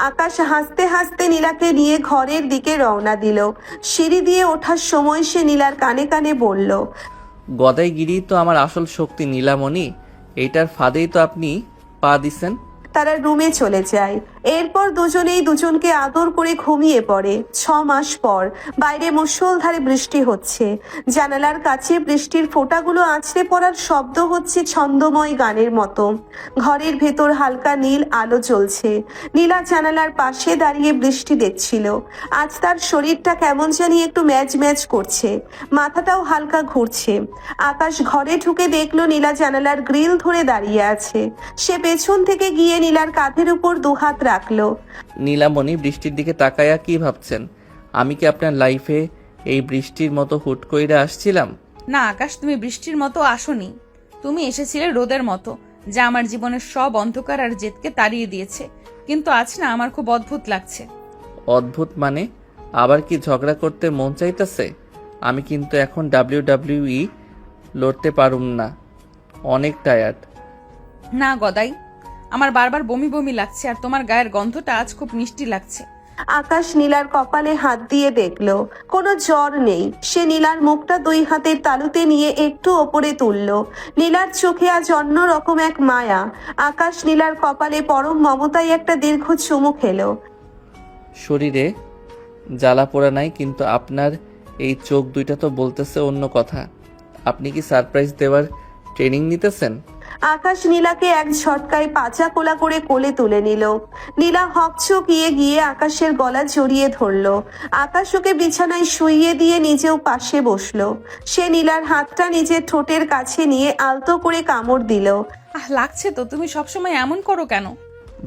আকাশ হাসতে হাসতে নীলাকে নিয়ে ঘরের দিকে রওনা দিল। সিঁড়ি দিয়ে ওঠার সময় সে নীলার কানে কানে বলল, গদাইগিরি তো আমার আসল শক্তি নীলামণি, এইটার ফাঁদেই তো আপনি পা দিছেন। তারা রুমে চলে যায়। এরপর দুজনেই দুজনকে আদর করে ঘুমিয়ে পড়ে। 6 মাস পর বাইরে মুষলধারে বৃষ্টি হচ্ছে। জানালার কাছে বৃষ্টির ফোঁটাগুলো আছড়ে পড়ার শব্দ হচ্ছে ছন্দময় গানের মতো। ঘরের ভেতর হালকা নীল আলো জ্বলছে। নীলা জানালার পাশে দাঁড়িয়ে বৃষ্টি দেখছিল। আজ তার শরীরটা কেমন জানি একটু ম্যাজ ম্যাজ করছে, মাথাটাও হালকা ঘুরছে। আকাশ ঘরে ঢুকে দেখলো নীলা জানালার গ্রিল ধরে দাঁড়িয়ে আছে। সে পেছন থেকে গিয়ে নীলার কাঁধের উপর দুহাত রাখলো। নীলামণি, বৃষ্টির দিকে তাকায়া কি ভাবছেন? আমি কি আপনার লাইফে এই বৃষ্টির মতো হুট কইরা আসছিলাম? না আকাশ, তুমি বৃষ্টির মতো আসোনি। তুমি এসেছিলে রোদের মতো, যা আমার জীবনের সব অন্ধকার আর জেদকে তাড়িয়ে দিয়েছে। কিন্তু আজ না আমার খুব অদ্ভুত লাগছে। অদ্ভুত মানে? আবার কি ঝগড়া করতে মন চাইতেছে? আমি কিন্তু এখন WWE লড়তে পারুম না, অনেক টায়ার্ড। না গদাই, আমার বারবার বমি বমি লাগছে, আর তোমার গায়ের গন্ধটা আজ খুব মিষ্টি লাগছে। আকাশ নীলার কপালে হাত দিয়ে দেখলো কোনো জ্বর নেই। সে নীলার মুখটা 2 হাতের তালুতে নিয়ে একটু ওপরে তুললো। নীলার চোখে আজ অন্য রকম এক মায়া। আকাশ নীলার কপালে পরম মমতায় একটা দীর্ঘ চুমু খেলো। শরীরে জ্বালা পোড়া নাই, কিন্তু আপনার এই চোখ দুইটা তো বলতেছে অন্য কথা। আপনি কি সারপ্রাইজ দেওয়ার ট্রেনিং নিতেছেন? আকাশ নীলাকে এক ঝটকায় পাচা কোলা করে কোলে তুলে নিল। নীলা হকচকিয়ে গিয়ে আকাশের গলা জড়িয়ে ধরলো। আকাশ ওকে বিছানায় শুইয়ে দিয়ে নিজেও পাশে বসলো। সে নীলার হাতটা নিজের ঠোঁটের কাছে নিয়ে আলতো করে কামড় দিল। লাগছে তো, তুমি সবসময় এমন করো কেন?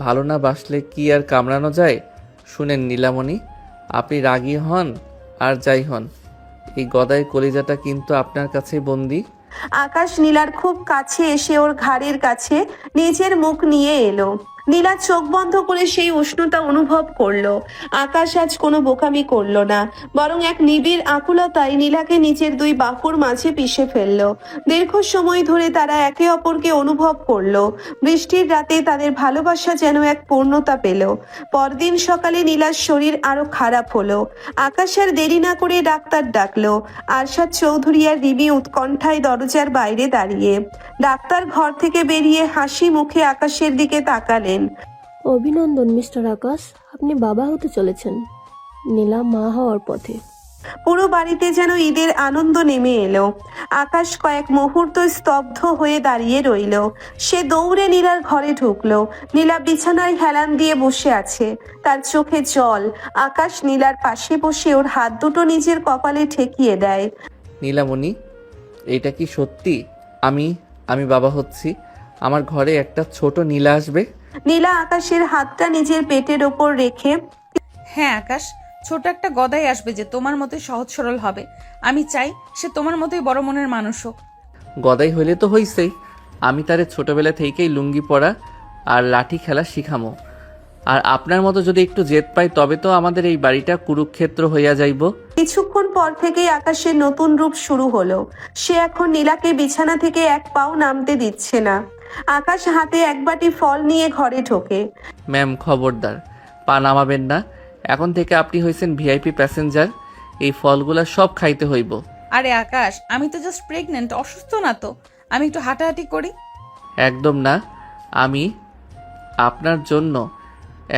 ভালো না বাসলে কি আর কামড়ানো যায়? শুনেন নীলামণি, আপনি রাগী হন আর যাই হন, এই গদাই কলিজাটা কিন্তু আপনার কাছেই বন্দি। আকাশ নীলার খুব কাছে এসে ওর ঘাড়ের কাছে নিজের মুখ নিয়ে এলো। নীলা চোখ বন্ধ করে সেই উষ্ণতা অনুভব করলো। আকাশ আজ কোনো বোকামি করলো না, বরং এক নিবিড় আকুলতায় নীলাকে নিজের 2 বাহুর মাঝে পিষে ফেললো। দীর্ঘ সময় ধরে তারা একে অপরকে অনুভব করলো। বৃষ্টির রাতে তাদের ভালোবাসা যেন এক পূর্ণতা পেল। পরদিন সকালে নীলার শরীর আরো খারাপ হলো। আকাশ আর দেরি না করে ডাক্তার ডাকলো। আরশাদ চৌধুরী আর রিমি উৎকণ্ঠায় দরজার বাইরে দাঁড়িয়ে। ডাক্তার ঘর থেকে বেরিয়ে হাসি মুখে আকাশের দিকে তাকালেন। অভিনন্দন মিস্টার আকাশ, আপনি বাবা হতে চলেছেন। নীলা মা হওয়ার পথে। পুরো বাড়িতে যেন ঈদের আনন্দ নেমে এলো। আকাশ কয়েক মুহূর্ত স্তব্ধ হয়ে দাঁড়িয়ে রইল। সে দৌড়ে নীলার ঘরে ঢুকলো। নীলা বিছানায় হেলান দিয়ে বসে আছে, তার চোখে জল। আকাশ নীলার পাশে বসে ওর হাত দুটো নিজের কপালে ঠেকিয়ে দেয়। নীলামণি, এইটা কি সত্যি? আমি বাবা হচ্ছি? আমার ঘরে একটা ছোট নীলা আসবে? নীলা আকাশের হাতটা নিজের পেটের ওপর রেখে, হ্যাঁ আকাশ, ছোট একটা গদাই আসবে যে তোমার মতোই সহজ সরল হবে। আমি চাই সে তোমার মতোই বড় মনের মানুষ হোক। গদাই হইলে তো হইছেই, আমি তারে ছোটবেলা থেকেই লুঙ্গি পরা আর লাঠি খেলা শিখামো। আর আপনার মতো যদি একটু জেদ পাই তবে তো আমাদের এই বাড়িটা কুরুক্ষেত্র হইয়া যাইব। কিছুক্ষণ পর থেকেই আকাশের নতুন রূপ শুরু হলো। সে এখন নীলাকে বিছানা থেকে এক পাও নামতে দিচ্ছে না। আকাশ হাতে এক বাটি ফল নিয়ে ঘরে ঢোকে। ম্যাম খবরদার, পা নামাবেন না। এখন থেকে আপনি হইছেন ভিআইপি প্যাসেঞ্জার, এই ফলগুলা সব খাইতে হইব। আরে আকাশ, আমি তো জাস্ট প্রেগনেন্ট, অসুস্থ না তো, আমি একটু হাঁটাহাঁটি করি। একদম না, আমি আপনার জন্য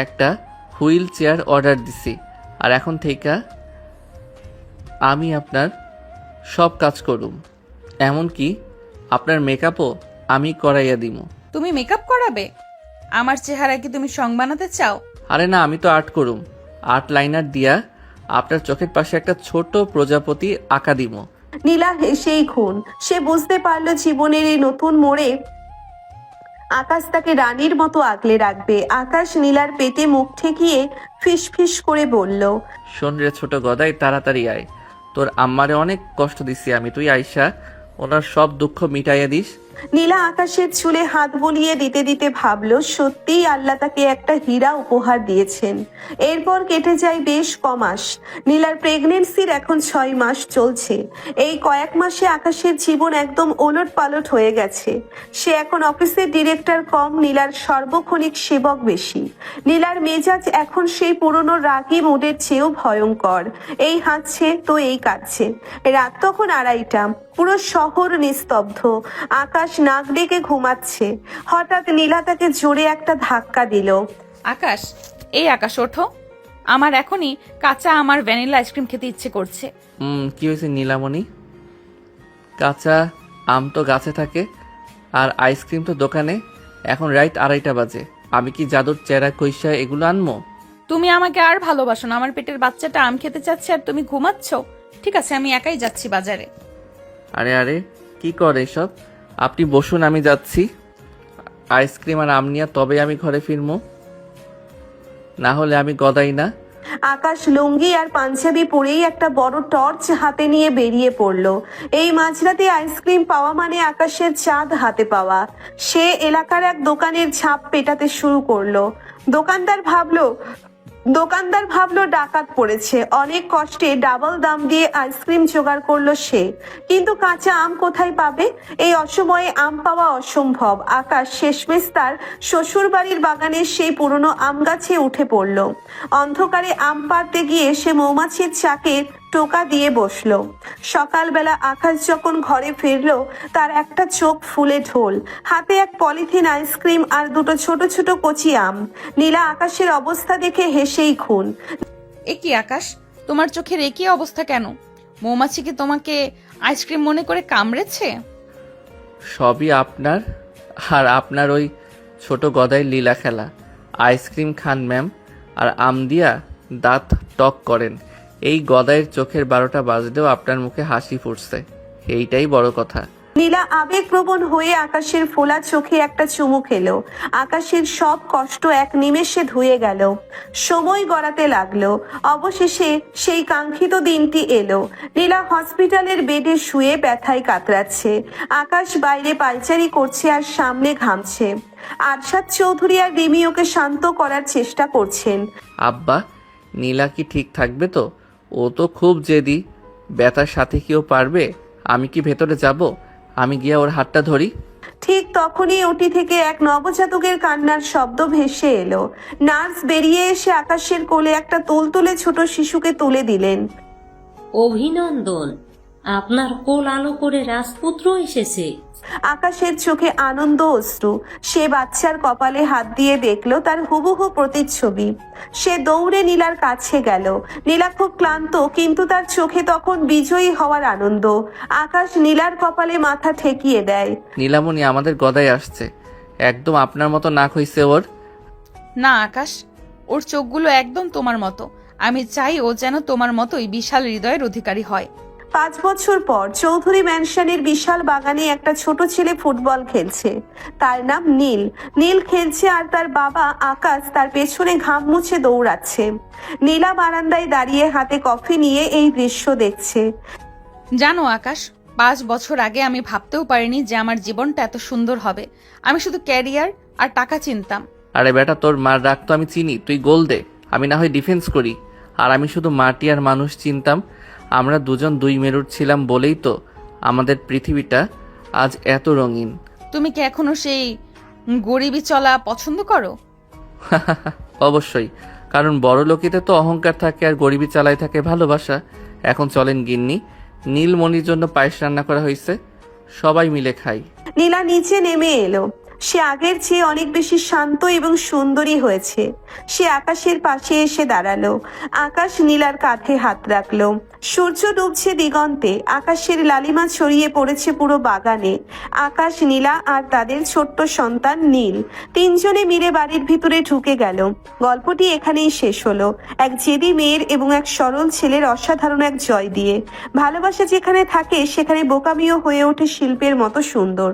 একটা হুইল চেয়ার অর্ডার দিছি, আর এখন থেকে আমি আপনার সব কাজ করুম, এমনকি আপনার মেকআপও আমি করাইয়া দিব। তুমি মেকআপ করাবে? আমার চেহারা কি তুমি সং বানাতে চাও? আরে না, আমি তো আর্ট করুম, আর্ট লাইনার দিয়া আপনার চোখের পাশে একটা ছোট প্রজাপতি আঁকা দিব। নীলা হেসেই খুন। সে বুঝতে পারলো জীবনের এই নতুন মোড়ে আকাশ তাকে রানীর মতো আগলে রাখবে। আকাশ নীলার পেটে মুখ ঠেকিয়ে ফিস ফিস করে বলল, শোন রে ছোট গদাই, তাড়াতাড়ি আয়, তোর আম্মারে অনেক কষ্ট দিছি আমি, তুই আইসা ওনার সব দুঃখ মিটাইয়া দিস। নীলা আকাশের চুলে হাত বুলিয়ে দিতে দিতে ভাবলো সত্যিই আল্লাহ তাকে একটা হীরা উপহার দিয়েছেন। এরপর কেটে যায় বেশ কমাস। নীলার প্রেগনেন্সির এখন 6 মাস চলছে। এই কয়েক মাসে আকাশের জীবন একদম ওলট পালট হয়ে গেছে। সে এখন অফিসের ডিরেক্টর কম নীলার সর্বক্ষণিক সেবক বেশি। নীলার মেজাজ এখন সেই পুরনো রাগী মুডের চেয়েও ভয়ঙ্কর। এই হাঁটছে তো এই কাটছে। রাত তখন 2:30, পুরো শহর নিস্তব্ধ। আকাশ নাক ডেকে ঘুমাচ্ছে। হঠাৎ নীলা তাকে জোরে একটা ধাক্কা দিল। আকাশ, এই আকাশ ওঠো, আমার এখনই কাঁচা আমার ভ্যানিলা আইসক্রিম খেতে ইচ্ছে করছে। কি হয়েছে নীলামণি? কাঁচা আম তো গাছে থাকে আর আইসক্রিম তো দোকানে। এখন রাইট 2:30 বাজে, আমি কি জাদুর চেরা কইসা এগুলো আনবো? তুমি আমাকে আর ভালোবাসো না, আমার পেটের বাচ্চাটা আম খেতে চাচ্ছে আর তুমি ঘুমাচ্ছ। ঠিক আছে, আমি একাই যাচ্ছি বাজারে। আরে আরে, কি করে এসব? আপনি বসুন, আমি যাচ্ছি। আইসক্রিম আর আম নিয়ে তবে আমি ঘরে ফিরবো, না হলে আমি গদাই না। আকাশ লুঙ্গি আর পাঞ্জাবি পরেই একটা বড় টর্চ হাতে নিয়ে বেরিয়ে পড়লো। এই মাঝরাতে আইসক্রিম পাওয়া মানে আকাশের চাঁদ হাতে পাওয়া। সে এলাকার এক দোকানের ঝাঁপ পেটাতে শুরু করলো। দোকানদার ভাবলো ডাকাত পড়েছে। অনেক কষ্টে ডাবল দাম দিয়ে আইসক্রিম জোগাড় করলো সে, কিন্তু কাঁচা আম কোথায় পাবে? এই অসময়ে আম পাওয়া অসম্ভব। আকাশ শেষমেশ তার শ্বশুর বাড়ির বাগানের সেই পুরনো আম গাছে উঠে পড়লো। অন্ধকারে আম পাড়তে গিয়ে সে মৌমাছির চাকে টোকা দিয়ে বসলো। সকালবেলা আকাশ যখন ঘরে ফিরলো, তার একটা চোখ ফুলে ঢোল, হাতে এক পলিথিন আইসক্রিম আর দুটো ছোট ছোট কচি আম। নীলা আকাশের অবস্থা দেখে হেসেই খুন। এ কি আকাশ, তোমার চোখের একই অবস্থা কেন? মৌমাছি কি তোমাকে আইসক্রিম মনে করে কামড়েছে? সবই আপনার আর আপনার ওই ছোট গদাই লীলা খেলা। আইসক্রিম খান ম্যাম, আর আম দিয়া দাঁত টক করেন। এই গদাইয়ের চোখের 12টা বাজলেও আপনার মুখে হাসি ফুটছে, এইটাই বড় কথা। নীলা আবেগপ্রবণ হয়ে আকাশের ফোলা চোখে একটা চুমু খেলো। আকাশের সব কষ্ট এক নিমেষে ধুয়ে গেল। সময় গড়াতে লাগলো। অবশেষে সেই কাঙ্ক্ষিত দিনটি এলো। নীলা হসপিটালের বেডে শুয়ে ব্যথায় কাতরাচ্ছে। আকাশ বাইরে পায়চারি করছে আর সামনে ঘামছে। আরশাদ চৌধুরী আর রিমি ওকে শান্ত করার চেষ্টা করছেন। আব্বা, নীলা কি ঠিক থাকবে তো? ও তো খুব জেদি, ব্যথার সাথে কেউ পারবে? আমি কি ভেতরে যাব? আমি গিয়ে ওর হাতটা ধরি। ঠিক তখনই ওটি থেকে এক নবজাতকের কান্নার শব্দ ভেসে এলো। নার্স বেরিয়ে এসে আকাশের কোলে একটা তুলতুলে ছোট শিশুকে তুলে দিলেন। অভিনন্দন, আপনার কোল আলো করে রাজপুত্র এসেছে। আকাশের চোখে আনন্দ অশ্রু। সে বাচ্চার কপালে হাত দিয়ে দেখলো তার হুবহু প্রতিচ্ছবি। সে দৌড়ে নীলার কাছে গেল। নীলা খুব ক্লান্ত, কিন্তু তার চোখে তখন বিজয়ী হওয়ার আনন্দ। আকাশ নীলার কপালে মাথা ঠেকিয়ে দেয়। নীলামণি, আমাদের গদাই আসছে, একদম আপনার মতো নাক হইছে ওর। না আকাশ, ওর চোখগুলো একদম তোমার মতো। আমি চাই ও যেন তোমার মতোই বিশাল হৃদয়ের অধিকারী হয়। 5 বছর পর চৌধুরী ম্যানশনের বিশাল বাগানে একটা ছোট ছেলে ফুটবল খেলছে। তার নাম নীল। নীল খেলছে আর তার বাবা আকাশ তার পেছনে ঘাম মুছে দৌড়াচ্ছে। নীলা বারান্দায় দাঁড়িয়ে হাতে কফি নিয়ে এই দৃশ্য দেখছে। জানো আকাশ, 5 বছর আগে আমি ভাবতেও পারিনি যে আমার জীবনটা এত সুন্দর হবে। আমি শুধু ক্যারিয়ার আর টাকা চিনতাম। আরে বেটা, তোর মার রাগ তো আমি চিনি, তুই গোল দে, আমি না হয় ডিফেন্স করি। আর আমি শুধু মাটি আর মানুষ চিনতাম। আমরা দুজন 2 মেরুর ছিলাম বলেই তো আমাদের পৃথিবীটা আজ এত রঙিন। তুমি কি এখনো সেই গরিবী চলা পছন্দ করো? অবশ্যই, কারণ বড় লোকেতে তো অহংকার থাকে আর গরিবী চালায় থাকে ভালোবাসা। এখন চলেন গিন্নি, নীলমণির জন্য পায়েস রান্না করা হয়েছে, সবাই মিলে খাই। নীলা নিচে নেমে এলো। সে আগের চেয়ে অনেক বেশি শান্ত এবং সুন্দরী হয়েছে। সে আকাশের পাশে এসে দাঁড়ালো। আকাশ নীলার কাঁধে হাত রাখলো। সূর্য ডুবছে দিগন্তে, আকাশের লালিমা ছড়িয়ে পড়েছে পুরো বাগানে। আকাশ, নীলা আর তাদের ছোট্ট সন্তান নীল 3 জনে মিলে বাড়ির ভিতরে ঢুকে গেল। গল্পটি এখানেই শেষ হলো, এক জেদি মেয়ের এবং এক সরল ছেলের অসাধারণ এক জয় দিয়ে। ভালোবাসা যেখানে থাকে সেখানে বোকামিও হয়ে ওঠে শিল্পের মতো সুন্দর।